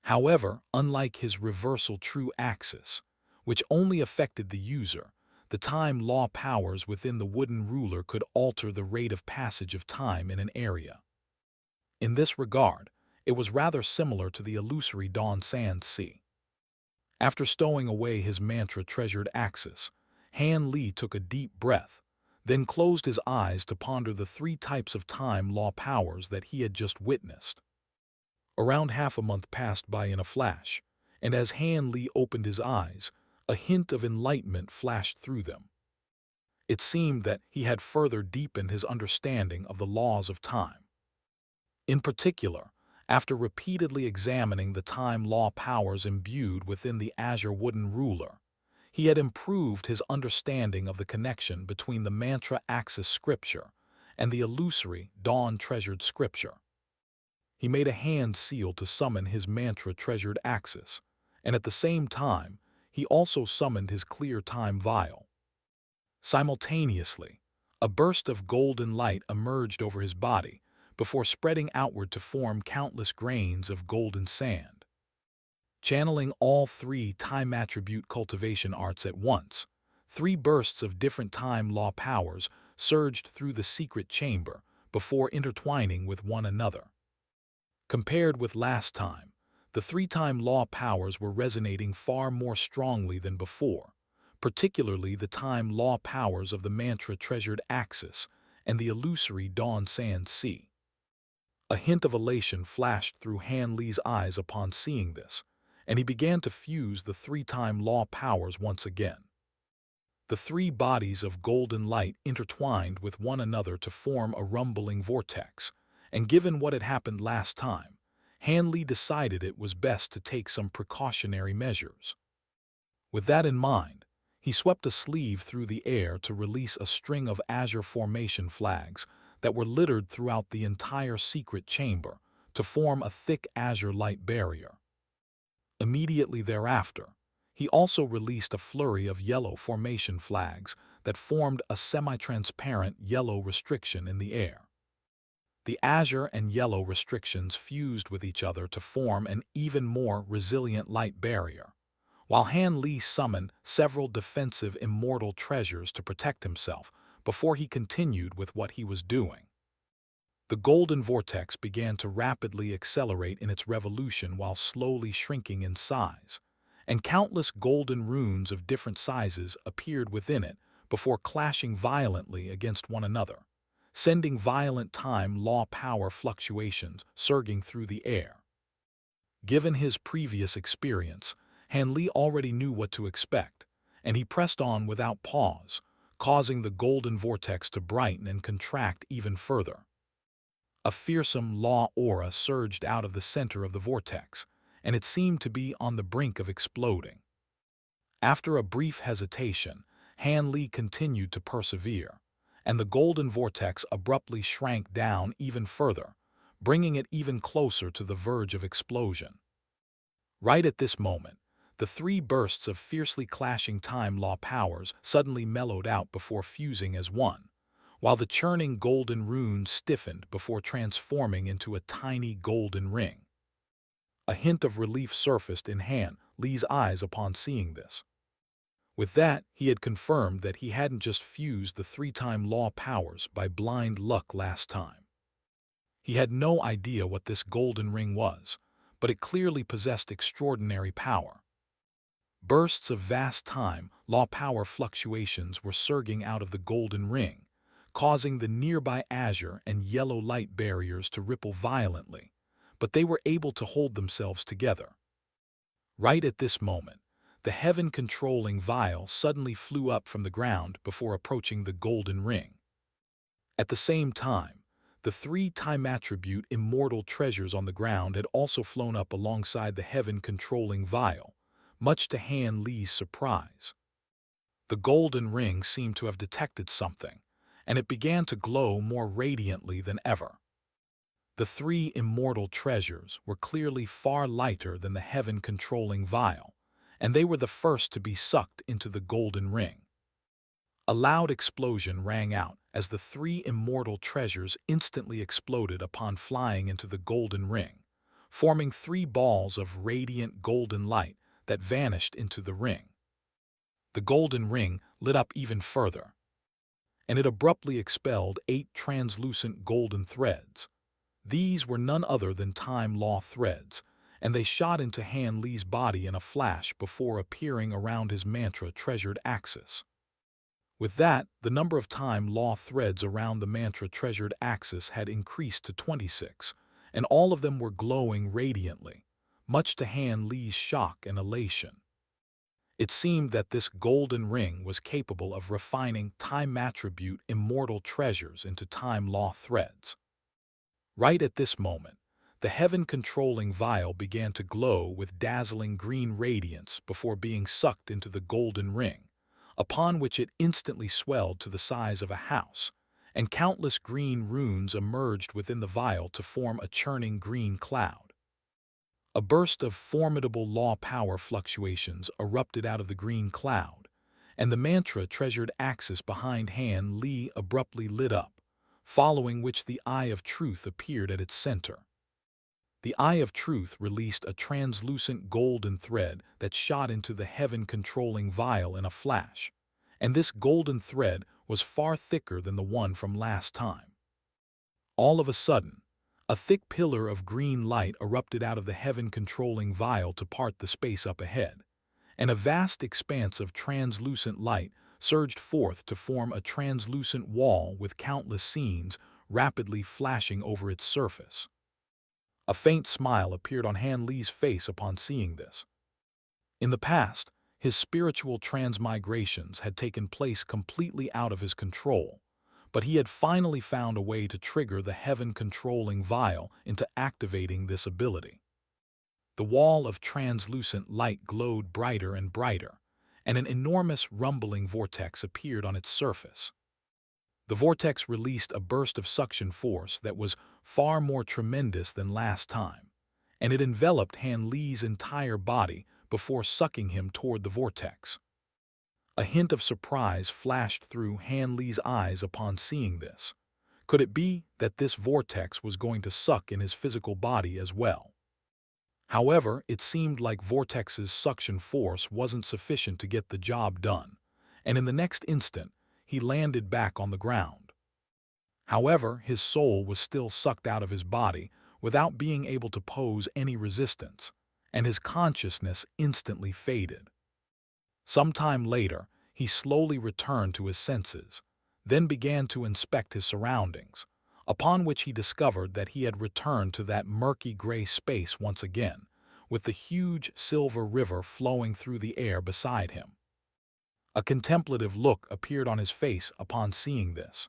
However, unlike his reversal true axis, which only affected the user, the time law powers within the wooden ruler could alter the rate of passage of time in an area. In this regard, it was rather similar to the illusory Dawn Sand Sea. After stowing away his mantra-treasured axis, Han Li took a deep breath, then closed his eyes to ponder the three types of time law powers that he had just witnessed. Around half a month passed by in a flash, and as Han Li opened his eyes, a hint of enlightenment flashed through them. It seemed that he had further deepened his understanding of the laws of time. In particular, after repeatedly examining the time law powers imbued within the azure wooden ruler, he had improved his understanding of the connection between the mantra axis scripture and the illusory dawn-treasured scripture. He made a hand seal to summon his mantra-treasured axis, and at the same time, he also summoned his clear time vial. Simultaneously, a burst of golden light emerged over his body before spreading outward to form countless grains of golden sand. Channeling all three time attribute cultivation arts at once, three bursts of different time law powers surged through the secret chamber before intertwining with one another. Compared with last time, the three-time law powers were resonating far more strongly than before, particularly the time law powers of the mantra-treasured axis and the illusory Dawn Sand Sea. A hint of elation flashed through Han Li's eyes upon seeing this, and he began to fuse the three-time law powers once again. The three bodies of golden light intertwined with one another to form a rumbling vortex, and given what had happened last time, Han Li decided it was best to take some precautionary measures. With that in mind, he swept a sleeve through the air to release a string of azure formation flags that were littered throughout the entire secret chamber to form a thick azure light barrier. Immediately thereafter, he also released a flurry of yellow formation flags that formed a semi-transparent yellow restriction in the air. The azure and yellow restrictions fused with each other to form an even more resilient light barrier, while Han Li summoned several defensive immortal treasures to protect himself before he continued with what he was doing. The golden vortex began to rapidly accelerate in its revolution while slowly shrinking in size, and countless golden runes of different sizes appeared within it before clashing violently against one another, sending violent time law power fluctuations surging through the air. Given his previous experience, Han Li already knew what to expect, and he pressed on without pause, causing the golden vortex to brighten and contract even further. A fearsome law aura surged out of the center of the vortex, and it seemed to be on the brink of exploding. After a brief hesitation, Han Li continued to persevere, and the golden vortex abruptly shrank down even further, bringing it even closer to the verge of explosion. Right at this moment, the three bursts of fiercely clashing time law powers suddenly mellowed out before fusing as one, while the churning golden runes stiffened before transforming into a tiny golden ring. A hint of relief surfaced in Han Li's eyes upon seeing this. With that, he had confirmed that he hadn't just fused the three-time law powers by blind luck last time. He had no idea what this golden ring was, but it clearly possessed extraordinary power. Bursts of vast time law power fluctuations were surging out of the golden ring, causing the nearby azure and yellow light barriers to ripple violently, but they were able to hold themselves together. Right at this moment, the heaven-controlling vial suddenly flew up from the ground before approaching the golden ring. At the same time, the three-time attribute immortal treasures on the ground had also flown up alongside the heaven-controlling vial, much to Han Li's surprise. The golden ring seemed to have detected something, and it began to glow more radiantly than ever. The three immortal treasures were clearly far lighter than the heaven-controlling vial, and they were the first to be sucked into the golden ring. A loud explosion rang out as the three immortal treasures instantly exploded upon flying into the golden ring, forming three balls of radiant golden light that vanished into the ring. The golden ring lit up even further, and it abruptly expelled 8 translucent golden threads. These were none other than time law threads, and they shot into Han Li's body in a flash before appearing around his mantra-treasured axis. With that, the number of time law threads around the mantra-treasured axis had increased to 26, and all of them were glowing radiantly, much to Han Li's shock and elation. It seemed that this golden ring was capable of refining time attribute immortal treasures into time law threads. Right at this moment, the heaven-controlling vial began to glow with dazzling green radiance before being sucked into the golden ring, upon which it instantly swelled to the size of a house, and countless green runes emerged within the vial to form a churning green cloud. A burst of formidable law power fluctuations erupted out of the green cloud, and the mantra-treasured axis behind Han Li abruptly lit up, following which the Eye of Truth appeared at its center. The Eye of Truth released a translucent golden thread that shot into the heaven-controlling vial in a flash, and this golden thread was far thicker than the one from last time. All of a sudden, a thick pillar of green light erupted out of the heaven-controlling vial to part the space up ahead, and a vast expanse of translucent light surged forth to form a translucent wall with countless scenes rapidly flashing over its surface. A faint smile appeared on Han Li's face upon seeing this. In the past, his spiritual transmigrations had taken place completely out of his control, but he had finally found a way to trigger the heaven-controlling vial into activating this ability. The wall of translucent light glowed brighter and brighter, and an enormous rumbling vortex appeared on its surface. The vortex released a burst of suction force that was far more tremendous than last time, and it enveloped Han Li's entire body before sucking him toward the vortex. A hint of surprise flashed through Han Li's eyes upon seeing this. Could it be that this vortex was going to suck in his physical body as well? However, it seemed like Vortex's suction force wasn't sufficient to get the job done, and in the next instant, he landed back on the ground. However, his soul was still sucked out of his body without being able to pose any resistance, and his consciousness instantly faded. Some time later, he slowly returned to his senses, then began to inspect his surroundings, upon which he discovered that he had returned to that murky gray space once again, with the huge silver river flowing through the air beside him. A contemplative look appeared on his face upon seeing this.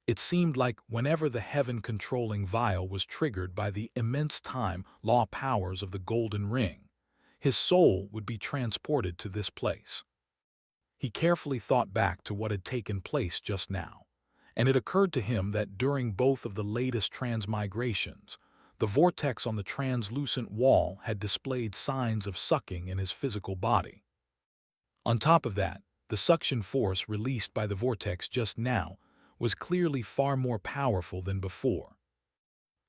It seemed like whenever the heaven-controlling vial was triggered by the immense time-law powers of the golden ring, his soul would be transported to this place. He carefully thought back to what had taken place just now, and it occurred to him that during both of the latest transmigrations, the vortex on the translucent wall had displayed signs of sucking in his physical body. On top of that, the suction force released by the vortex just now was clearly far more powerful than before.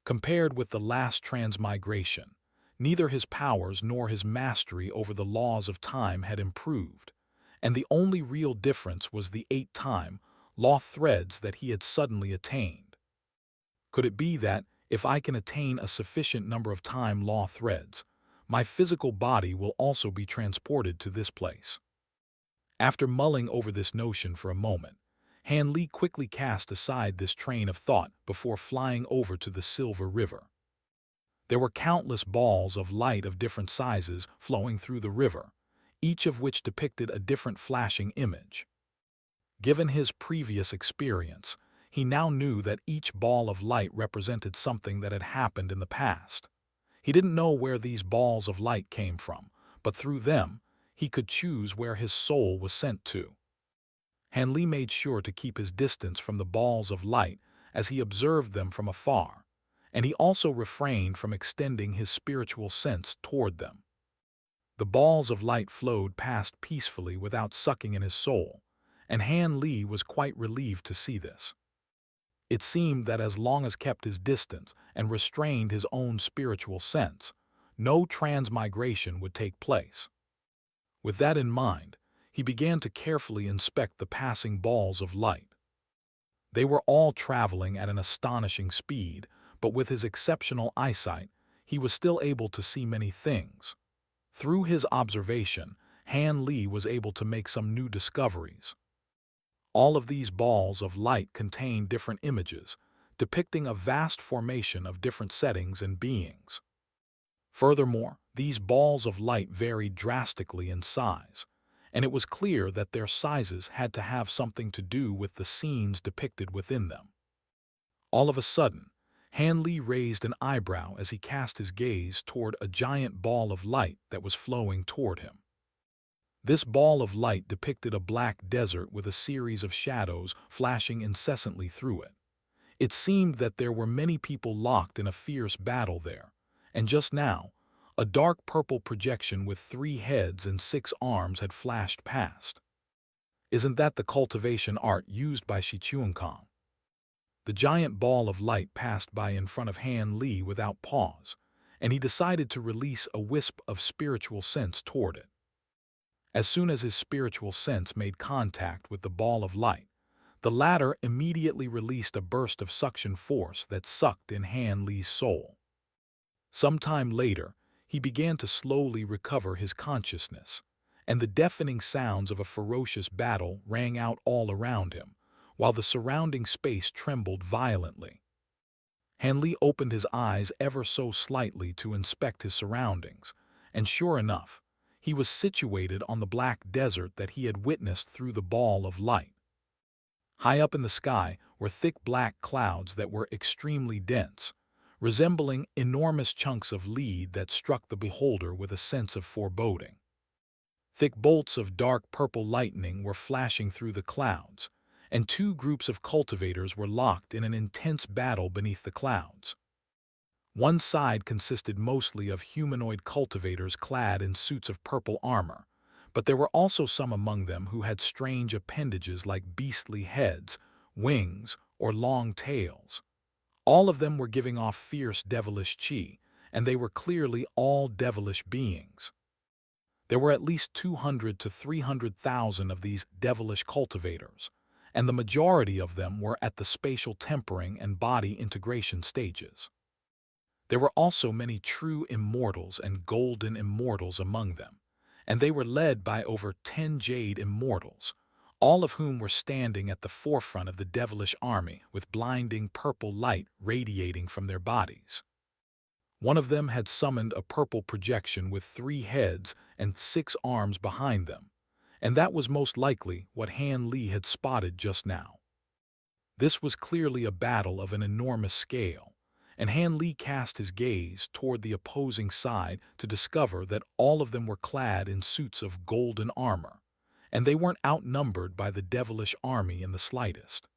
Compared with the last transmigration, neither his powers nor his mastery over the laws of time had improved, and the only real difference was the 8 time-law threads that he had suddenly attained. Could it be that, if I can attain a sufficient number of time-law threads, my physical body will also be transported to this place? After mulling over this notion for a moment, Han Li quickly cast aside this train of thought before flying over to the Silver River. There were countless balls of light of different sizes flowing through the river, each of which depicted a different flashing image. Given his previous experience, he now knew that each ball of light represented something that had happened in the past. He didn't know where these balls of light came from, but through them, he could choose where his soul was sent to. Han Li made sure to keep his distance from the balls of light as he observed them from afar, and he also refrained from extending his spiritual sense toward them. The balls of light flowed past peacefully without sucking in his soul, and Han Li was quite relieved to see this. It seemed that as long as kept his distance and restrained his own spiritual sense, no transmigration would take place. With that in mind, he began to carefully inspect the passing balls of light. They were all traveling at an astonishing speed, but with his exceptional eyesight, he was still able to see many things. Through his observation, Han Li was able to make some new discoveries. All of these balls of light contained different images, depicting a vast formation of different settings and beings. Furthermore, these balls of light varied drastically in size, and it was clear that their sizes had to have something to do with the scenes depicted within them. All of a sudden, Han Li raised an eyebrow as he cast his gaze toward a giant ball of light that was flowing toward him. This ball of light depicted a black desert with a series of shadows flashing incessantly through it. It seemed that there were many people locked in a fierce battle there, and just now, a dark purple projection with 3 heads and 6 arms had flashed past. Isn't that the cultivation art used by Shichuankong? The giant ball of light passed by in front of Han Li without pause, and he decided to release a wisp of spiritual sense toward it. As soon as his spiritual sense made contact with the ball of light, the latter immediately released a burst of suction force that sucked in Han Li's soul. Some time later, he began to slowly recover his consciousness, and the deafening sounds of a ferocious battle rang out all around him, while the surrounding space trembled violently. Han Li opened his eyes ever so slightly to inspect his surroundings, and sure enough, he was situated on the black desert that he had witnessed through the ball of light. High up in the sky were thick black clouds that were extremely dense, resembling enormous chunks of lead that struck the beholder with a sense of foreboding. Thick bolts of dark purple lightning were flashing through the clouds, and 2 groups of cultivators were locked in an intense battle beneath the clouds. One side consisted mostly of humanoid cultivators clad in suits of purple armor, but there were also some among them who had strange appendages like beastly heads, wings, or long tails. All of them were giving off fierce devilish chi, and they were clearly all devilish beings. There were at least 200 to 300,000 of these devilish cultivators, and the majority of them were at the spatial tempering and body integration stages. There were also many true immortals and golden immortals among them, and they were led by over 10 jade immortals, all of whom were standing at the forefront of the devilish army with blinding purple light radiating from their bodies. One of them had summoned a purple projection with 3 heads and 6 arms behind them, and that was most likely what Han Li had spotted just now. This was clearly a battle of an enormous scale, and Han Li cast his gaze toward the opposing side to discover that all of them were clad in suits of golden armor, and they weren't outnumbered by the devilish army in the slightest.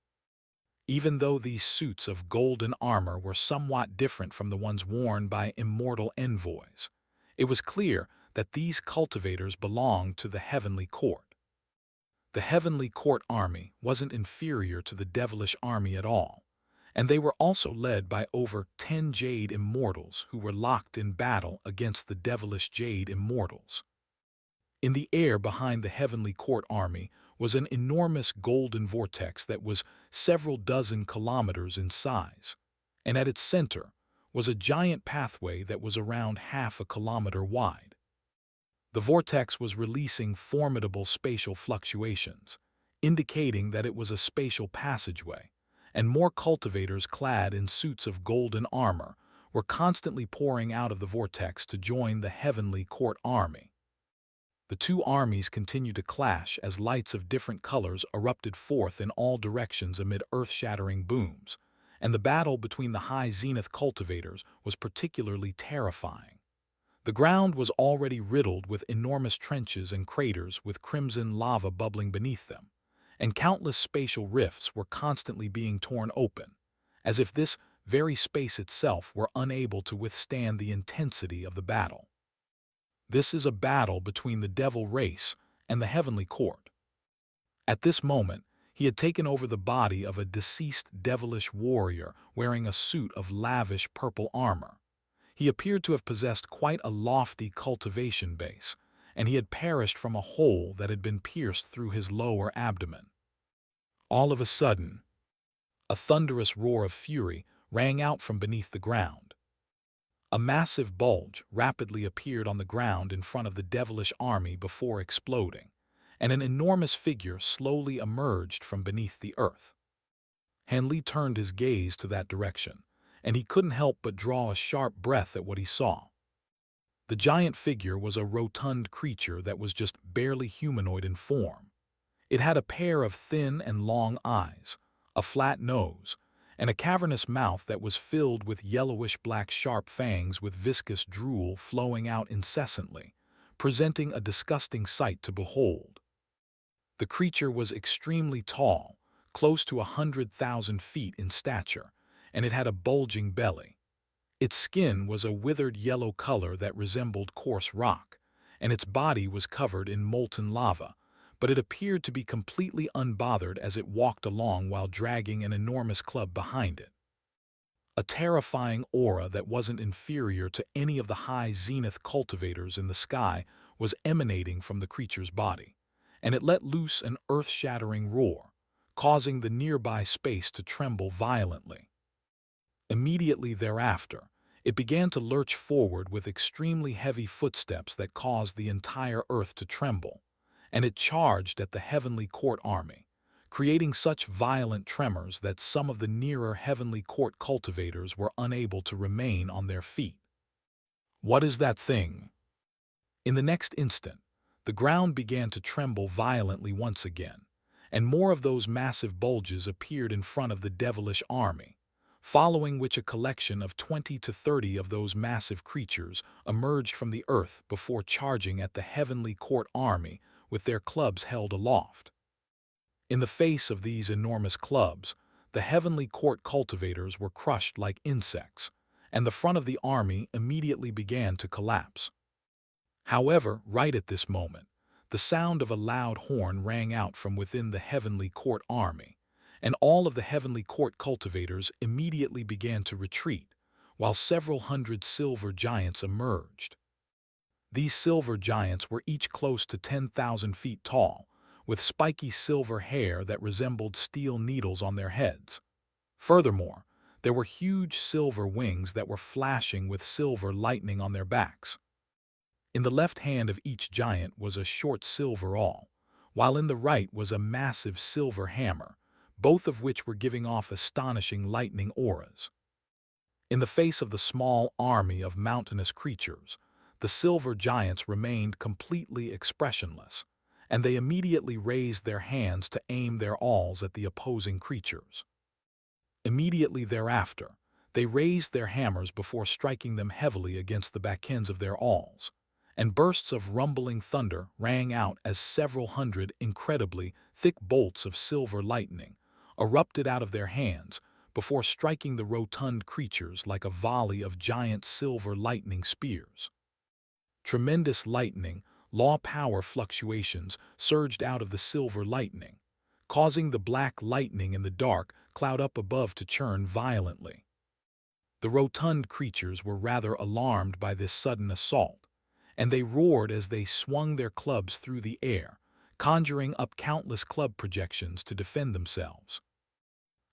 Even though these suits of golden armor were somewhat different from the ones worn by immortal envoys, it was clear that these cultivators belonged to the heavenly court. The heavenly court army wasn't inferior to the devilish army at all, and they were also led by over 10 Jade Immortals who were locked in battle against the devilish Jade Immortals. In the air behind the heavenly court army was an enormous golden vortex that was several dozen kilometers in size, and at its center was a giant pathway that was around half a kilometer wide. The vortex was releasing formidable spatial fluctuations, indicating that it was a spatial passageway, and more cultivators clad in suits of golden armor were constantly pouring out of the vortex to join the heavenly court army. The two armies continued to clash as lights of different colors erupted forth in all directions amid earth-shattering booms, and the battle between the high zenith cultivators was particularly terrifying. The ground was already riddled with enormous trenches and craters with crimson lava bubbling beneath them, and countless spatial rifts were constantly being torn open, as if this very space itself were unable to withstand the intensity of the battle. This is a battle between the devil race and the heavenly court. At this moment, he had taken over the body of a deceased devilish warrior wearing a suit of lavish purple armor. He appeared to have possessed quite a lofty cultivation base, and he had perished from a hole that had been pierced through his lower abdomen. All of a sudden, a thunderous roar of fury rang out from beneath the ground. A massive bulge rapidly appeared on the ground in front of the devilish army before exploding, and an enormous figure slowly emerged from beneath the earth. Han Li turned his gaze to that direction, and he couldn't help but draw a sharp breath at what he saw. The giant figure was a rotund creature that was just barely humanoid in form. It had a pair of thin and long eyes, a flat nose, and a cavernous mouth that was filled with yellowish-black sharp fangs with viscous drool flowing out incessantly, presenting a disgusting sight to behold. The creature was extremely tall, close to 100,000 feet in stature, and it had a bulging belly. Its skin was a withered yellow color that resembled coarse rock, and its body was covered in molten lava, but it appeared to be completely unbothered as it walked along while dragging an enormous club behind it. A terrifying aura that wasn't inferior to any of the high zenith cultivators in the sky was emanating from the creature's body, and it let loose an earth-shattering roar, causing the nearby space to tremble violently. Immediately thereafter, it began to lurch forward with extremely heavy footsteps that caused the entire earth to tremble, and it charged at the heavenly court army, creating such violent tremors that some of the nearer heavenly court cultivators were unable to remain on their feet. What is that thing? In the next instant, the ground began to tremble violently once again, and more of those massive bulges appeared in front of the devilish army, following which a collection of 20 to 30 of those massive creatures emerged from the earth before charging at the heavenly court army with their clubs held aloft. In the face of these enormous clubs, the heavenly court cultivators were crushed like insects, and the front of the army immediately began to collapse. However, right at this moment, the sound of a loud horn rang out from within the heavenly court army, and all of the heavenly court cultivators immediately began to retreat, while several hundred silver giants emerged. These silver giants were each close to 10,000 feet tall, with spiky silver hair that resembled steel needles on their heads. Furthermore, there were huge silver wings that were flashing with silver lightning on their backs. In the left hand of each giant was a short silver awl, while in the right was a massive silver hammer, both of which were giving off astonishing lightning auras. In the face of the small army of mountainous creatures, the silver giants remained completely expressionless, and they immediately raised their hands to aim their awls at the opposing creatures. Immediately thereafter, they raised their hammers before striking them heavily against the backends of their awls, and bursts of rumbling thunder rang out as several hundred incredibly thick bolts of silver lightning erupted out of their hands before striking the rotund creatures like a volley of giant silver lightning spears. Tremendous lightning, law power fluctuations surged out of the silver lightning, causing the black lightning in the dark cloud up above to churn violently. The rotund creatures were rather alarmed by this sudden assault, and they roared as they swung their clubs through the air, conjuring up countless club projections to defend themselves.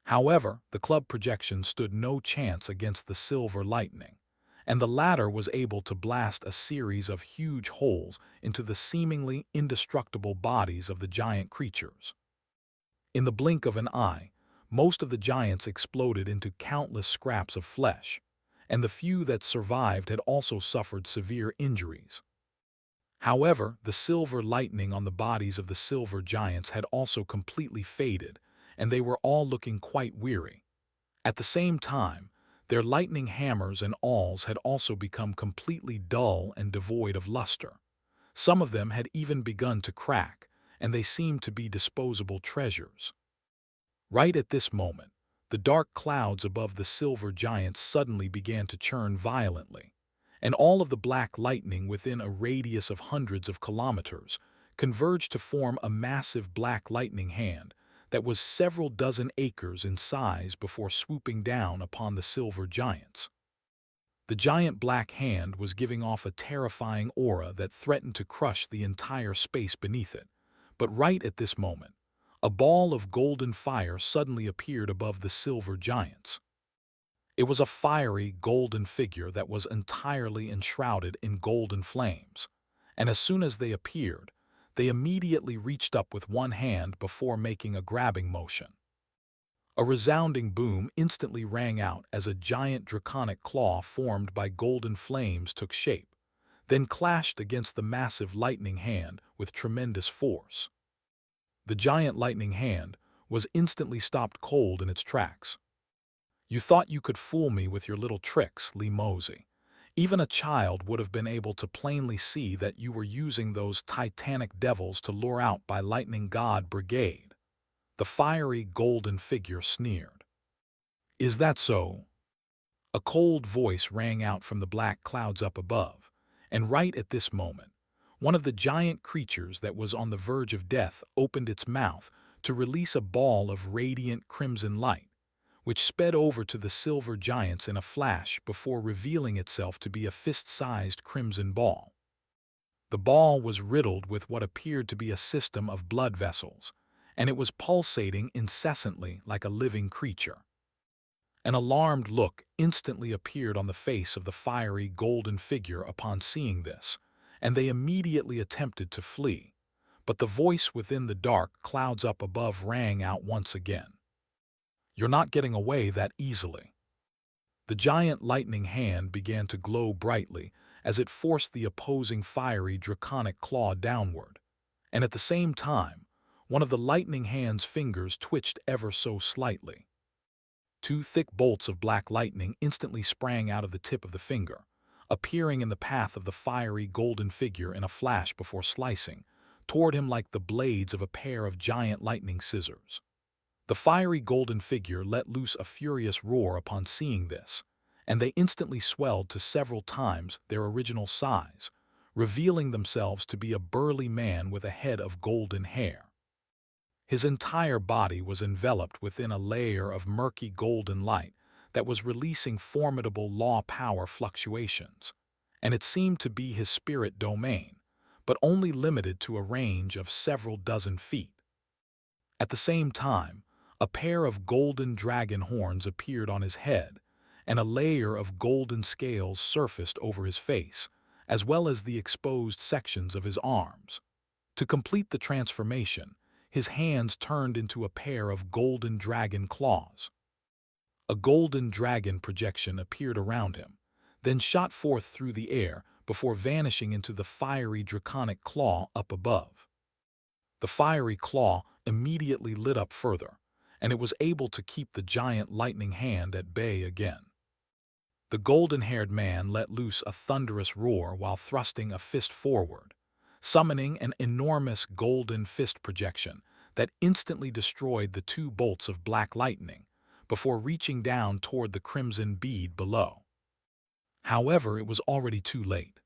However, the club projections stood no chance against the silver lightning, and the latter was able to blast a series of huge holes into the seemingly indestructible bodies of the giant creatures. In the blink of an eye, most of the giants exploded into countless scraps of flesh, and the few that survived had also suffered severe injuries. However, the silver lightning on the bodies of the silver giants had also completely faded, and they were all looking quite weary. At the same time, their lightning hammers and awls had also become completely dull and devoid of luster. Some of them had even begun to crack, and they seemed to be disposable treasures. Right at this moment, the dark clouds above the silver giants suddenly began to churn violently, and all of the black lightning within a radius of hundreds of kilometers converged to form a massive black lightning hand that was several dozen acres in size before swooping down upon the silver giants. The giant black hand was giving off a terrifying aura that threatened to crush the entire space beneath it, but right at this moment, a ball of golden fire suddenly appeared above the silver giants. It was a fiery, golden figure that was entirely enshrouded in golden flames, and as soon as they appeared, they immediately reached up with one hand before making a grabbing motion. A resounding boom instantly rang out as a giant draconic claw formed by golden flames took shape, then clashed against the massive lightning hand with tremendous force. The giant lightning hand was instantly stopped cold in its tracks. "You thought you could fool me with your little tricks, Lee Mosey. Even a child would have been able to plainly see that you were using those titanic devils to lure out by lightning god brigade." The fiery golden figure sneered. "Is that so?" A cold voice rang out from the black clouds up above, and right at this moment, one of the giant creatures that was on the verge of death opened its mouth to release a ball of radiant crimson light, which sped over to the silver giants in a flash before revealing itself to be a fist-sized crimson ball. The ball was riddled with what appeared to be a system of blood vessels, and it was pulsating incessantly like a living creature. An alarmed look instantly appeared on the face of the fiery golden figure upon seeing this, and they immediately attempted to flee, but the voice within the dark clouds up above rang out once again. "You're not getting away that easily." The giant lightning hand began to glow brightly as it forced the opposing fiery draconic claw downward, and at the same time, one of the lightning hand's fingers twitched ever so slightly. Two thick bolts of black lightning instantly sprang out of the tip of the finger, appearing in the path of the fiery golden figure in a flash before slicing toward him like the blades of a pair of giant lightning scissors. The fiery golden figure let loose a furious roar upon seeing this, and they instantly swelled to several times their original size, revealing themselves to be a burly man with a head of golden hair. His entire body was enveloped within a layer of murky golden light that was releasing formidable law power fluctuations, and it seemed to be his spirit domain, but only limited to a range of several dozen feet. At the same time, a pair of golden dragon horns appeared on his head, and a layer of golden scales surfaced over his face, as well as the exposed sections of his arms. To complete the transformation, his hands turned into a pair of golden dragon claws. A golden dragon projection appeared around him, then shot forth through the air before vanishing into the fiery draconic claw up above. The fiery claw immediately lit up further, and it was able to keep the giant lightning hand at bay again. The golden-haired man let loose a thunderous roar while thrusting a fist forward, summoning an enormous golden fist projection that instantly destroyed the two bolts of black lightning before reaching down toward the crimson bead below. However, it was already too late.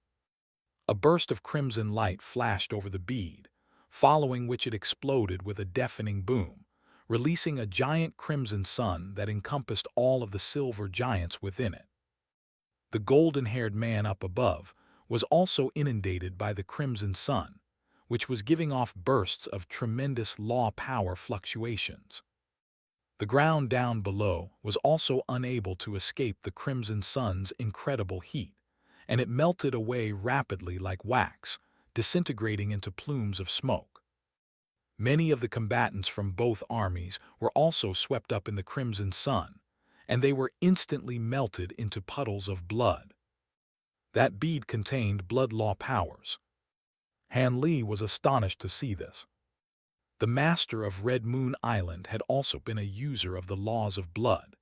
A burst of crimson light flashed over the bead, following which it exploded with a deafening boom, releasing a giant crimson sun that encompassed all of the silver giants within it. The golden-haired man up above was also inundated by the crimson sun, which was giving off bursts of tremendous law power fluctuations. The ground down below was also unable to escape the crimson sun's incredible heat, and it melted away rapidly like wax, disintegrating into plumes of smoke. Many of the combatants from both armies were also swept up in the crimson sun, and they were instantly melted into puddles of blood. That bead contained blood law powers. Han Li was astonished to see this. The master of Red Moon Island had also been a user of the laws of blood,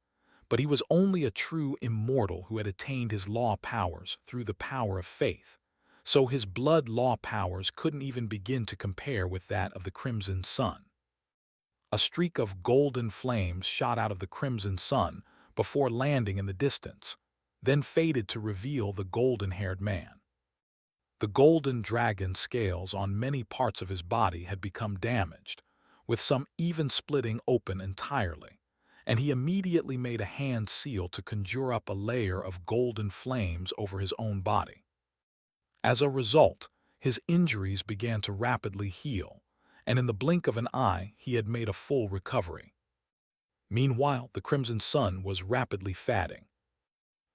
but he was only a true immortal who had attained his law powers through the power of faith, so his blood law powers couldn't even begin to compare with that of the crimson sun. A streak of golden flames shot out of the crimson sun before landing in the distance, then faded to reveal the golden-haired man. The golden dragon scales on many parts of his body had become damaged, with some even splitting open entirely, and he immediately made a hand seal to conjure up a layer of golden flames over his own body. As a result, his injuries began to rapidly heal, and in the blink of an eye he had made a full recovery. Meanwhile, the crimson sun was rapidly fading,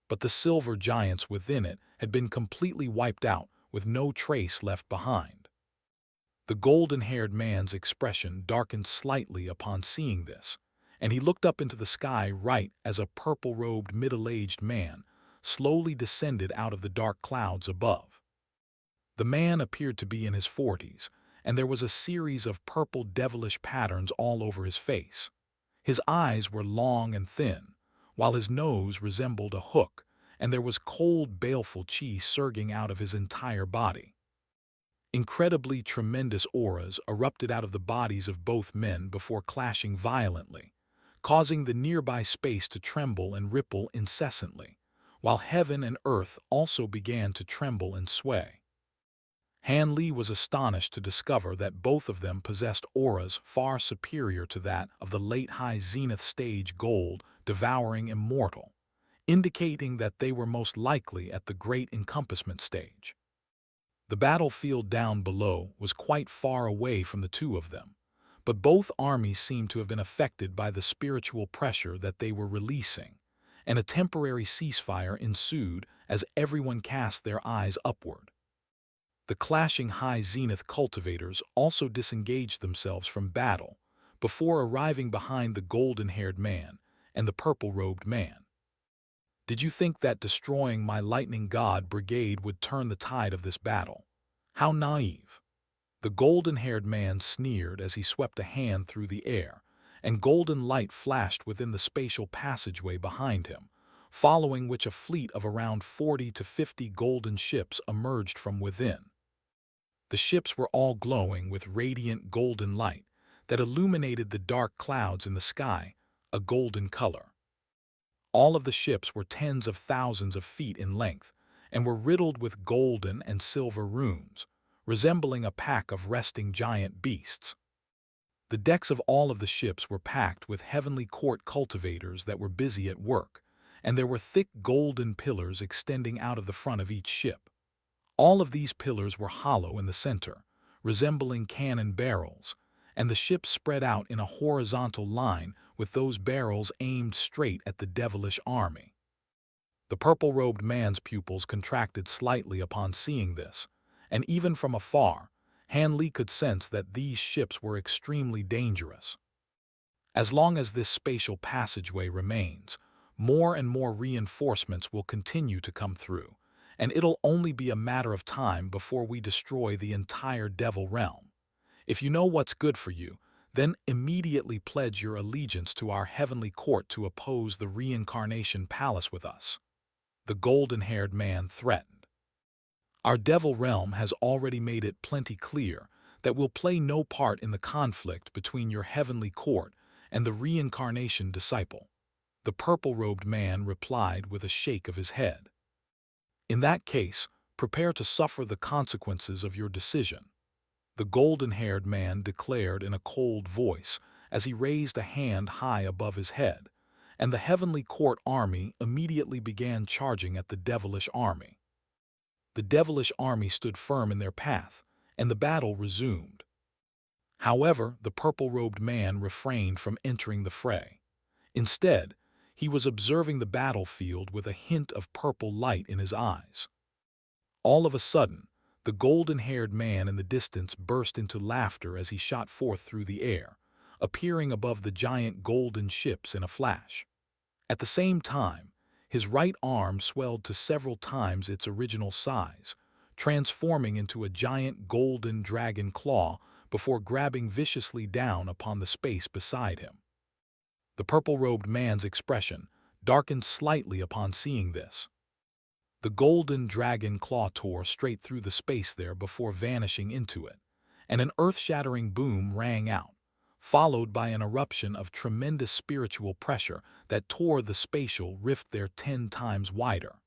but the silver giants within it had been completely wiped out with no trace left behind. The golden-haired man's expression darkened slightly upon seeing this, and he looked up into the sky right as a purple-robed middle-aged man slowly descended out of the dark clouds above. The man appeared to be in his 40s, and there was a series of purple devilish patterns all over his face. His eyes were long and thin, while his nose resembled a hook, and there was cold, baleful chi surging out of his entire body. Incredibly tremendous auras erupted out of the bodies of both men before clashing violently, causing the nearby space to tremble and ripple incessantly, while heaven and earth also began to tremble and sway. Han Li was astonished to discover that both of them possessed auras far superior to that of the late high zenith stage gold devouring Immortal, indicating that they were most likely at the great encompassment stage. The battlefield down below was quite far away from the two of them, but both armies seemed to have been affected by the spiritual pressure that they were releasing, and a temporary ceasefire ensued as everyone cast their eyes upward. The clashing high zenith cultivators also disengaged themselves from battle before arriving behind the golden-haired man and the purple-robed man. Did you think that destroying my lightning god brigade would turn the tide of this battle? How naive! The golden-haired man sneered as he swept a hand through the air, and golden light flashed within the spatial passageway behind him, following which a fleet of around 40 to 50 golden ships emerged from within. The ships were all glowing with radiant golden light that illuminated the dark clouds in the sky a golden color. All of the ships were tens of thousands of feet in length and were riddled with golden and silver runes, resembling a pack of resting giant beasts. The decks of all of the ships were packed with heavenly court cultivators that were busy at work, and there were thick golden pillars extending out of the front of each ship. All of these pillars were hollow in the center, resembling cannon barrels, and the ships spread out in a horizontal line with those barrels aimed straight at the devilish army. The purple-robed man's pupils contracted slightly upon seeing this, and even from afar, Han Li could sense that these ships were extremely dangerous. As long as this spatial passageway remains, more and more reinforcements will continue to come through, and it'll only be a matter of time before we destroy the entire Devil Realm. If you know what's good for you, Then immediately pledge your allegiance to our heavenly court to oppose the reincarnation palace with us," the golden-haired man threatened. "Our devil realm has already made it plenty clear that we'll play no part in the conflict between your heavenly court and the reincarnation disciple," the purple-robed man replied with a shake of his head. "In that case, prepare to suffer the consequences of your decision," the golden-haired man declared in a cold voice as he raised a hand high above his head, and the heavenly court army immediately began charging at the devilish army. The devilish army stood firm in their path, and the battle resumed. However, the purple-robed man refrained from entering the fray. Instead, he was observing the battlefield with a hint of purple light in his eyes. All of a sudden, the golden-haired man in the distance burst into laughter as he shot forth through the air, appearing above the giant golden ships in a flash. At the same time, his right arm swelled to several times its original size, transforming into a giant golden dragon claw before grabbing viciously down upon the space beside him. The purple-robed man's expression darkened slightly upon seeing this. The golden dragon claw tore straight through the space there before vanishing into it, and an earth-shattering boom rang out, followed by an eruption of tremendous spiritual pressure that tore the spatial rift there 10 times wider.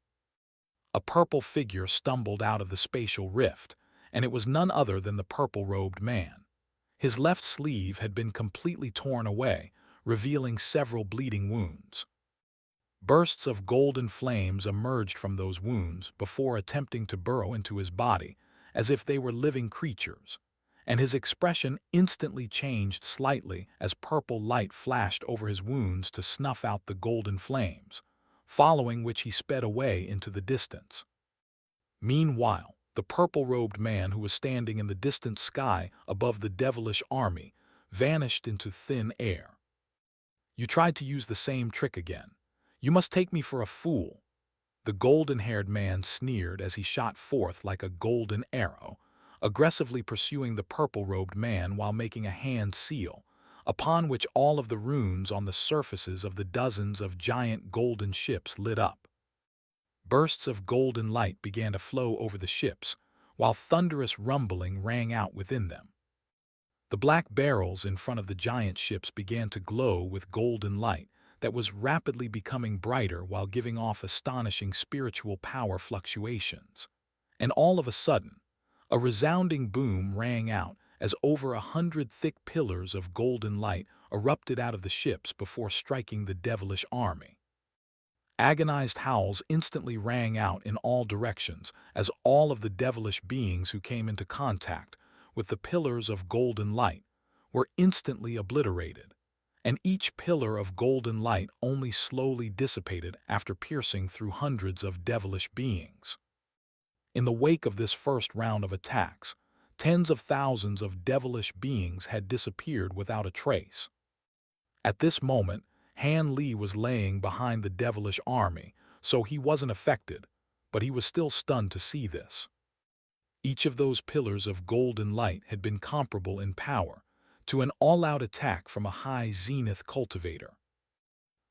A purple figure stumbled out of the spatial rift, and it was none other than the purple-robed man. His left sleeve had been completely torn away, revealing several bleeding wounds. Bursts of golden flames emerged from those wounds before attempting to burrow into his body, as if they were living creatures, and his expression instantly changed slightly as purple light flashed over his wounds to snuff out the golden flames, following which he sped away into the distance. Meanwhile, the purple-robed man who was standing in the distant sky above the devilish army vanished into thin air. "You tried to use the same trick again. You must take me for a fool," the golden-haired man sneered as he shot forth like a golden arrow, aggressively pursuing the purple-robed man while making a hand seal, upon which all of the runes on the surfaces of the dozens of giant golden ships lit up. Bursts of golden light began to flow over the ships, while thunderous rumbling rang out within them. The black barrels in front of the giant ships began to glow with golden light that was rapidly becoming brighter while giving off astonishing spiritual power fluctuations. And all of a sudden, a resounding boom rang out as over 100 thick pillars of golden light erupted out of the ships before striking the devilish army. Agonized howls instantly rang out in all directions as all of the devilish beings who came into contact with the pillars of golden light were instantly obliterated, and each pillar of golden light only slowly dissipated after piercing through hundreds of devilish beings. In the wake of this first round of attacks, tens of thousands of devilish beings had disappeared without a trace. At this moment, Han Li was laying behind the devilish army, so he wasn't affected, but he was still stunned to see this. Each of those pillars of golden light had been comparable in power to an all-out attack from a high zenith cultivator.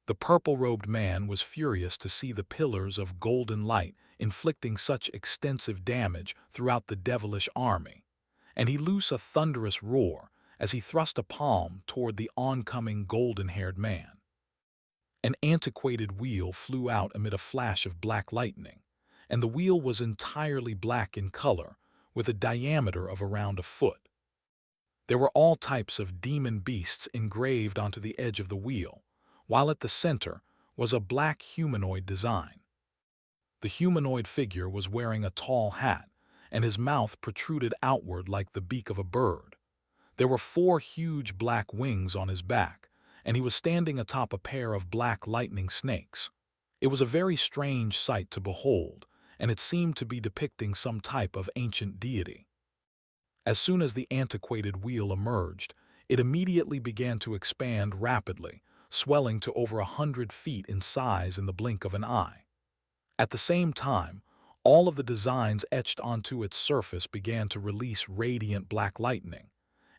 The purple-robed man was furious to see the pillars of golden light inflicting such extensive damage throughout the devilish army, and he loosed a thunderous roar as he thrust a palm toward the oncoming golden-haired man. An antiquated wheel flew out amid a flash of black lightning, and the wheel was entirely black in color, with a diameter of around a foot. There were all types of demon beasts engraved onto the edge of the wheel, while at the center was a black humanoid design. The humanoid figure was wearing a tall hat, and his mouth protruded outward like the beak of a bird. There were 4 huge black wings on his back, and he was standing atop a pair of black lightning snakes. It was a very strange sight to behold, and it seemed to be depicting some type of ancient deity. As soon as the antiquated wheel emerged, it immediately began to expand rapidly, swelling to over 100 feet in size in the blink of an eye. At the same time, all of the designs etched onto its surface began to release radiant black lightning,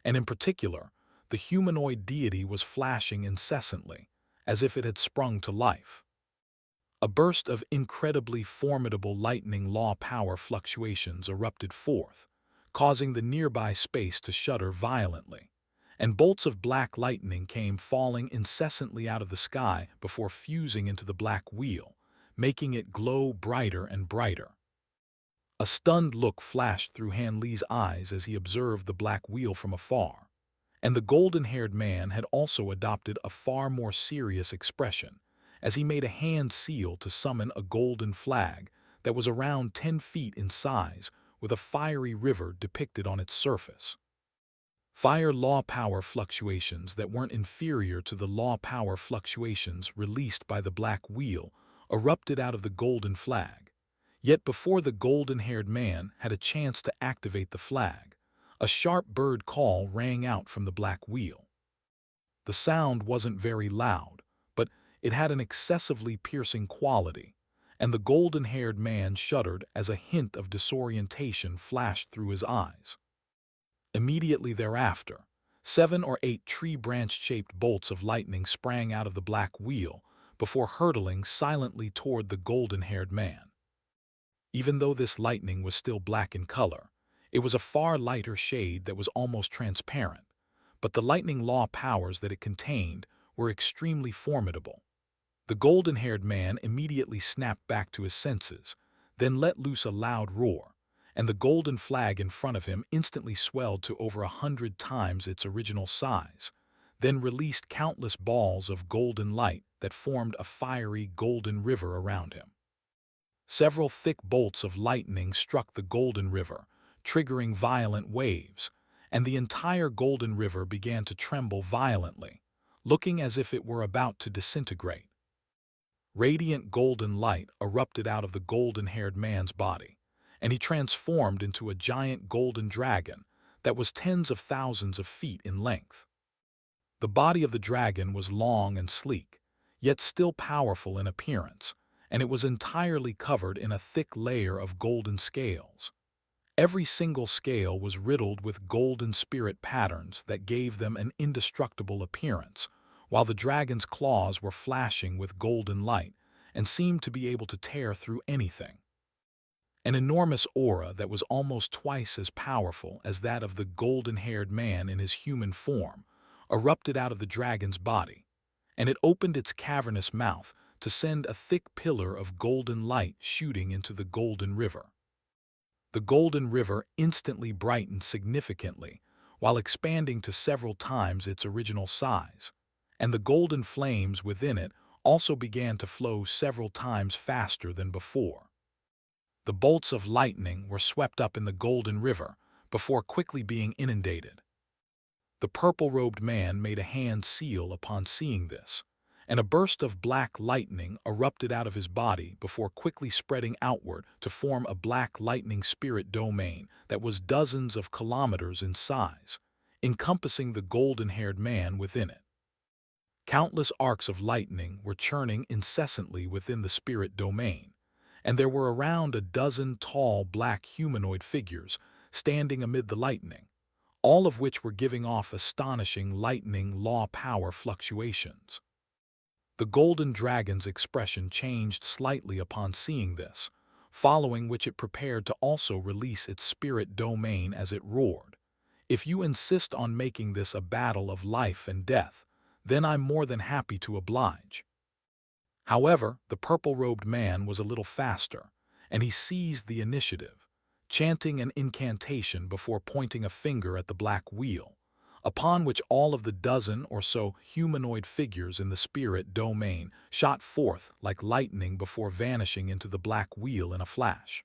and in particular, The humanoid deity was flashing incessantly, as if it had sprung to life. A burst of incredibly formidable lightning law power fluctuations erupted forth, causing the nearby space to shudder violently, and bolts of black lightning came falling incessantly out of the sky before fusing into the black wheel, making it glow brighter and brighter. A stunned look flashed through Han Li's eyes as he observed the black wheel from afar, and the golden-haired man had also adopted a far more serious expression as he made a hand seal to summon a golden flag that was around 10 feet in size with a fiery river depicted on its surface. Fire law power fluctuations that weren't inferior to the law power fluctuations released by the black wheel erupted out of the golden flag. Yet before the golden-haired man had a chance to activate the flag, a sharp bird call rang out from the black wheel. The sound wasn't very loud, but it had an excessively piercing quality, and the golden-haired man shuddered as a hint of disorientation flashed through his eyes. Immediately thereafter, 7 or 8 tree-branch-shaped bolts of lightning sprang out of the black wheel before hurtling silently toward the golden-haired man. Even though this lightning was still black in color, it was a far lighter shade that was almost transparent, but the lightning law powers that it contained were extremely formidable. The golden-haired man immediately snapped back to his senses, then let loose a loud roar, and the golden flag in front of him instantly swelled to over 100 times its original size, then released countless balls of golden light that formed a fiery golden river around him. Several thick bolts of lightning struck the golden river, triggering violent waves, and the entire golden river began to tremble violently, looking as if it were about to disintegrate. Radiant golden light erupted out of the golden-haired man's body, and he transformed into a giant golden dragon that was tens of thousands of feet in length. The body of the dragon was long and sleek, yet still powerful in appearance, and it was entirely covered in a thick layer of golden scales. Every single scale was riddled with golden spirit patterns that gave them an indestructible appearance, while the dragon's claws were flashing with golden light and seemed to be able to tear through anything. An enormous aura that was almost twice as powerful as that of the golden-haired man in his human form erupted out of the dragon's body, and it opened its cavernous mouth to send a thick pillar of golden light shooting into the golden river. The golden river instantly brightened significantly while expanding to several times its original size, and the golden flames within it also began to flow several times faster than before. The bolts of lightning were swept up in the golden river before quickly being inundated. The purple-robed man made a hand seal upon seeing this, and a burst of black lightning erupted out of his body before quickly spreading outward to form a black lightning spirit domain that was dozens of kilometers in size, encompassing the golden-haired man within it. Countless arcs of lightning were churning incessantly within the spirit domain, and there were around a dozen tall black humanoid figures standing amid the lightning, all of which were giving off astonishing lightning law power fluctuations. The golden dragon's expression changed slightly upon seeing this, following which it prepared to also release its spirit domain as it roared. If you insist on making this a battle of life and death, then I'm more than happy to oblige. However, the purple-robed man was a little faster, and he seized the initiative, chanting an incantation before pointing a finger at the black wheel, upon which all of the dozen or so humanoid figures in the spirit domain shot forth like lightning before vanishing into the black wheel in a flash.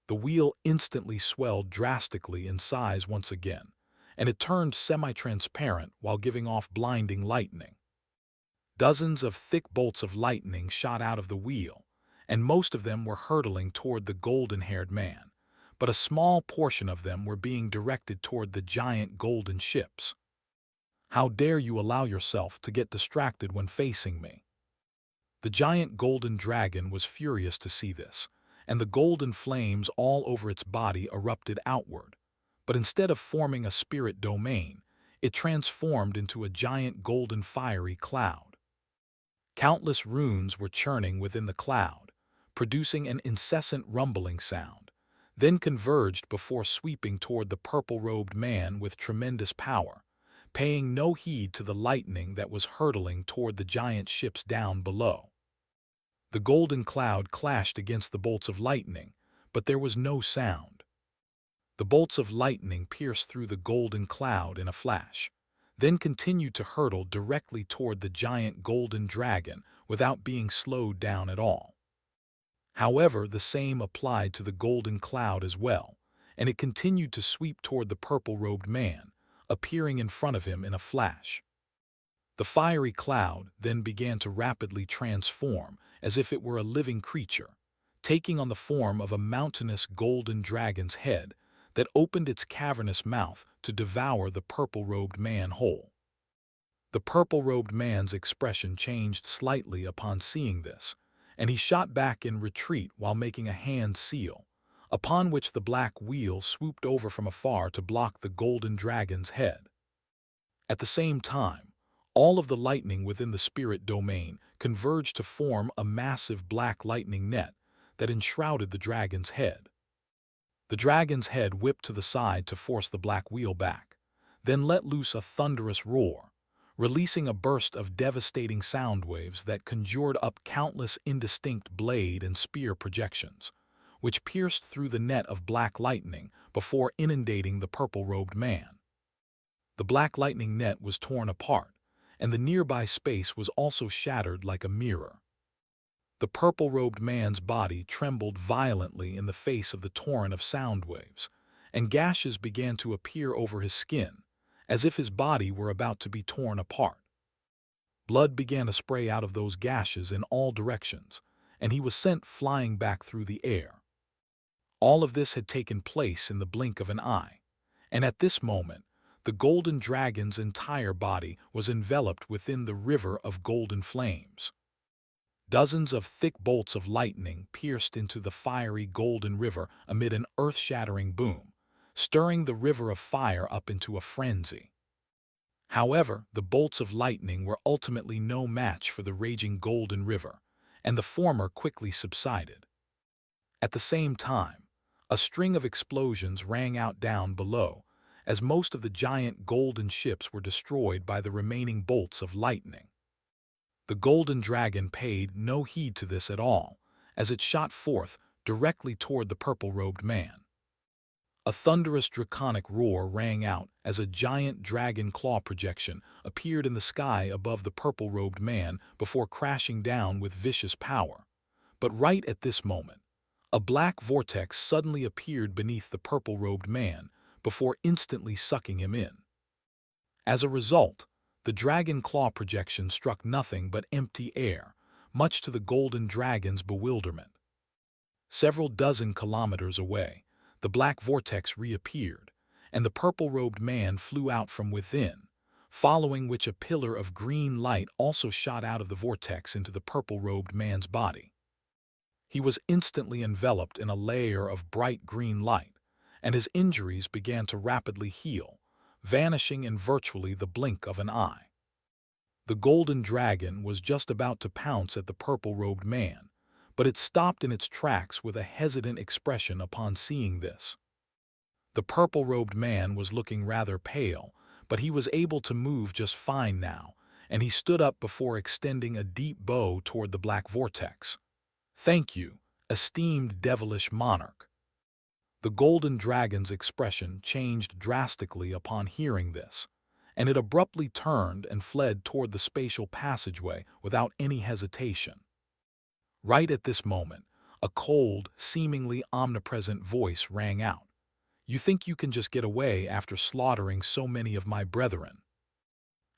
The wheel instantly swelled drastically in size once again, and it turned semi-transparent while giving off blinding lightning. Dozens of thick bolts of lightning shot out of the wheel, and most of them were hurtling toward the golden-haired man, but a small portion of them were being directed toward the giant golden ships. How dare you allow yourself to get distracted when facing me? The giant golden dragon was furious to see this, and the golden flames all over its body erupted outward, but instead of forming a spirit domain, it transformed into a giant golden fiery cloud. Countless runes were churning within the cloud, producing an incessant rumbling sound, then converged before sweeping toward the purple-robed man with tremendous power, paying no heed to the lightning that was hurtling toward the giant ships down below. The golden cloud clashed against the bolts of lightning, but there was no sound. The bolts of lightning pierced through the golden cloud in a flash, then continued to hurtle directly toward the giant golden dragon without being slowed down at all. However, the same applied to the golden cloud as well, and it continued to sweep toward the purple-robed man, appearing in front of him in a flash. The fiery cloud then began to rapidly transform as if it were a living creature, taking on the form of a mountainous golden dragon's head that opened its cavernous mouth to devour the purple-robed man whole. The purple-robed man's expression changed slightly upon seeing this, and he shot back in retreat while making a hand seal, upon which the black wheel swooped over from afar to block the golden dragon's head. At the same time, all of the lightning within the spirit domain converged to form a massive black lightning net that enshrouded the dragon's head. The dragon's head whipped to the side to force the black wheel back, then let loose a thunderous roar, releasing a burst of devastating sound waves that conjured up countless indistinct blade and spear projections, which pierced through the net of black lightning before inundating the purple-robed man. The black lightning net was torn apart, and the nearby space was also shattered like a mirror. The purple-robed man's body trembled violently in the face of the torrent of sound waves, and gashes began to appear over his skin, as if his body were about to be torn apart. Blood began to spray out of those gashes in all directions, and he was sent flying back through the air. All of this had taken place in the blink of an eye, and at this moment, the golden dragon's entire body was enveloped within the river of golden flames. Dozens of thick bolts of lightning pierced into the fiery golden river amid an earth-shattering boom, stirring the river of fire up into a frenzy. However, the bolts of lightning were ultimately no match for the raging golden river, and the former quickly subsided. At the same time, a string of explosions rang out down below, as most of the giant golden ships were destroyed by the remaining bolts of lightning. The golden dragon paid no heed to this at all, as it shot forth directly toward the purple-robed man. A thunderous draconic roar rang out as a giant dragon claw projection appeared in the sky above the purple-robed man before crashing down with vicious power. But right at this moment, a black vortex suddenly appeared beneath the purple-robed man before instantly sucking him in. As a result, the dragon claw projection struck nothing but empty air, much to the golden dragon's bewilderment. Several dozen kilometers away, the black vortex reappeared, and the purple-robed man flew out from within, following which a pillar of green light also shot out of the vortex into the purple-robed man's body. He was instantly enveloped in a layer of bright green light, and his injuries began to rapidly heal, vanishing in virtually the blink of an eye. The golden dragon was just about to pounce at the purple-robed man, but it stopped in its tracks with a hesitant expression upon seeing this. The purple-robed man was looking rather pale, but he was able to move just fine now, and he stood up before extending a deep bow toward the black vortex. "Thank you, esteemed devilish monarch." The golden dragon's expression changed drastically upon hearing this, and it abruptly turned and fled toward the spatial passageway without any hesitation. Right at this moment, a cold, seemingly omnipresent voice rang out. "You think you can just get away after slaughtering so many of my brethren?"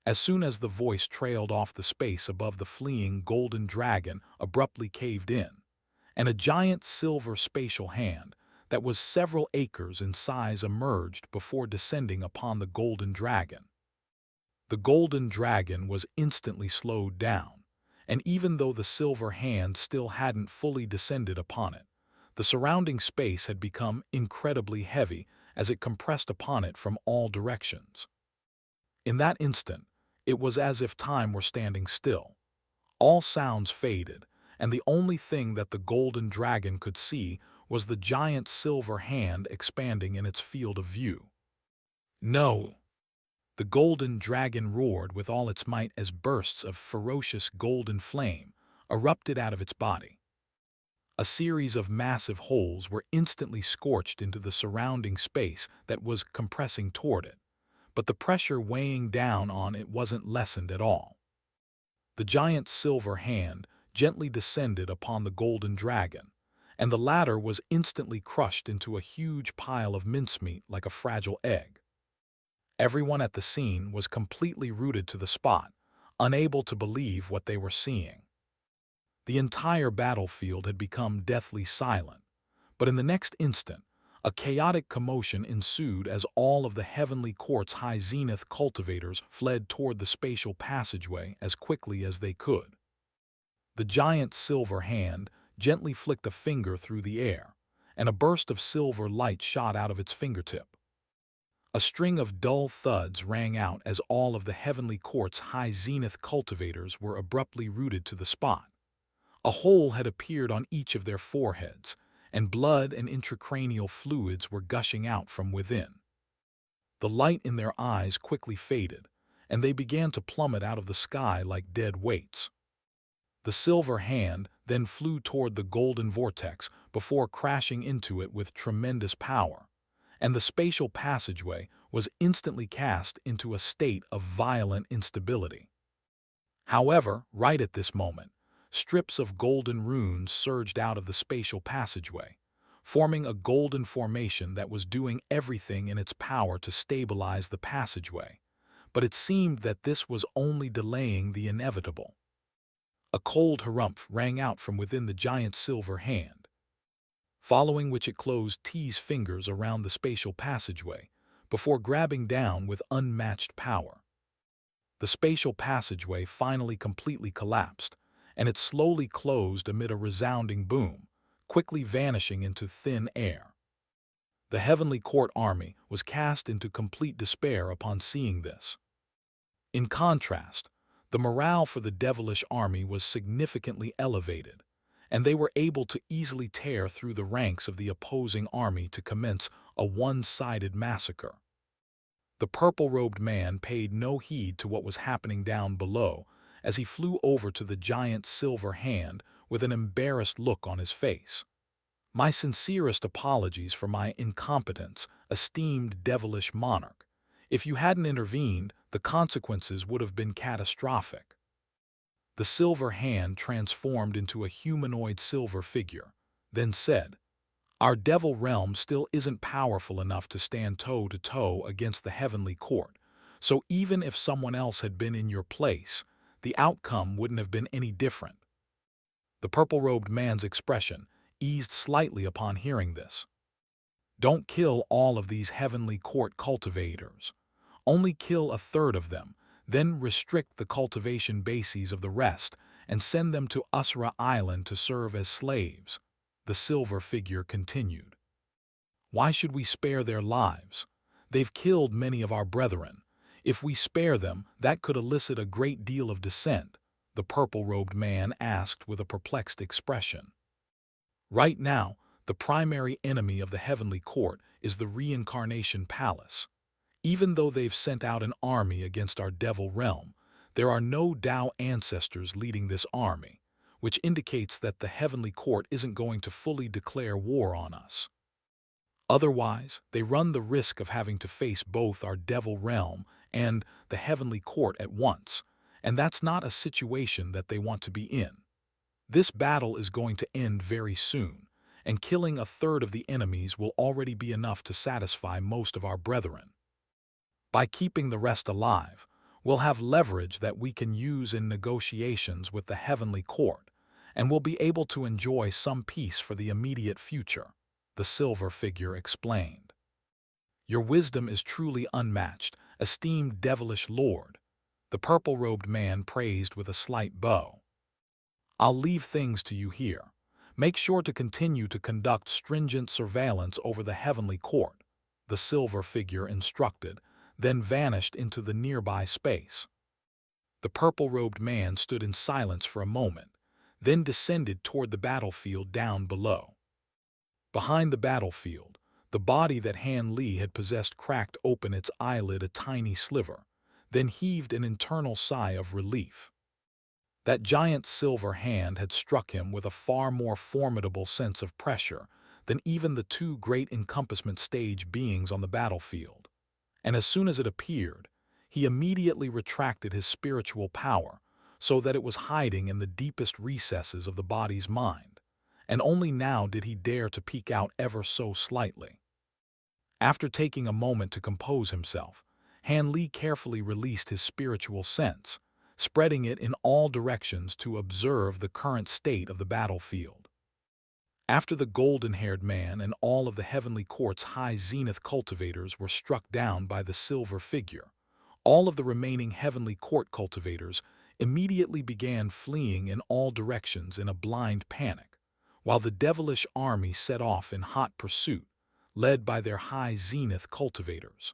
As soon as the voice trailed off, the space above the fleeing golden dragon abruptly caved in, and a giant silver spatial hand that was several acres in size emerged before descending upon the golden dragon. The golden dragon was instantly slowed down, and even though the silver hand still hadn't fully descended upon it, the surrounding space had become incredibly heavy as it compressed upon it from all directions. In that instant, it was as if time were standing still. All sounds faded, and the only thing that the golden dragon could see was the giant silver hand expanding in its field of view. No! The golden dragon roared with all its might as bursts of ferocious golden flame erupted out of its body. A series of massive holes were instantly scorched into the surrounding space that was compressing toward it, but the pressure weighing down on it wasn't lessened at all. The giant silver hand gently descended upon the golden dragon, and the latter was instantly crushed into a huge pile of mincemeat like a fragile egg. Everyone at the scene was completely rooted to the spot, unable to believe what they were seeing. The entire battlefield had become deathly silent, but in the next instant, a chaotic commotion ensued as all of the Heavenly Court's high zenith cultivators fled toward the spatial passageway as quickly as they could. The giant silver hand gently flicked a finger through the air, and a burst of silver light shot out of its fingertip. A string of dull thuds rang out as all of the Heavenly Court's high zenith cultivators were abruptly rooted to the spot. A hole had appeared on each of their foreheads, and blood and intracranial fluids were gushing out from within. The light in their eyes quickly faded, and they began to plummet out of the sky like dead weights. The silver hand then flew toward the golden vortex before crashing into it with tremendous power, and the spatial passageway was instantly cast into a state of violent instability. However, right at this moment, strips of golden runes surged out of the spatial passageway, forming a golden formation that was doing everything in its power to stabilize the passageway, but it seemed that this was only delaying the inevitable. A cold harumph rang out from within the giant silver hand, following which it closed T's fingers around the spatial passageway before grabbing down with unmatched power. The spatial passageway finally completely collapsed, and it slowly closed amid a resounding boom, quickly vanishing into thin air. The Heavenly Court army was cast into complete despair upon seeing this. In contrast, the morale for the devilish army was significantly elevated, and they were able to easily tear through the ranks of the opposing army to commence a one-sided massacre. The purple-robed man paid no heed to what was happening down below as he flew over to the giant silver hand with an embarrassed look on his face. "My sincerest apologies for my incompetence, esteemed devilish monarch. If you hadn't intervened, the consequences would have been catastrophic." The silver hand transformed into a humanoid silver figure, then said, "Our devil realm still isn't powerful enough to stand toe-to-toe against the Heavenly Court, so even if someone else had been in your place, the outcome wouldn't have been any different." The purple-robed man's expression eased slightly upon hearing this. "Don't kill all of these Heavenly Court cultivators. Only kill a third of them, then restrict the cultivation bases of the rest and send them to Usra Island to serve as slaves," the silver figure continued. "Why should we spare their lives? They've killed many of our brethren. If we spare them, that could elicit a great deal of dissent," the purple-robed man asked with a perplexed expression. "Right now, the primary enemy of the Heavenly Court is the Reincarnation Palace. Even though they've sent out an army against our devil realm, there are no Tao ancestors leading this army, which indicates that the Heavenly Court isn't going to fully declare war on us. Otherwise, they run the risk of having to face both our devil realm and the Heavenly Court at once, and that's not a situation that they want to be in. This battle is going to end very soon, and killing a third of the enemies will already be enough to satisfy most of our brethren. By keeping the rest alive, we'll have leverage that we can use in negotiations with the Heavenly Court, and we'll be able to enjoy some peace for the immediate future," the silver figure explained. "Your wisdom is truly unmatched, esteemed devilish lord," the purple-robed man praised with a slight bow. "I'll leave things to you here. Make sure to continue to conduct stringent surveillance over the Heavenly Court," the silver figure instructed, then vanished into the nearby space. The purple-robed man stood in silence for a moment, then descended toward the battlefield down below. Behind the battlefield, the body that Han Li had possessed cracked open its eyelid a tiny sliver, then heaved an internal sigh of relief. That giant silver hand had struck him with a far more formidable sense of pressure than even the two great encompassment stage beings on the battlefield. And as soon as it appeared, he immediately retracted his spiritual power so that it was hiding in the deepest recesses of the body's mind, and only now did he dare to peek out ever so slightly. After taking a moment to compose himself, Han Li carefully released his spiritual sense, spreading it in all directions to observe the current state of the battlefield. After the golden-haired man and all of the heavenly court's high zenith cultivators were struck down by the silver figure, all of the remaining heavenly court cultivators immediately began fleeing in all directions in a blind panic, while the devilish army set off in hot pursuit, led by their high zenith cultivators.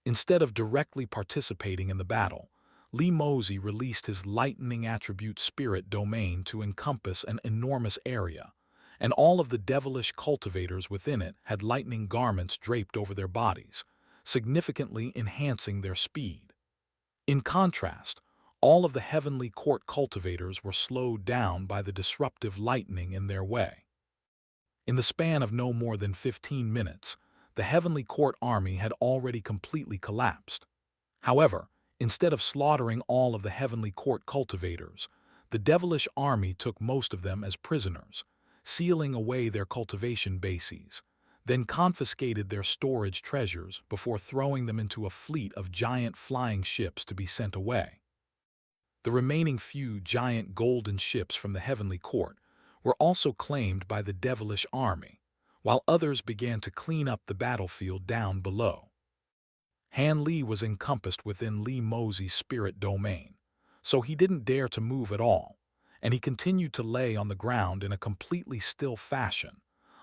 Instead of directly participating in the battle, Li Mozi released his lightning attribute spirit domain to encompass an enormous area, and all of the devilish cultivators within it had lightning garments draped over their bodies, significantly enhancing their speed. In contrast, all of the heavenly court cultivators were slowed down by the disruptive lightning in their way. In the span of no more than 15 minutes, the heavenly court army had already completely collapsed. However, instead of slaughtering all of the heavenly court cultivators, the devilish army took most of them as prisoners, sealing away their cultivation bases, then confiscated their storage treasures before throwing them into a fleet of giant flying ships to be sent away. The remaining few giant golden ships from the heavenly court were also claimed by the devilish army, while others began to clean up the battlefield down below. Han Li was encompassed within Li Mozi's spirit domain, so he didn't dare to move at all, and he continued to lay on the ground in a completely still fashion,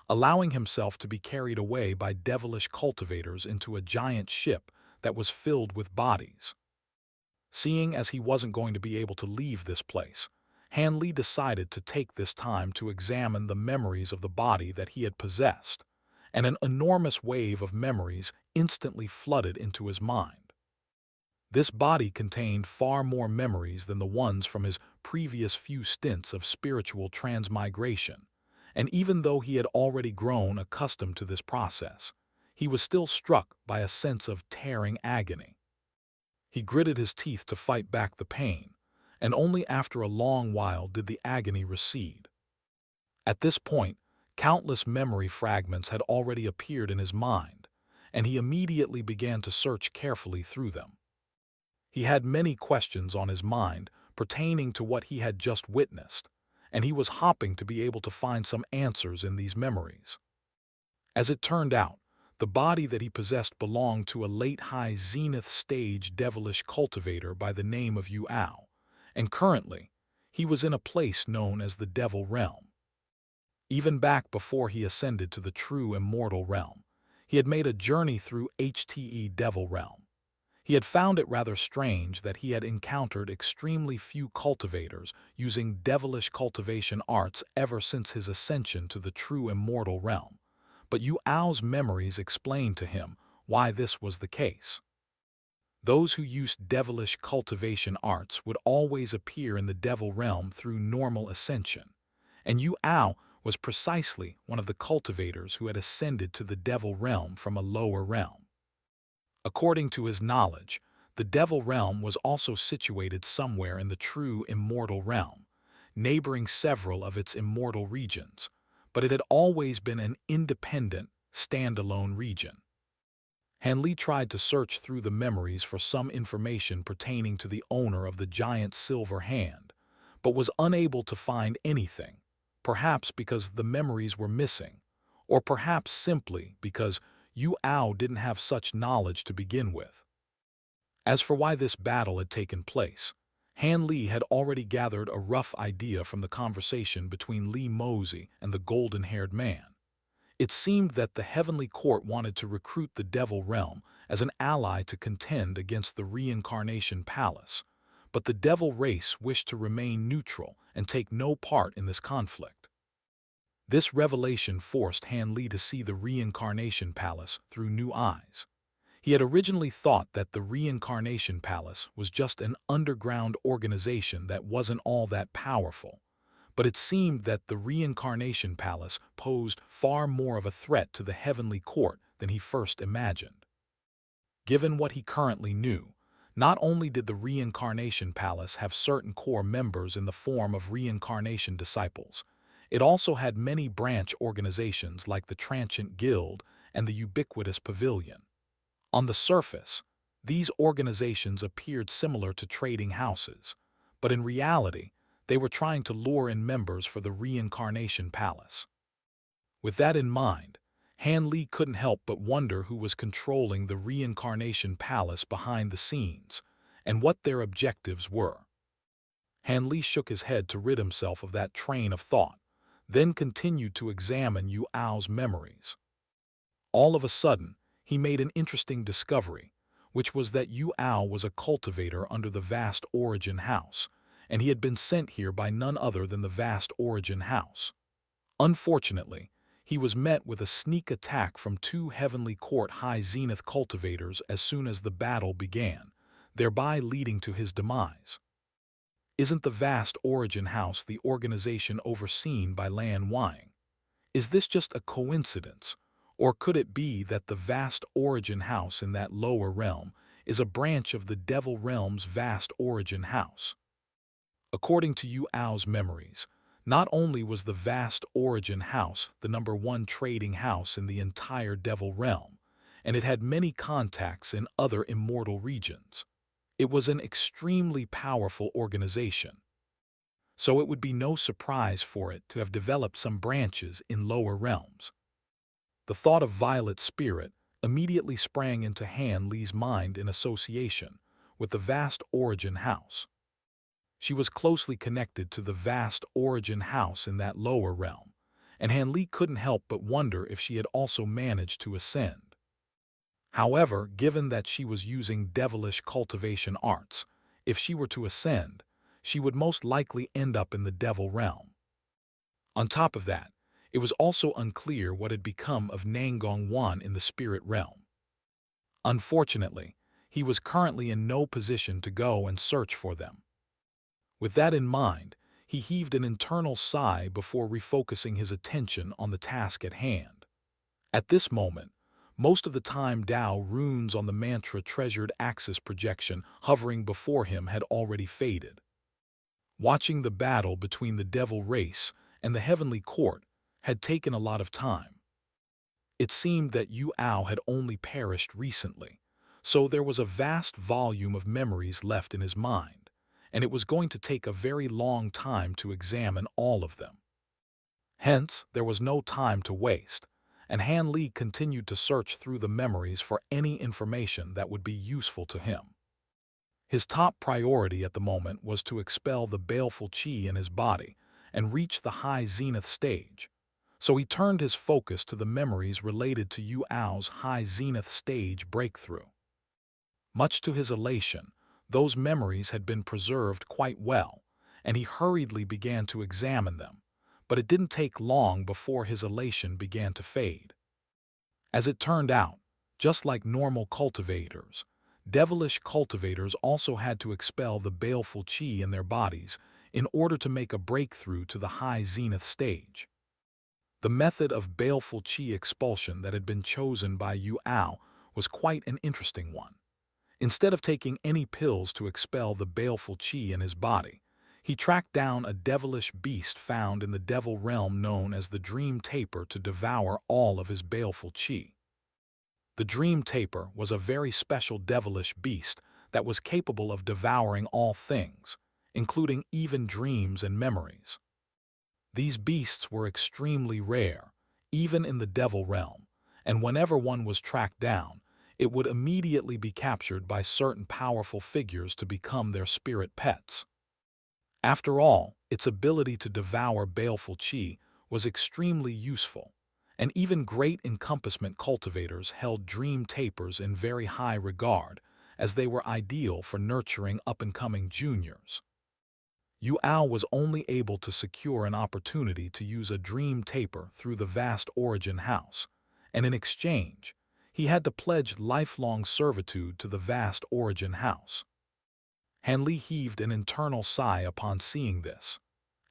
allowing himself to be carried away by devilish cultivators into a giant ship that was filled with bodies. Seeing as he wasn't going to be able to leave this place, Han Li decided to take this time to examine the memories of the body that he had possessed, and an enormous wave of memories instantly flooded into his mind. This body contained far more memories than the ones from his previous few stints of spiritual transmigration, and even though he had already grown accustomed to this process, he was still struck by a sense of tearing agony. He gritted his teeth to fight back the pain, and only after a long while did the agony recede. At this point, countless memory fragments had already appeared in his mind, and he immediately began to search carefully through them. He had many questions on his mind pertaining to what he had just witnessed, and he was hoping to be able to find some answers in these memories. As it turned out, the body that he possessed belonged to a late high zenith stage devilish cultivator by the name of Yuao, and currently, he was in a place known as the Devil Realm. Even back before he ascended to the true immortal realm, he had made a journey through HTE Devil Realm. He had found it rather strange that he had encountered extremely few cultivators using devilish cultivation arts ever since his ascension to the true immortal realm, but Yuao's memories explained to him why this was the case. Those who used devilish cultivation arts would always appear in the devil realm through normal ascension, and Yuao was precisely one of the cultivators who had ascended to the devil realm from a lower realm. According to his knowledge, the devil realm was also situated somewhere in the true immortal realm, neighboring several of its immortal regions, but it had always been an independent, standalone region. Han Li tried to search through the memories for some information pertaining to the owner of the giant silver hand, but was unable to find anything, perhaps because the memories were missing, or perhaps simply because Yuao didn't have such knowledge to begin with. As for why this battle had taken place, Han Li had already gathered a rough idea from the conversation between Li Mozi and the golden-haired man. It seemed that the heavenly court wanted to recruit the devil realm as an ally to contend against the reincarnation palace, but the devil race wished to remain neutral and take no part in this conflict. This revelation forced Han Li to see the reincarnation palace through new eyes. He had originally thought that the reincarnation palace was just an underground organization that wasn't all that powerful, but it seemed that the reincarnation palace posed far more of a threat to the heavenly court than he first imagined. Given what he currently knew, not only did the reincarnation palace have certain core members in the form of reincarnation disciples, it also had many branch organizations like the Transient Guild and the Ubiquitous Pavilion. On the surface, these organizations appeared similar to trading houses, but in reality, they were trying to lure in members for the reincarnation palace. With that in mind, Han Li couldn't help but wonder who was controlling the reincarnation palace behind the scenes, and what their objectives were. Han Li shook his head to rid himself of that train of thought, then continued to examine Yu Ao's memories. All of a sudden, he made an interesting discovery, which was that Yu Ao was a cultivator under the Vast Origin House, and he had been sent here by none other than the Vast Origin House. Unfortunately, he was met with a sneak attack from two Heavenly Court High Zenith cultivators as soon as the battle began, thereby leading to his demise. Isn't the Vast Origin House the organization overseen by Lan Wang? Is this just a coincidence, or could it be that the Vast Origin House in that lower realm is a branch of the Devil Realm's Vast Origin House? According to Yu Ao's memories, not only was the Vast Origin House the #1 trading house in the entire Devil Realm, and it had many contacts in other immortal regions, it was an extremely powerful organization. So it would be no surprise for it to have developed some branches in lower realms. The thought of Violet Spirit immediately sprang into Han Li's mind in association with the Vast Origin House. She was closely connected to the Vast Origin House in that lower realm, and Han Li couldn't help but wonder if she had also managed to ascend. However, given that she was using devilish cultivation arts, if she were to ascend, she would most likely end up in the Devil Realm. On top of that, it was also unclear what had become of Nangong Wan in the spirit realm. Unfortunately, he was currently in no position to go and search for them. With that in mind, he heaved an internal sigh before refocusing his attention on the task at hand. At this moment, most of the time Dao runes on the mantra treasured axis projection hovering before him had already faded. Watching the battle between the devil race and the heavenly court had taken a lot of time. It seemed that Yu Ao had only perished recently, so there was a vast volume of memories left in his mind, and it was going to take a very long time to examine all of them. Hence, there was no time to waste, and Han Li continued to search through the memories for any information that would be useful to him. His top priority at the moment was to expel the baleful qi in his body and reach the high zenith stage, so he turned his focus to the memories related to Yu Ao's high zenith stage breakthrough. Much to his elation, those memories had been preserved quite well, and he hurriedly began to examine them, but it didn't take long before his elation began to fade. As it turned out, just like normal cultivators, devilish cultivators also had to expel the baleful qi in their bodies in order to make a breakthrough to the high zenith stage. The method of baleful qi expulsion that had been chosen by Yu Ao was quite an interesting one. Instead of taking any pills to expel the baleful qi in his body, he tracked down a devilish beast found in the devil realm known as the Dream Taper to devour all of his baleful qi. The Dream Taper was a very special devilish beast that was capable of devouring all things, including even dreams and memories. These beasts were extremely rare, even in the devil realm, and whenever one was tracked down, it would immediately be captured by certain powerful figures to become their spirit pets. After all, its ability to devour baleful qi was extremely useful, and even great encompassment cultivators held dream tapers in very high regard, as they were ideal for nurturing up-and-coming juniors. Yuao was only able to secure an opportunity to use a dream taper through the vast origin house, and in exchange, he had to pledge lifelong servitude to the vast origin house. Hanli heaved an internal sigh upon seeing this.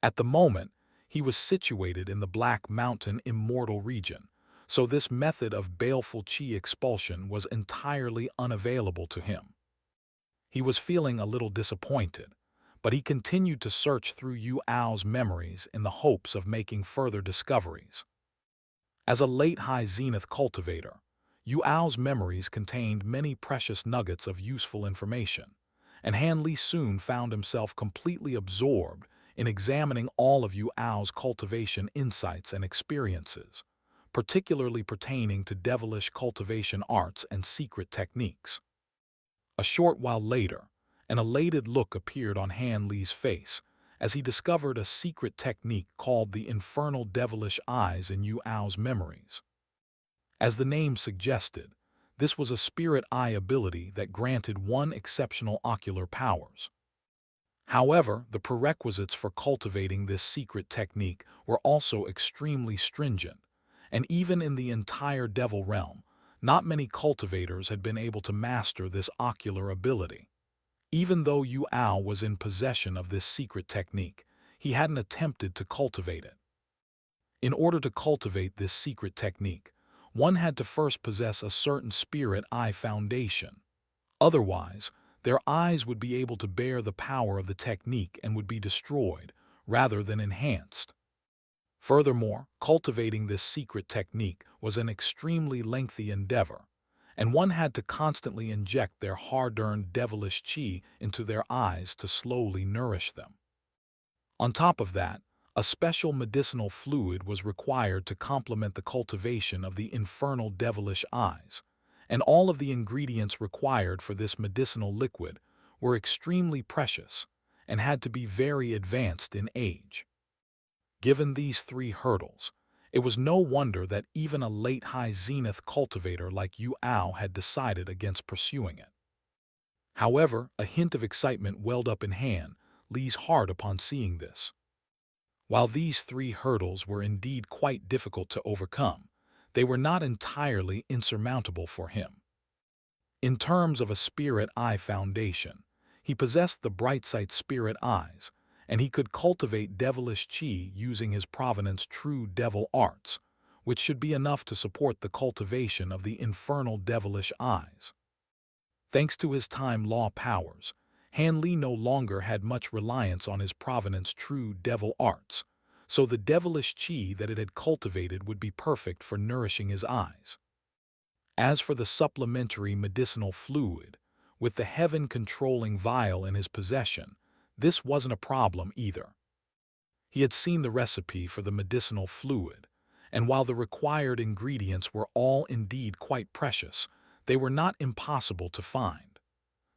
At the moment, he was situated in the Black Mountain Immortal region, so this method of baleful qi expulsion was entirely unavailable to him. He was feeling a little disappointed, but he continued to search through Yuao's memories in the hopes of making further discoveries. As a late high zenith cultivator, Yuao's memories contained many precious nuggets of useful information, and Hanli soon found himself completely absorbed in examining all of Yuao's cultivation insights and experiences, particularly pertaining to devilish cultivation arts and secret techniques. A short while later, an elated look appeared on Hanli's face as he discovered a secret technique called the infernal devilish eyes in Yuao's memories. As the name suggested, this was a spirit eye ability that granted one exceptional ocular powers. However, the prerequisites for cultivating this secret technique were also extremely stringent, and even in the entire devil realm, not many cultivators had been able to master this ocular ability. Even though Yuao was in possession of this secret technique, he hadn't attempted to cultivate it. In order to cultivate this secret technique, one had to first possess a certain spirit eye foundation. Otherwise, their eyes would be able to bear the power of the technique and would be destroyed, rather than enhanced. Furthermore, cultivating this secret technique was an extremely lengthy endeavor, and one had to constantly inject their hard-earned devilish qi into their eyes to slowly nourish them. On top of that, a special medicinal fluid was required to complement the cultivation of the infernal devilish eyes, and all of the ingredients required for this medicinal liquid were extremely precious and had to be very advanced in age. Given these three hurdles, it was no wonder that even a late high zenith cultivator like Yuao had decided against pursuing it. However, a hint of excitement welled up in Hanli's heart upon seeing this. While these three hurdles were indeed quite difficult to overcome, they were not entirely insurmountable for him. In terms of a spirit eye foundation, he possessed the bright sight spirit eyes, and he could cultivate devilish qi using his provenance true devil arts, which should be enough to support the cultivation of the infernal devilish eyes. Thanks to his time law powers, Hanli no longer had much reliance on his provenance true devil arts, so the devilish qi that it had cultivated would be perfect for nourishing his eyes. As for the supplementary medicinal fluid, with the heaven-controlling vial in his possession, this wasn't a problem either. He had seen the recipe for the medicinal fluid, and while the required ingredients were all indeed quite precious, they were not impossible to find.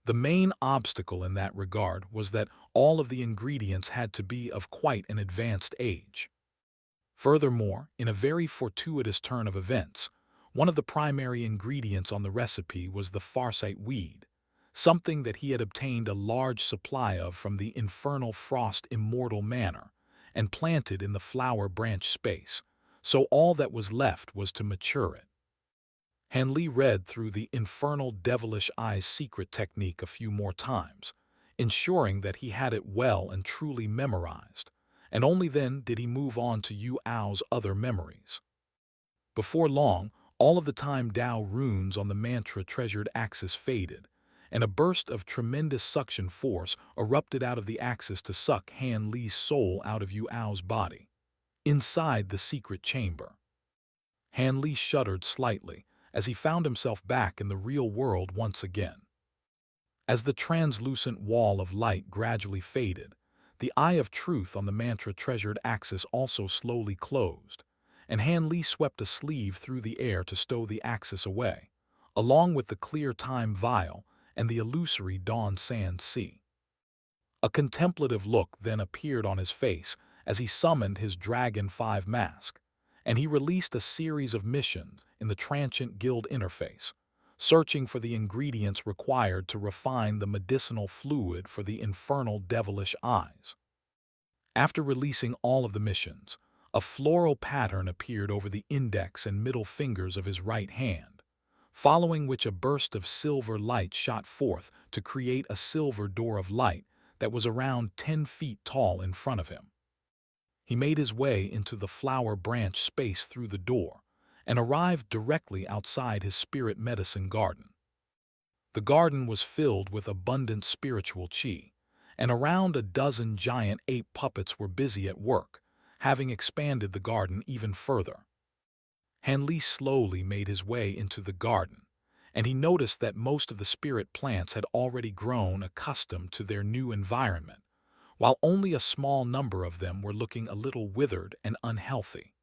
The main obstacle in that regard was that all of the ingredients had to be of quite an advanced age. Furthermore, in a very fortuitous turn of events, one of the primary ingredients on the recipe was the farsight weed, something that he had obtained a large supply of from the infernal frost immortal manor and planted in the flower branch space, so all that was left was to mature it. Hanli read through the infernal devilish eyes secret technique a few more times, ensuring that he had it well and truly memorized, and only then did he move on to Yuao's other memories. Before long, all of the time Tao runes on the mantra treasured axis faded, and a burst of tremendous suction force erupted out of the axis to suck Hanli's soul out of Yuao's body. Inside the secret chamber, Hanli shuddered slightly as he found himself back in the real world once again. As the translucent wall of light gradually faded, the eye of truth on the mantra treasured axis also slowly closed, and Hanli swept a sleeve through the air to stow the axis away, along with the clear time vial and the illusory dawn sand sea. A contemplative look then appeared on his face as he summoned his Dragon 5 mask, and he released a series of missions in the transient guild interface, searching for the ingredients required to refine the medicinal fluid for the infernal devilish eyes. After releasing all of the missions, a floral pattern appeared over the index and middle fingers of his right hand, following which a burst of silver light shot forth to create a silver door of light that was around 10 feet tall in front of him. He made his way into the flower branch space through the door and arrived directly outside his spirit medicine garden. The garden was filled with abundant spiritual chi, and around a dozen giant ape puppets were busy at work, having expanded the garden even further. Hanli slowly made his way into the garden, and he noticed that most of the spirit plants had already grown accustomed to their new environment, while only a small number of them were looking a little withered and unhealthy.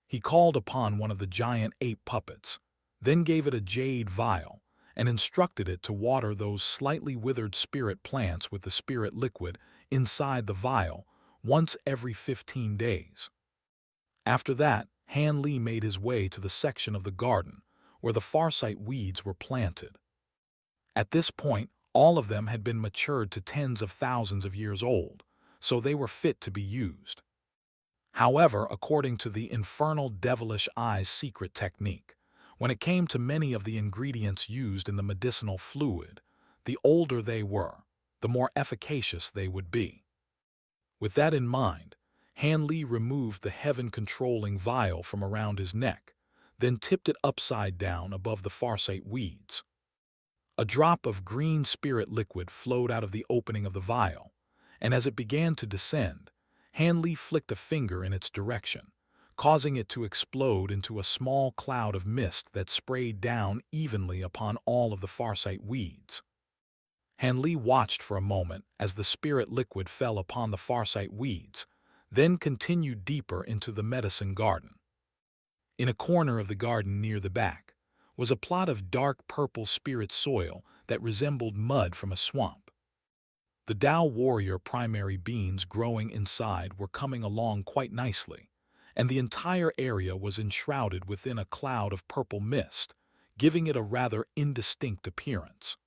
He called upon one of the giant ape puppets, then gave it a jade vial, and instructed it to water those slightly withered spirit plants with the spirit liquid inside the vial once every 15 days. After that, Han Li made his way to the section of the garden where the farsight weeds were planted. At this point, all of them had been matured to tens of thousands of years old, so they were fit to be used. However, according to the infernal devilish eye's secret technique, when it came to many of the ingredients used in the medicinal fluid, the older they were, the more efficacious they would be. With that in mind, Han Li removed the heaven-controlling vial from around his neck, then tipped it upside down above the farsight weeds. A drop of green spirit liquid flowed out of the opening of the vial, and as it began to descend, Han Li flicked a finger in its direction, causing it to explode into a small cloud of mist that sprayed down evenly upon all of the farsight weeds. Han Li watched for a moment as the spirit liquid fell upon the farsight weeds, then continued deeper into the medicine garden. In a corner of the garden near the back was a plot of dark purple spirit soil that resembled mud from a swamp. The Tao warrior primary beans growing inside were coming along quite nicely, and the entire area was enshrouded within a cloud of purple mist, giving it a rather indistinct appearance.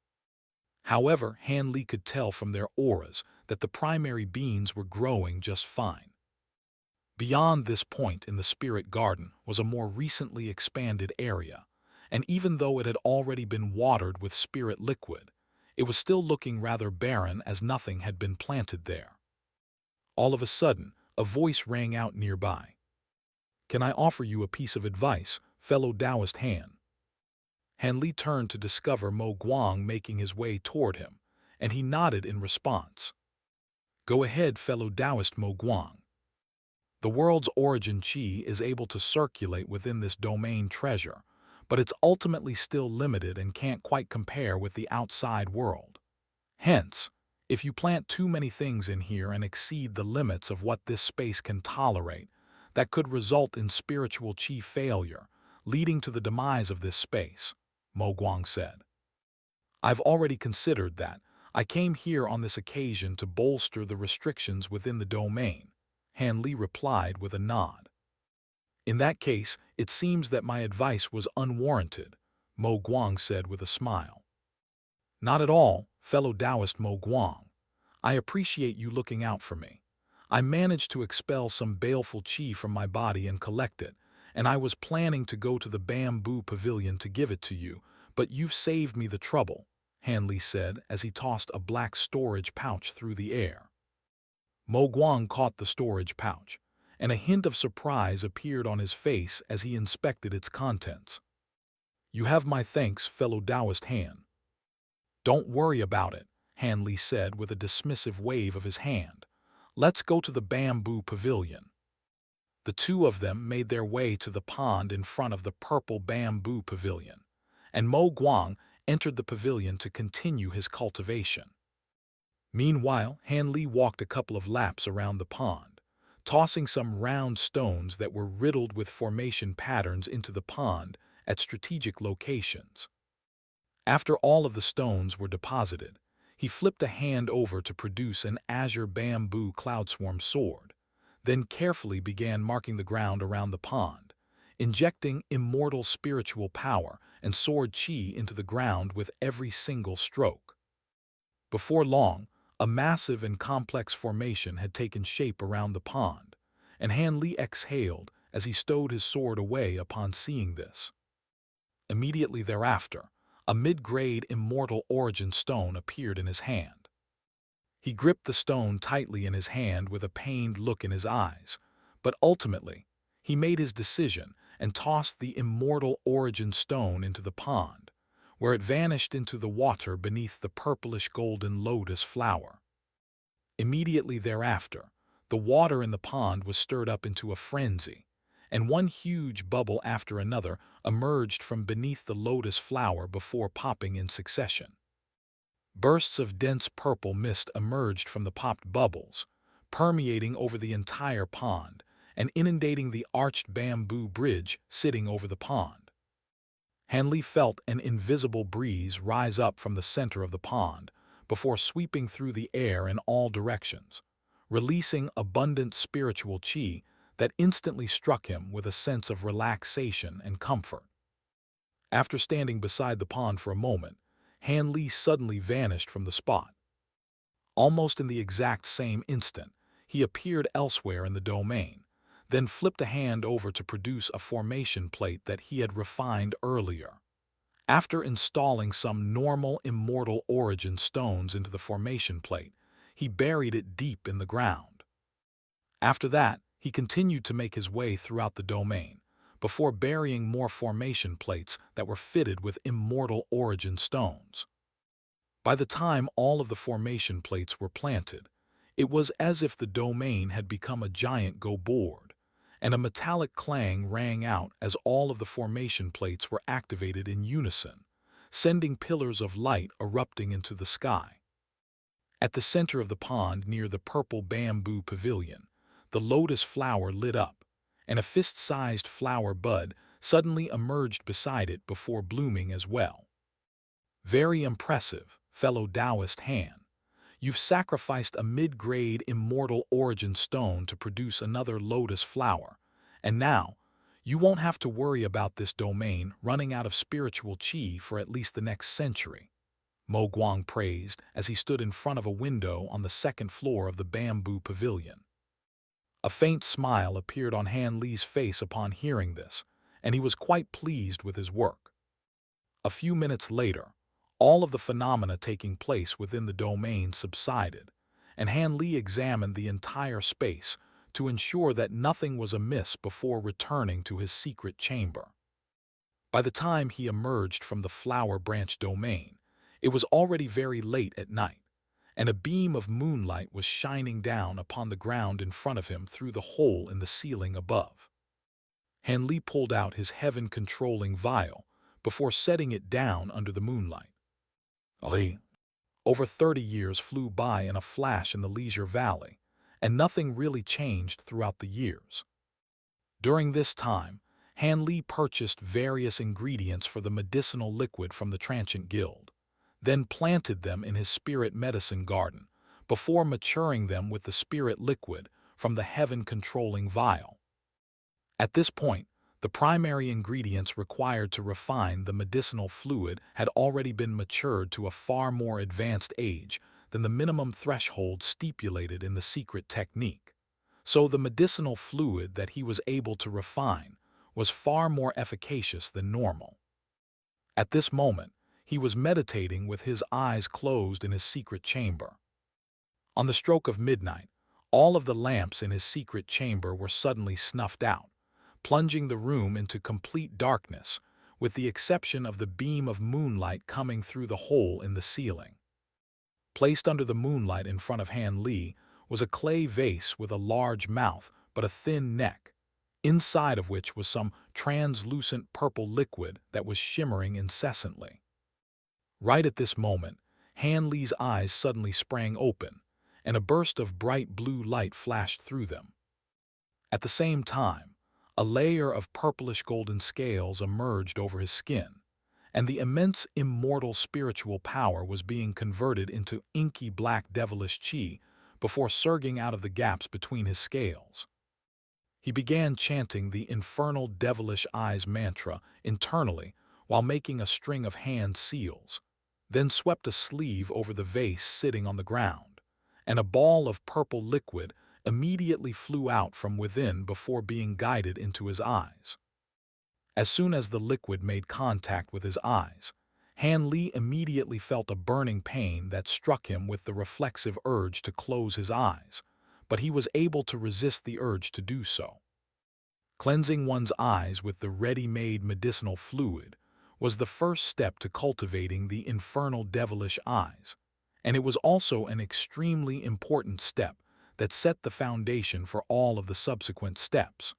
However, Han Li could tell from their auras that the primary beans were growing just fine. Beyond this point in the spirit garden was a more recently expanded area, and even though it had already been watered with spirit liquid, it was still looking rather barren as nothing had been planted there. All of a sudden, a voice rang out nearby. "Can I offer you a piece of advice, fellow Taoist Han?" Han Li turned to discover Mo Guang making his way toward him, and he nodded in response. "Go ahead, fellow Taoist Mo Guang. The world's origin chi is able to circulate within this domain treasure, but it's ultimately still limited and can't quite compare with the outside world. Hence, if you plant too many things in here and exceed the limits of what this space can tolerate, that could result in spiritual chi failure, leading to the demise of this space," Mo Guang said. "I've already considered that. I came here on this occasion to bolster the restrictions within the domain," Han Li replied with a nod. "In that case, it seems that my advice was unwarranted," Mo Guang said with a smile. "Not at all, fellow Taoist Mo Guang. I appreciate you looking out for me. I managed to expel some baleful chi from my body and collect it, and I was planning to go to the bamboo pavilion to give it to you, but you've saved me the trouble," Han Li said as he tossed a black storage pouch through the air. Mo Guang caught the storage pouch, and a hint of surprise appeared on his face as he inspected its contents. "You have my thanks, fellow Taoist Han." "Don't worry about it," Han Li said with a dismissive wave of his hand. "Let's go to the bamboo pavilion." The two of them made their way to the pond in front of the purple bamboo pavilion, and Mo Guang entered the pavilion to continue his cultivation. Meanwhile, Han Li walked a couple of laps around the pond, tossing some round stones that were riddled with formation patterns into the pond at strategic locations. After all of the stones were deposited, he flipped a hand over to produce an azure bamboo cloudswarm sword, then carefully began marking the ground around the pond, injecting immortal spiritual power and sword chi into the ground with every single stroke. Before long, a massive and complex formation had taken shape around the pond, and Han Li exhaled as he stowed his sword away upon seeing this. Immediately thereafter, a mid-grade immortal origin stone appeared in his hand. He gripped the stone tightly in his hand with a pained look in his eyes, but ultimately, he made his decision and tossed the immortal origin stone into the pond, where it vanished into the water beneath the purplish-golden lotus flower. Immediately thereafter, the water in the pond was stirred up into a frenzy, and one huge bubble after another emerged from beneath the lotus flower before popping in succession. Bursts of dense purple mist emerged from the popped bubbles, permeating over the entire pond and inundating the arched bamboo bridge sitting over the pond. Han Li felt an invisible breeze rise up from the center of the pond before sweeping through the air in all directions, releasing abundant spiritual chi that instantly struck him with a sense of relaxation and comfort. After standing beside the pond for a moment, Han Li suddenly vanished from the spot. Almost in the exact same instant, he appeared elsewhere in the domain, then flipped a hand over to produce a formation plate that he had refined earlier. After installing some normal immortal origin stones into the formation plate, he buried it deep in the ground. After that, he continued to make his way throughout the domain, before burying more formation plates that were fitted with immortal origin stones. By the time all of the formation plates were planted, it was as if the domain had become a giant go-board, and a metallic clang rang out as all of the formation plates were activated in unison, sending pillars of light erupting into the sky. At the center of the pond near the purple bamboo pavilion, the lotus flower lit up, and a fist-sized flower bud suddenly emerged beside it before blooming as well. Very impressive, fellow Taoist Han. You've sacrificed a mid-grade immortal origin stone to produce another lotus flower, and now, you won't have to worry about this domain running out of spiritual chi for at least the next century, Mo Guang praised as he stood in front of a window on the second floor of the bamboo pavilion. A faint smile appeared on Han Li's face upon hearing this, and he was quite pleased with his work. A few minutes later, all of the phenomena taking place within the domain subsided, and Han Li examined the entire space to ensure that nothing was amiss before returning to his secret chamber. By the time he emerged from the flower branch domain, it was already very late at night, and a beam of moonlight was shining down upon the ground in front of him through the hole in the ceiling above. Han Li pulled out his heaven-controlling vial before setting it down under the moonlight. Over 30 years flew by in a flash in the Leisure Valley, and nothing really changed throughout the years. During this time, Han Li purchased various ingredients for the medicinal liquid from the Transient Guild, then planted them in his spirit medicine garden, before maturing them with the spirit liquid from the heaven-controlling vial. At this point, the primary ingredients required to refine the medicinal fluid had already been matured to a far more advanced age than the minimum threshold stipulated in the secret technique. So the medicinal fluid that he was able to refine was far more efficacious than normal. At this moment, he was meditating with his eyes closed in his secret chamber. On the stroke of midnight, all of the lamps in his secret chamber were suddenly snuffed out, plunging the room into complete darkness, with the exception of the beam of moonlight coming through the hole in the ceiling. Placed under the moonlight in front of Han Li was a clay vase with a large mouth but a thin neck, inside of which was some translucent purple liquid that was shimmering incessantly. Right at this moment, Han Li's eyes suddenly sprang open, and a burst of bright blue light flashed through them. At the same time, a layer of purplish-golden scales emerged over his skin, and the immense immortal spiritual power was being converted into inky black devilish chi before surging out of the gaps between his scales. He began chanting the infernal devilish eyes mantra internally while making a string of hand seals, then swept a sleeve over the vase sitting on the ground, and a ball of purple liquid immediately flew out from within before being guided into his eyes. As soon as the liquid made contact with his eyes, Han Li immediately felt a burning pain that struck him with the reflexive urge to close his eyes, but he was able to resist the urge to do so. Cleansing one's eyes with the ready-made medicinal fluid was the first step to cultivating the infernal devilish eyes, and it was also an extremely important step that set the foundation for all of the subsequent steps.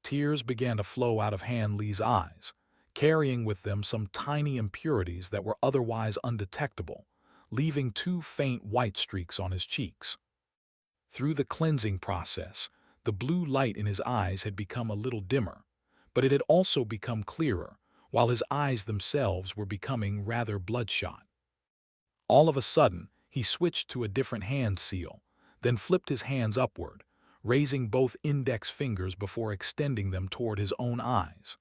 Tears began to flow out of Han Li's eyes, carrying with them some tiny impurities that were otherwise undetectable, leaving two faint white streaks on his cheeks. Through the cleansing process, the blue light in his eyes had become a little dimmer, but it had also become clearer, while his eyes themselves were becoming rather bloodshot. All of a sudden, he switched to a different hand seal, then flipped his hands upward, raising both index fingers before extending them toward his own eyes.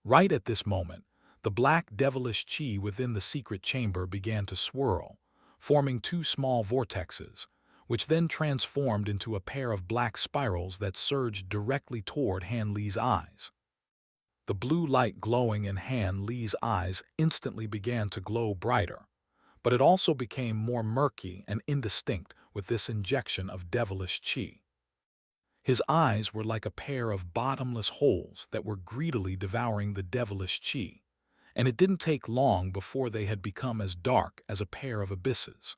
Right at this moment, the black devilish chi within the secret chamber began to swirl, forming two small vortexes, which then transformed into a pair of black spirals that surged directly toward Han Li's eyes. The blue light glowing in Han Li's eyes instantly began to glow brighter, but it also became more murky and indistinct with this injection of devilish chi. His eyes were like a pair of bottomless holes that were greedily devouring the devilish chi, and it didn't take long before they had become as dark as a pair of abysses.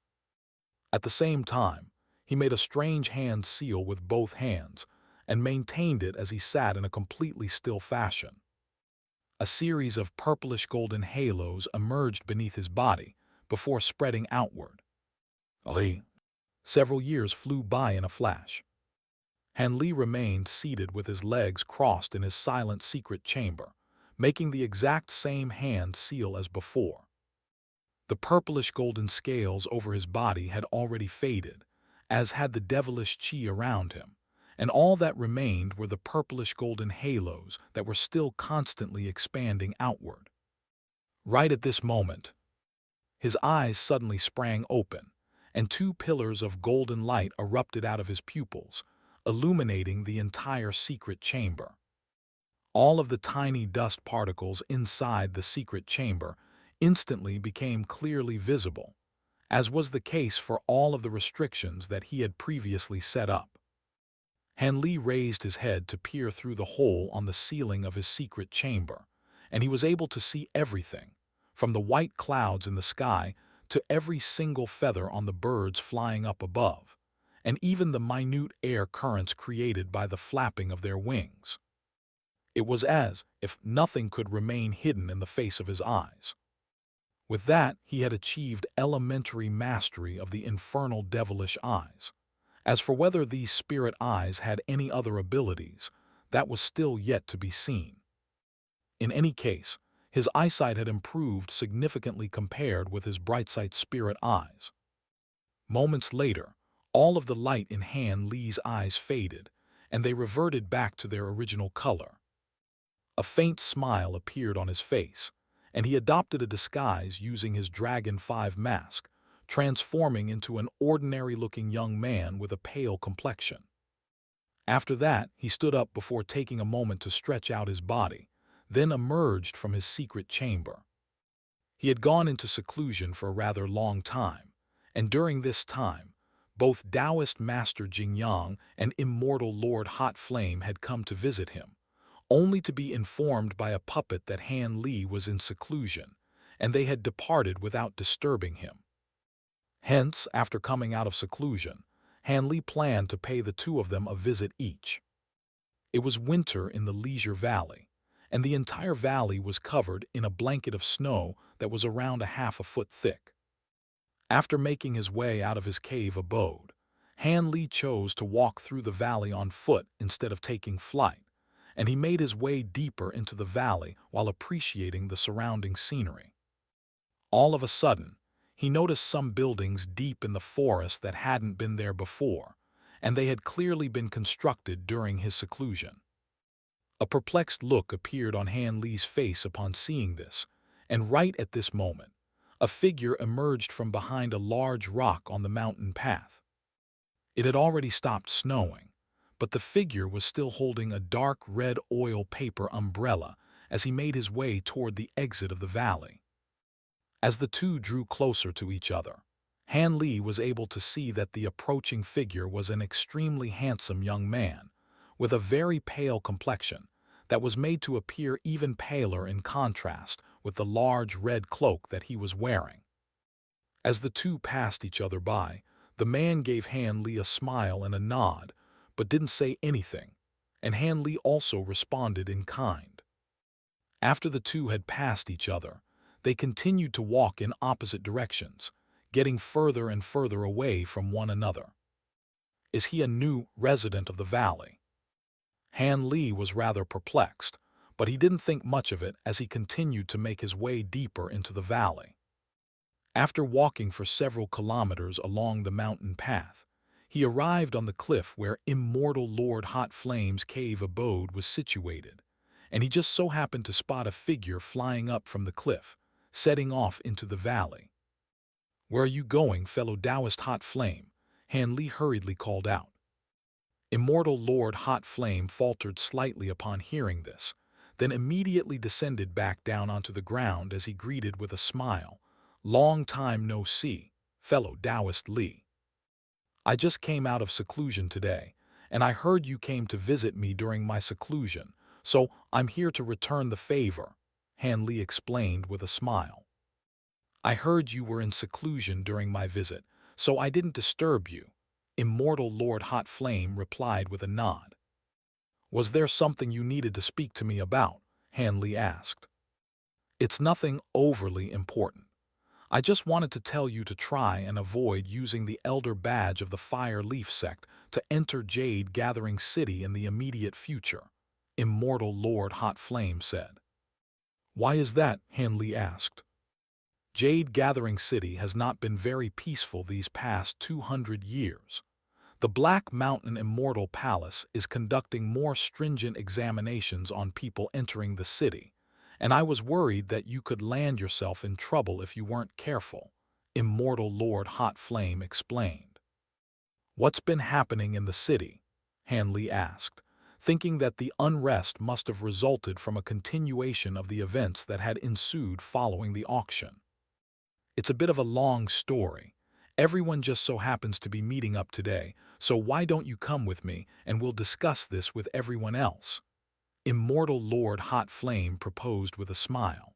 At the same time, he made a strange hand seal with both hands and maintained it as he sat in a completely still fashion. A series of purplish golden halos emerged beneath his body before spreading outward. Several years flew by in a flash. Han Li remained seated with his legs crossed in his silent secret chamber, making the exact same hand seal as before. The purplish golden scales over his body had already faded, as had the devilish chi around him, and all that remained were the purplish golden halos that were still constantly expanding outward. Right at this moment, his eyes suddenly sprang open, and two pillars of golden light erupted out of his pupils, illuminating the entire secret chamber. All of the tiny dust particles inside the secret chamber instantly became clearly visible, as was the case for all of the restrictions that he had previously set up. Han Li raised his head to peer through the hole on the ceiling of his secret chamber, and he was able to see everything, from the white clouds in the sky to every single feather on the birds flying up above, and even the minute air currents created by the flapping of their wings. It was as if nothing could remain hidden in the face of his eyes. With that, he had achieved elementary mastery of the infernal devilish eyes. As for whether these spirit eyes had any other abilities, that was still yet to be seen. In any case, his eyesight had improved significantly compared with his bright-sight spirit eyes. Moments later, all of the light in Han Li's eyes faded, and they reverted back to their original color. A faint smile appeared on his face, and he adopted a disguise using his Dragon 5 mask, transforming into an ordinary-looking young man with a pale complexion. After that, he stood up before taking a moment to stretch out his body, then emerged from his secret chamber. He had gone into seclusion for a rather long time, and during this time, both Taoist Master Jingyang and Immortal Lord Hot Flame had come to visit him, only to be informed by a puppet that Han Li was in seclusion, and they had departed without disturbing him. Hence, after coming out of seclusion, Han Li planned to pay the two of them a visit each. It was winter in the Leisure Valley, and the entire valley was covered in a blanket of snow that was around a half a foot thick. After making his way out of his cave abode, Han Li chose to walk through the valley on foot instead of taking flight, and he made his way deeper into the valley while appreciating the surrounding scenery. All of a sudden, he noticed some buildings deep in the forest that hadn't been there before, and they had clearly been constructed during his seclusion. A perplexed look appeared on Han Li's face upon seeing this, and right at this moment, a figure emerged from behind a large rock on the mountain path. It had already stopped snowing, but the figure was still holding a dark red oil paper umbrella as he made his way toward the exit of the valley. As the two drew closer to each other, Han Li was able to see that the approaching figure was an extremely handsome young man, with a very pale complexion that was made to appear even paler in contrast with the large red cloak that he was wearing. As the two passed each other by, the man gave Han Li a smile and a nod, but didn't say anything, and Han Li also responded in kind. After the two had passed each other, they continued to walk in opposite directions, getting further and further away from one another. Is he a new resident of the valley? Han Li was rather perplexed, but he didn't think much of it as he continued to make his way deeper into the valley. After walking for several kilometers along the mountain path, he arrived on the cliff where Immortal Lord Hot Flame's cave abode was situated, and he just so happened to spot a figure flying up from the cliff, setting off into the valley. "Where are you going, fellow Taoist Hot Flame?" Han Li hurriedly called out. Immortal Lord Hot Flame faltered slightly upon hearing this, then immediately descended back down onto the ground as he greeted with a smile, "Long time no see, fellow Taoist Li. I just came out of seclusion today, and I heard you came to visit me during my seclusion, so I'm here to return the favor," Han Li explained with a smile. "I heard you were in seclusion during my visit, so I didn't disturb you," Immortal Lord Hot Flame replied with a nod. "Was there something you needed to speak to me about?" Han Li asked. "It's nothing overly important. I just wanted to tell you to try and avoid using the Elder Badge of the Fire Leaf Sect to enter Jade Gathering City in the immediate future," Immortal Lord Hot Flame said. "Why is that?" Han Li asked. "Jade Gathering City has not been very peaceful these past 200 years. The Black Mountain Immortal Palace is conducting more stringent examinations on people entering the city, and I was worried that you could land yourself in trouble if you weren't careful," Immortal Lord Hot Flame explained. "What's been happening in the city?" Han Li asked, thinking that the unrest must have resulted from a continuation of the events that had ensued following the auction. "It's a bit of a long story. Everyone just so happens to be meeting up today, so why don't you come with me and we'll discuss this with everyone else?" Immortal Lord Hot Flame proposed with a smile.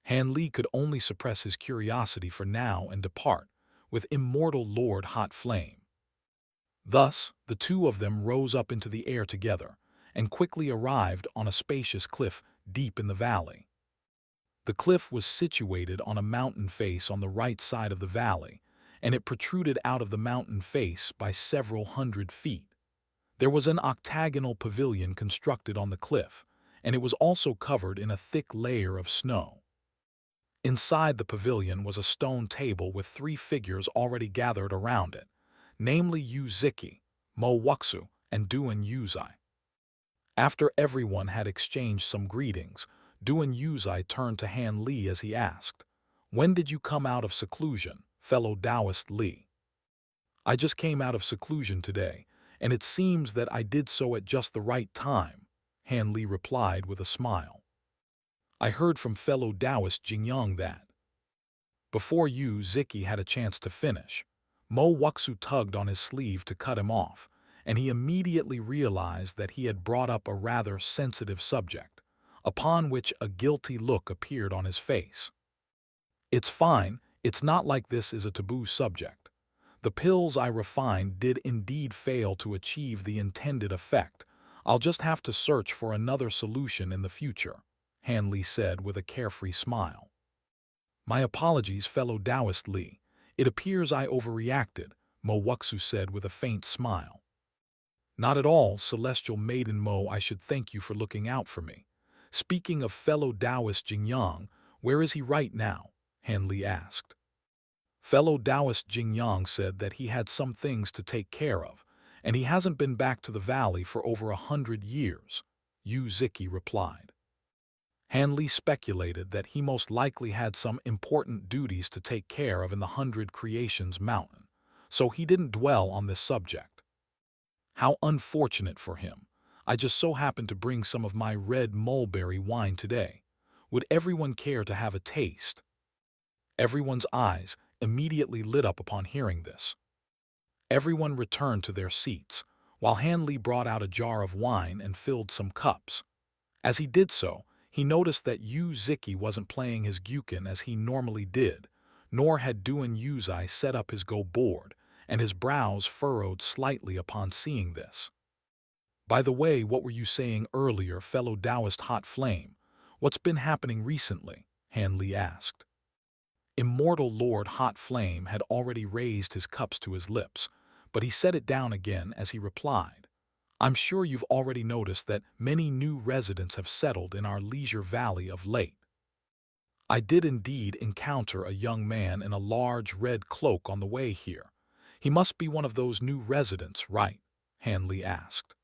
Han Li could only suppress his curiosity for now and depart with Immortal Lord Hot Flame. Thus, the two of them rose up into the air together and quickly arrived on a spacious cliff deep in the valley. The cliff was situated on a mountain face on the right side of the valley, and it protruded out of the mountain face by several hundred feet. There was an octagonal pavilion constructed on the cliff, and it was also covered in a thick layer of snow. Inside the pavilion was a stone table with three figures already gathered around it, namely Yu Ziki, Mo Wuxu, and Duan Yuzai. After everyone had exchanged some greetings, Duan Yuzai turned to Han Li as he asked, "When did you come out of seclusion, fellow Taoist Li?" "I just came out of seclusion today, and it seems that I did so at just the right time," Han Li replied with a smile. "I heard from fellow Taoist Jingyang that—" Before Yu Ziki had a chance to finish, Mo Wuxu tugged on his sleeve to cut him off, and he immediately realized that he had brought up a rather sensitive subject, upon which a guilty look appeared on his face. "It's fine, it's not like this is a taboo subject. The pills I refined did indeed fail to achieve the intended effect. I'll just have to search for another solution in the future," Han Li said with a carefree smile. "My apologies, fellow Taoist Li. It appears I overreacted," Mo Wuxu said with a faint smile. "Not at all, Celestial Maiden Mo. I should thank you for looking out for me. Speaking of fellow Taoist Jingyang, where is he right now?" Han Li asked. Fellow Taoist Jingyang said that he had some things to take care of, and he hasn't been back to the valley for over 100 years, Ziki replied. Hanley speculated that he most likely had some important duties to take care of in the 100 Creations Mountain, so he didn't dwell on this subject. How unfortunate for him. I just so happened to bring some of my red mulberry wine today. Would everyone care to have a taste? Everyone's eyes immediately lit up upon hearing this. Everyone returned to their seats, while Hanley brought out a jar of wine and filled some cups. As he did so, he noticed that Ziki wasn't playing his gyukin as he normally did, nor had Duan Yuzai set up his go board, and his brows furrowed slightly upon seeing this. By the way, what were you saying earlier, fellow Taoist Hot Flame? What's been happening recently? Hanley asked. Immortal Lord Hot Flame had already raised his cups to his lips, but he set it down again as he replied. I'm sure you've already noticed that many new residents have settled in our leisure valley of late. I did indeed encounter a young man in a large red cloak on the way here. He must be one of those new residents, right? Hanley asked.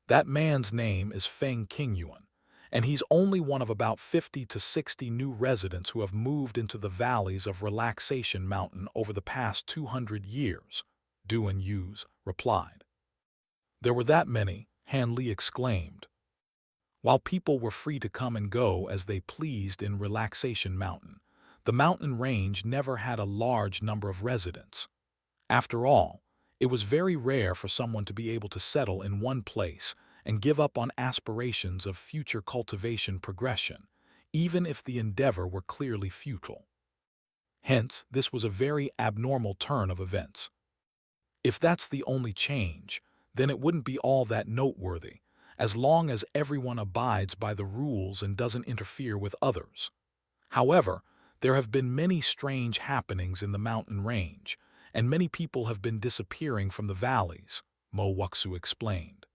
That man's name is Feng Qingyuan, and he's only one of about 50 to 60 new residents who have moved into the valleys of Relaxation Mountain over the past 200 years, Duan Yuz replied. There were that many, Hanley exclaimed. While people were free to come and go as they pleased in Relaxation Mountain, the mountain range never had a large number of residents. After all, it was very rare for someone to be able to settle in one place and give up on aspirations of future cultivation progression, even if the endeavor were clearly futile. Hence, this was a very abnormal turn of events. If that's the only change, then it wouldn't be all that noteworthy, as long as everyone abides by the rules and doesn't interfere with others. However, there have been many strange happenings in the mountain range, and many people have been disappearing from the valleys, Mo Wuxu explained.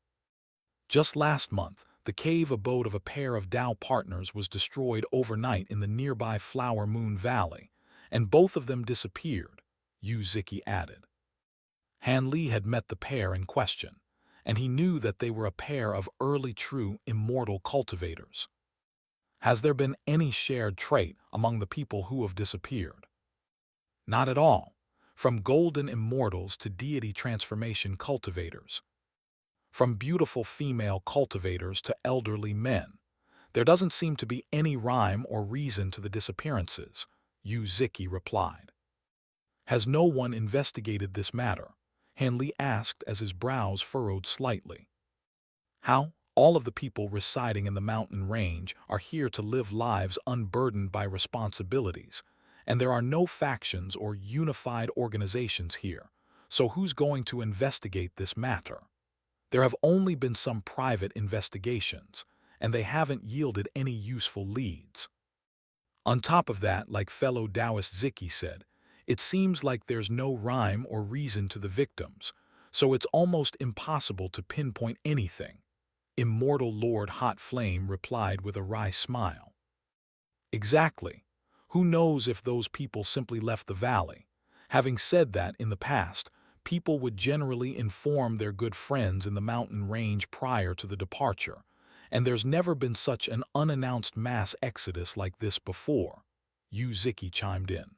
Just last month, the cave abode of a pair of Tao partners was destroyed overnight in the nearby Flower Moon Valley, and both of them disappeared, Ziki added. Hanley had met the pair in question, and he knew that they were a pair of early true immortal cultivators. Has there been any shared trait among the people who have disappeared? Not at all, from golden immortals to deity transformation cultivators. From beautiful female cultivators to elderly men. There doesn't seem to be any rhyme or reason to the disappearances, Ziki replied. Has no one investigated this matter? Hanley asked as his brows furrowed slightly. How? All of the people residing in the mountain range are here to live lives unburdened by responsibilities, and there are no factions or unified organizations here, so who's going to investigate this matter? There have only been some private investigations, and they haven't yielded any useful leads. On top of that, like fellow Taoist Ziki said, it seems like there's no rhyme or reason to the victims, so it's almost impossible to pinpoint anything, Immortal Lord Hot Flame replied with a wry smile. Exactly. Who knows if those people simply left the valley? Having said that, in the past, people would generally inform their good friends in the mountain range prior to the departure, and there's never been such an unannounced mass exodus like this before, Ziki chimed in.